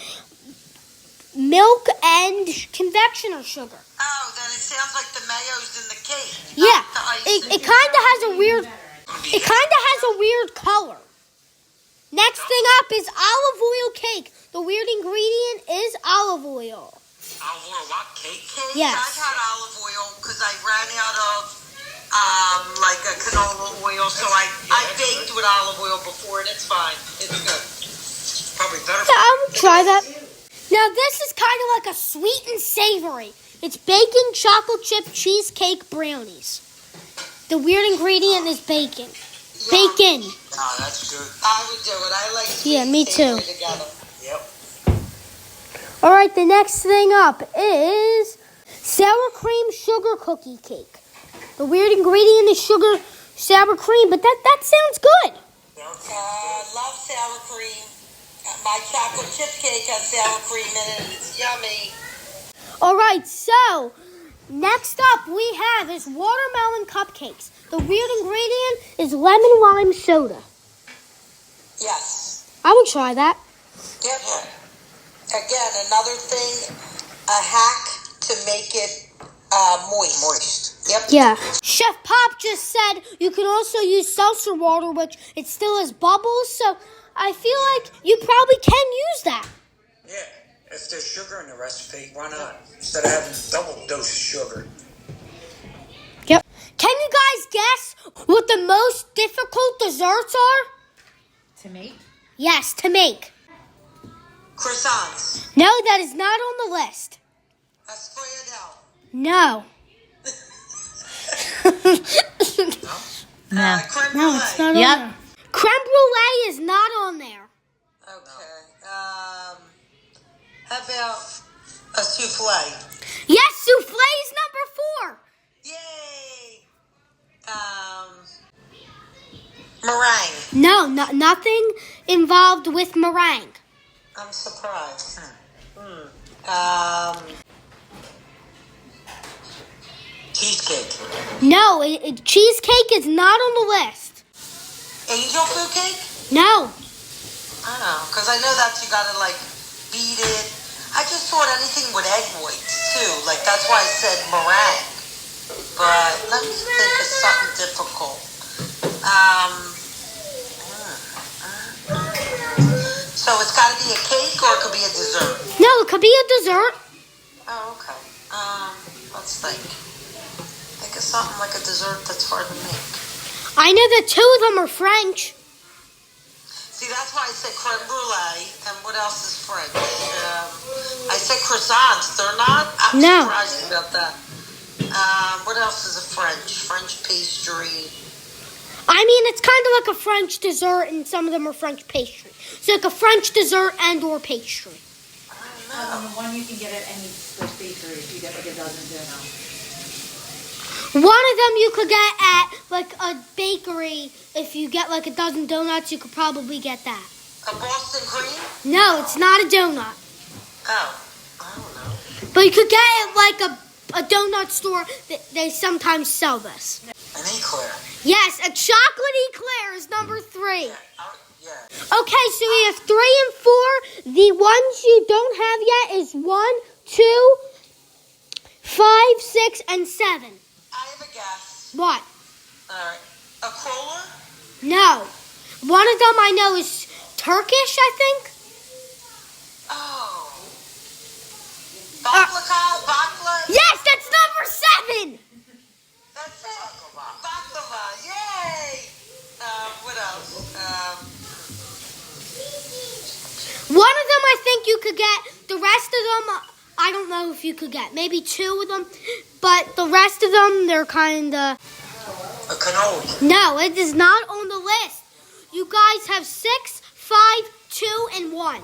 milk, and confectioner sugar. Oh, then it sounds like the mayo's in the cake. Yeah, The icing. it kind of has a weird color. Next thing up is olive oil cake. The weird ingredient is olive oil. Olive oil what? Cake? Yes. I've had olive oil because I ran out of like a canola oil, so I baked with olive oil before, and it's fine. It's good. Probably better. Yeah, I'll try that. Now this is kind of like a sweet and savory. It's bacon, chocolate chip, cheesecake, brownies. The weird ingredient is bacon. Bacon. Oh, that's good. I would do it. I like sweet Yeah, me and savory too. together. Yep. All right, the next thing up is sour cream sugar cookie cake. The weird ingredient is sugar, sour cream, but that sounds good. Love sour cream. My chocolate chip cake has sour cream in it. It's yummy. All right, so next up we have is watermelon cupcakes. The weird ingredient is lemon lime soda. Yes. I would try that. Yep. Again, another thing, a hack to make it moist. Yep. Yeah. Chef Pop just said you can also use seltzer water, which it still has bubbles, so I feel like you probably can use that. Yeah, if there's sugar in the recipe, why not? Instead of having double dose of sugar. Yep. Can you guys guess what the most difficult desserts are? To make? Yes, to make. Croissants. No, that is not on the list. Strada. No. No. Creme No, brulee. it's not on Yep. there. Creme brulee is not on there. Okay. How about a souffle? Yes, souffle is number 4. Yay! Meringue. No, nothing involved with meringue. I'm surprised. Cheesecake. No, cheesecake is not on the list. Angel food cake? No. Oh, because I know that you gotta like beat it. I just thought anything with egg whites too. Like that's why I said meringue. But let me think of something difficult. So it's got to be a cake or it could be a dessert. No, it could be a dessert. Oh, okay. Let's think. Think of something like a dessert that's hard to make. I know that 2 of them are French. See, that's why I said creme brulee. And what else is French? I said croissants. They're not? I'm No. surprised about that. What else is a French pastry? I mean, it's kind of like a French dessert, and some of them are French pastry. So like a French dessert and or pastry. The one you can get at any bakery if you get like a dozen donuts. One of them you could get at like a bakery. If you get like a dozen donuts, you could probably get that. A Boston cream? No, it's not a donut. Oh, I don't know. But you could get it like a donut store. They sometimes sell this. An eclair. Yes, a chocolate eclair is number 3. Yeah. Okay, so we have 3 and 4. The ones you don't have yet is 1, 2, 5, 6, and 7. I have a guess. What? All right. A cruller? No. One of them I know is Turkish, I think. Oh. Bakla? Yes, that's number 7. That's it. Baklava. Yay. What else? One of them I think you could get. The rest of them, I don't know if you could get. Maybe 2 of them. But the rest of them, they're kind of... A cannoli. No, it is not on the list. You guys have 6, 5, 2, and 1.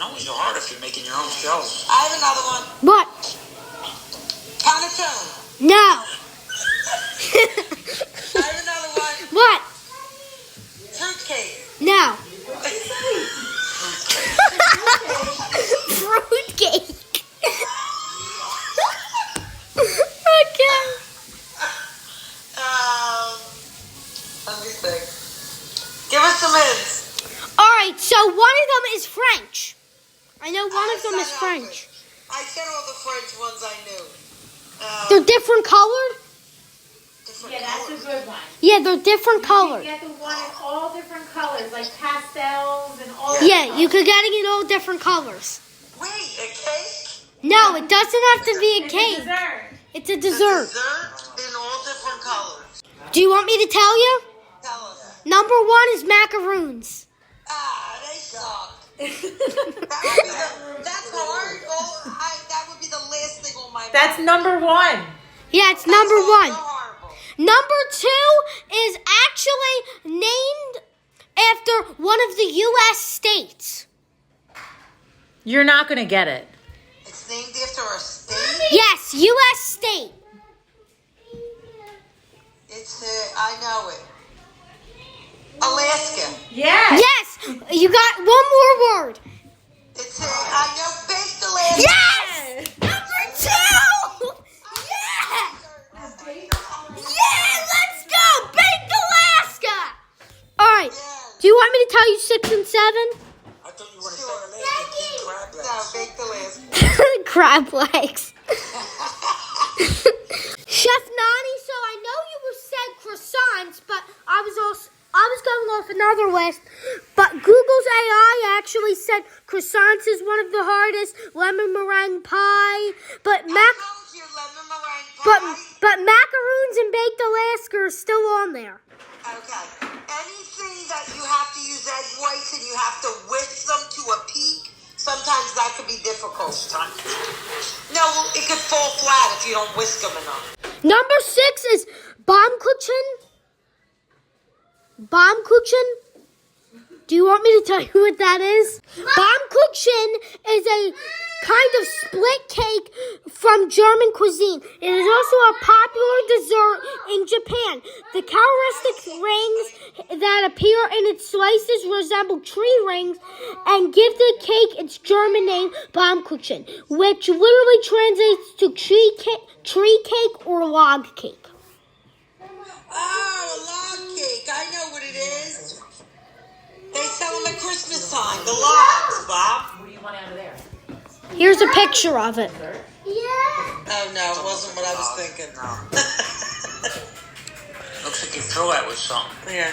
Cannolis are hard if you're making your own shells. I have another one. What? Panettone. No. I have another one. What? Fruitcake. No. Fruitcake. Okay. Let me think. Give us some hints. All right, so one of them is French. I know one of them is French. I said all the French ones I knew. They're different colored? Different Yeah, that's a colors. good one. Yeah, they're different colored. You get the one in all different colors, like pastels and all. Yeah, you could get it in all different colors. Wait, a cake? No, it doesn't have to be a cake. Dessert. It's a A dessert. dessert in all different colors. Do you want me to tell you? Tell us. Number 1 is macaroons. They suck. That's hard. That would be the last thing on my That's mind. number 1. Yeah, it's number 1. So horrible. Number 2 is actually named after one of the U.S. states. You're not gonna get it. It's named after a state? Yes, U.S. state. It's, I know it. Alaska. Yeah. Yes, you got one more word. It's, I know baked Alaska. Yes! Number 2! Yeah! Yeah, let's go! Baked Alaska! Alright, do you want me to tell you 6 and 7? I thought you were going to say Alaska king crab legs. No, baked Alaska. Crab legs. Chef Nonni, so I know you were said croissants, but I was going off another list. But Google's AI actually said croissants is one of the hardest, lemon meringue pie, but I told you lemon meringue pie. but macaroons and baked Alaska are still on there. Okay. Anything that you have to use egg whites and you have to whisk them to a peak, sometimes that could be difficult. No, it could fall flat if you don't whisk them enough. Number 6 is Baumkuchen. Baumkuchen. Do you want me to tell you what that is? Baumkuchen is a kind of split cake from German cuisine. It is also a popular dessert in Japan. The characteristic rings that appear in its slices resemble tree rings and give the cake its German name, Baumkuchen, which literally translates to tree cake or log cake. Oh, a log cake. I know what it is. They sell them at Christmas time. The logs, Bob. What do you want out of there? Here's a picture of it. Oh, no, it wasn't what I was thinking. Looks like you threw it with something. Yeah.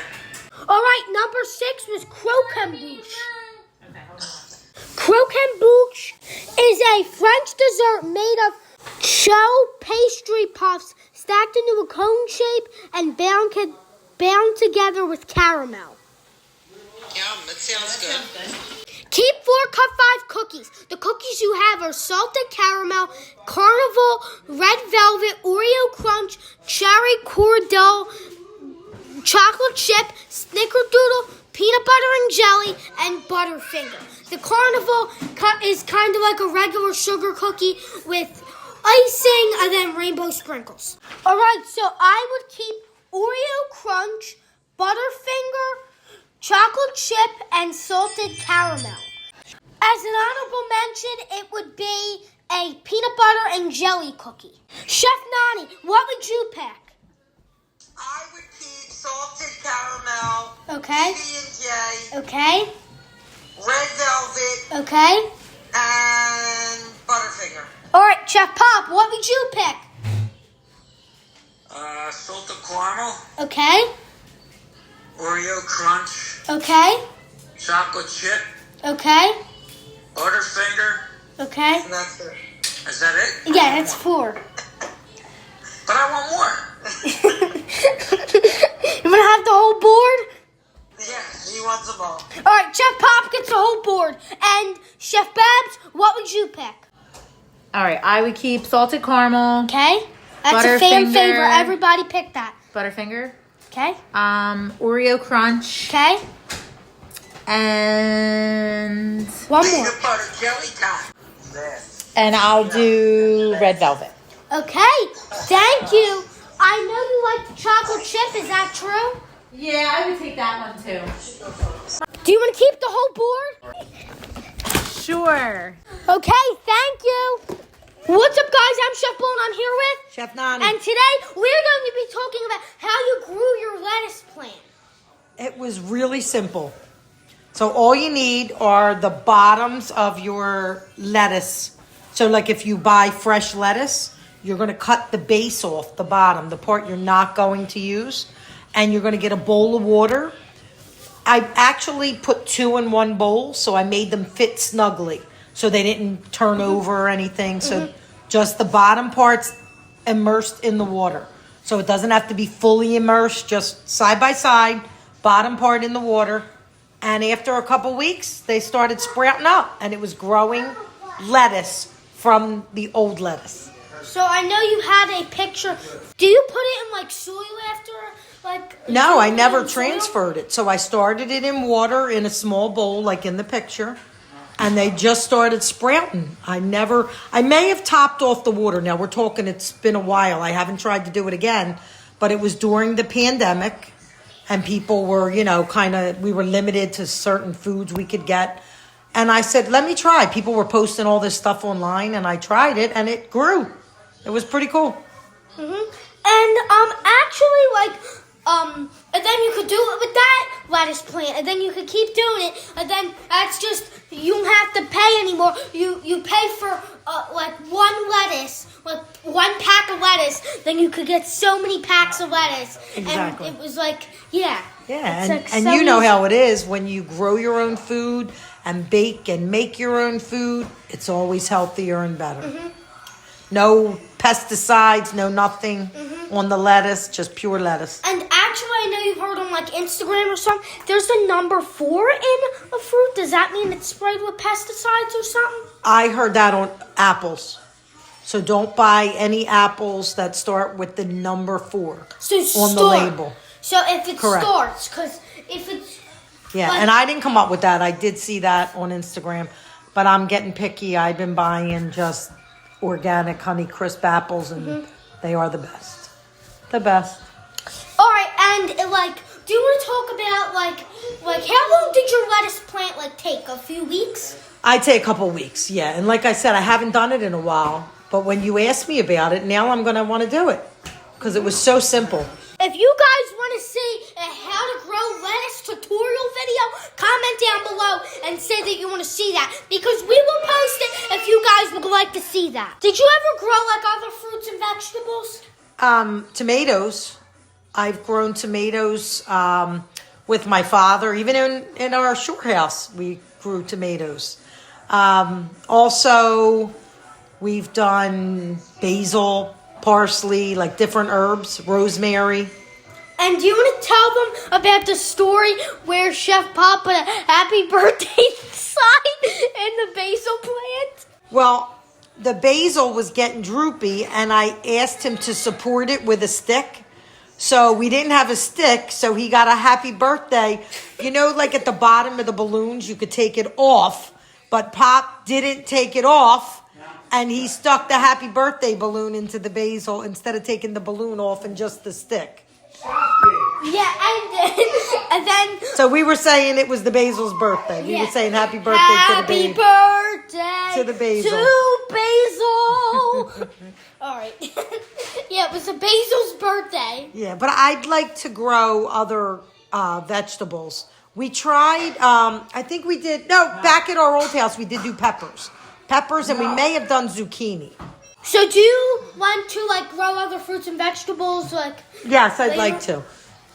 All right, number 6 was croquembouche. Croquembouche is a French dessert made of choux pastry puffs stacked into a cone shape and bound together with caramel. Yum, it sounds good. Keep 4 cut 5 cookies. The cookies you have are salted caramel, carnival, red velvet, Oreo crunch, cherry cordial, chocolate chip, snickerdoodle, peanut butter and jelly, and Butterfinger. The carnival is kind of like a regular sugar cookie with icing and then rainbow sprinkles. All right, so I would keep Oreo crunch, Butterfinger, chocolate chip, and salted caramel. As an honorable mention, it would be a peanut butter and jelly cookie. Chef Nonni, what would you pick? I would keep salted caramel, Okay. PB&J, Okay. red velvet, Okay. and Butterfinger. All right, Chef Pop, what would you pick? Salted caramel, Okay. Oreo crunch, Okay. chocolate chip, Okay. Butterfinger. Okay. And that's it. Is that it? Yeah, that's 4. But I want more. You want to have the whole board? Yeah, he wants them all. All right, Chef Pop gets the whole board. And Chef Babs, what would you pick? All right, I would keep salted caramel, Okay. That's a fan Butterfinger. favorite. Everybody pick that. Butterfinger, Okay. Oreo crunch, Okay. And one more. Peanut butter jelly time. And I'll do red velvet. Okay, thank you. I know you like the chocolate chip. Is that true? Yeah, I would take that one too. Do you want to keep the whole board? Sure. Okay, thank you. What's up, guys? I'm Chef Bull, and I'm here with Chef Nonni. And today we're going to be talking about how you grew your lettuce plant. It was really simple. So all you need are the bottoms of your lettuce. So like if you buy fresh lettuce, you're going to cut the base off, the bottom, the part you're not going to use, and you're going to get a bowl of water. I actually put 2 in one bowl, so I made them fit snugly, so they didn't turn over or anything. So just the bottom parts immersed in the water. So it doesn't have to be fully immersed, just side by side, bottom part in the water. And after a couple weeks, they started sprouting up, and it was growing lettuce from the old lettuce. So I know you had a picture. Do you put it in like soil after No, I never transferred it. So I started it in water in a small bowl, like in the picture, and they just started sprouting. I may have topped off the water. Now we're talking, it's been a while. I haven't tried to do it again, but it was during the pandemic, and people were, we were limited to certain foods we could get. And I said, let me try. People were posting all this stuff online, and I tried it, and it grew. It was pretty cool. And and then you could do it with that lettuce plant, and then you could keep doing it, and then that's just, you don't have to pay anymore. You pay for one lettuce, like one pack of lettuce, then you could get so many packs of lettuce. Exactly. And it was like, yeah. Yeah, and you know how it is when you grow your own food and bake and make your own food, it's always healthier and better. No pesticides, no nothing on the lettuce, just pure lettuce. And actually, I know you've heard on like Instagram or something, there's a number 4 in a fruit. Does that mean it's sprayed with pesticides or something? I heard that on apples. So don't buy any apples that start with the number 4 on the label. So if it Correct. starts, because if it's... Yeah, and I didn't come up with that. I did see that on Instagram, but I'm getting picky. I've been buying just organic Honey Crisp apples, and they are the best. The best. All right, and do you want to talk about like how long did your lettuce plant take? A few weeks? I'd say a couple weeks, yeah. And like I said, I haven't done it in a while, but when you asked me about it, now I'm going to want to do it because it was so simple. If you guys want to see a how to grow lettuce tutorial video, comment down below and say that you want to see that, because we will post it if you guys would like to see that. Did you ever grow other fruits and vegetables? Tomatoes. I've grown tomatoes with my father. Even in our shore house, we grew tomatoes. Also, we've done basil, parsley, like different herbs, rosemary. And do you want to tell them about the story where Chef Pop put a happy birthday sign in the basil plant? Well, the basil was getting droopy, and I asked him to support it with a stick. So we didn't have a stick, so he got a happy birthday. Like at the bottom of the balloons, you could take it off, but Pop didn't take it off, and he stuck the happy birthday balloon into the basil instead of taking the balloon off and just the stick. Yeah, and then... So we were saying it was the basil's birthday. We were saying happy birthday to the basil. Happy birthday to the basil. To basil. All right. Yeah, it was the basil's birthday. Yeah, but I'd like to grow other vegetables. We tried, back at our old house, we did do peppers. And we may have done zucchini. So do you want to grow other fruits and vegetables Yes, I'd like to.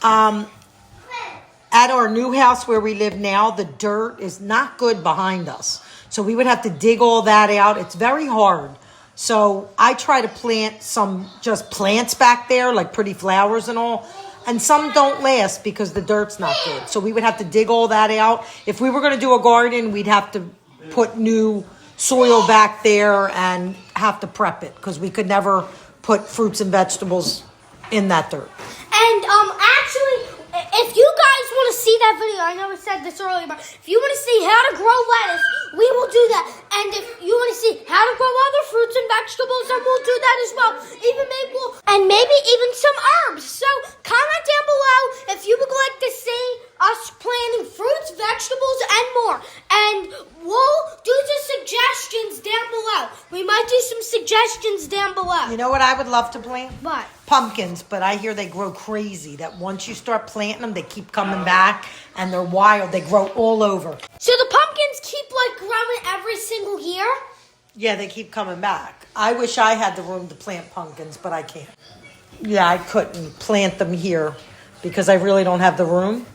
At our new house where we live now, the dirt is not good behind us. So we would have to dig all that out. It's very hard. So I try to plant some just plants back there, like pretty flowers and all. And some don't last because the dirt's not good. So we would have to dig all that out. If we were going to do a garden, we'd have to put new soil back there and have to prep it because we could never put fruits and vegetables in that dirt. And actually, if you guys want to see that video. I know I said this earlier, but if you want to see how to grow lettuce, we will do that. And if you want to see how to grow other fruits and vegetables, then we'll do that as well. Maybe even some herbs. So comment down below if you would like to see us planting fruits, vegetables, and more. And we'll do the suggestions down below. We might do some suggestions down below. You know what I would love to plant? What? Pumpkins, but I hear they grow crazy. That once you start planting them, they keep coming back, and they're wild. They grow all over. So the pumpkins keep growing every single year? Yeah, they keep coming back. I wish I had the room to plant pumpkins, but I can't. Yeah, I couldn't plant them here because I really don't have the room.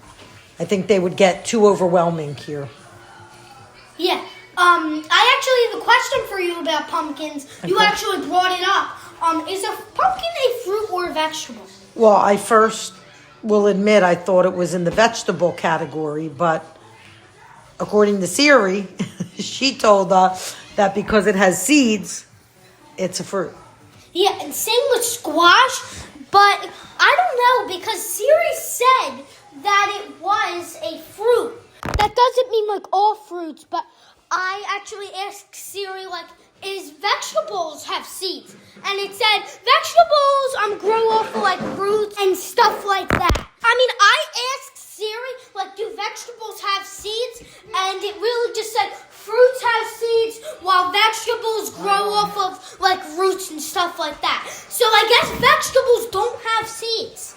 I think they would get too overwhelming here. Yeah. I actually have a question for you about pumpkins. You actually brought it up. Is a pumpkin a fruit or a vegetable? Well, I first will admit I thought it was in the vegetable category, but according to Siri, she told us that because it has seeds, it's a fruit. Yeah, and same with squash, but I don't know because Siri said that it was a fruit. That doesn't mean all fruits, but I actually asked Siri is vegetables have seeds? And it said vegetables grow off of fruits and stuff like that. I mean, I asked Siri do vegetables have seeds? And it really just said fruits have seeds while vegetables grow off of roots and stuff like that. So I guess vegetables don't have seeds.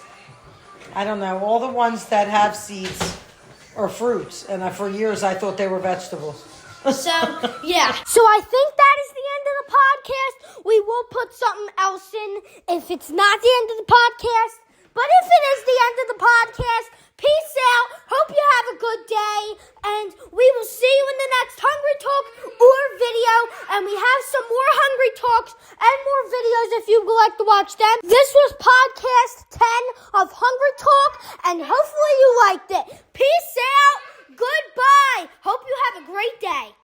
I don't know. All the ones that have seeds are fruits, and for years I thought they were vegetables. So, yeah. So I think that is the end of the podcast. We will put something else in if it's not the end of the podcast. But if it is the end of the podcast, peace out. Hope you have a good day. And we will see you in the next Hungry Talk or video. And we have some more Hungry Talks and more videos if you would like to watch them. This was podcast 10 of Hungry Talk. And hopefully you liked it. Peace out. Goodbye. Hope you have a great day.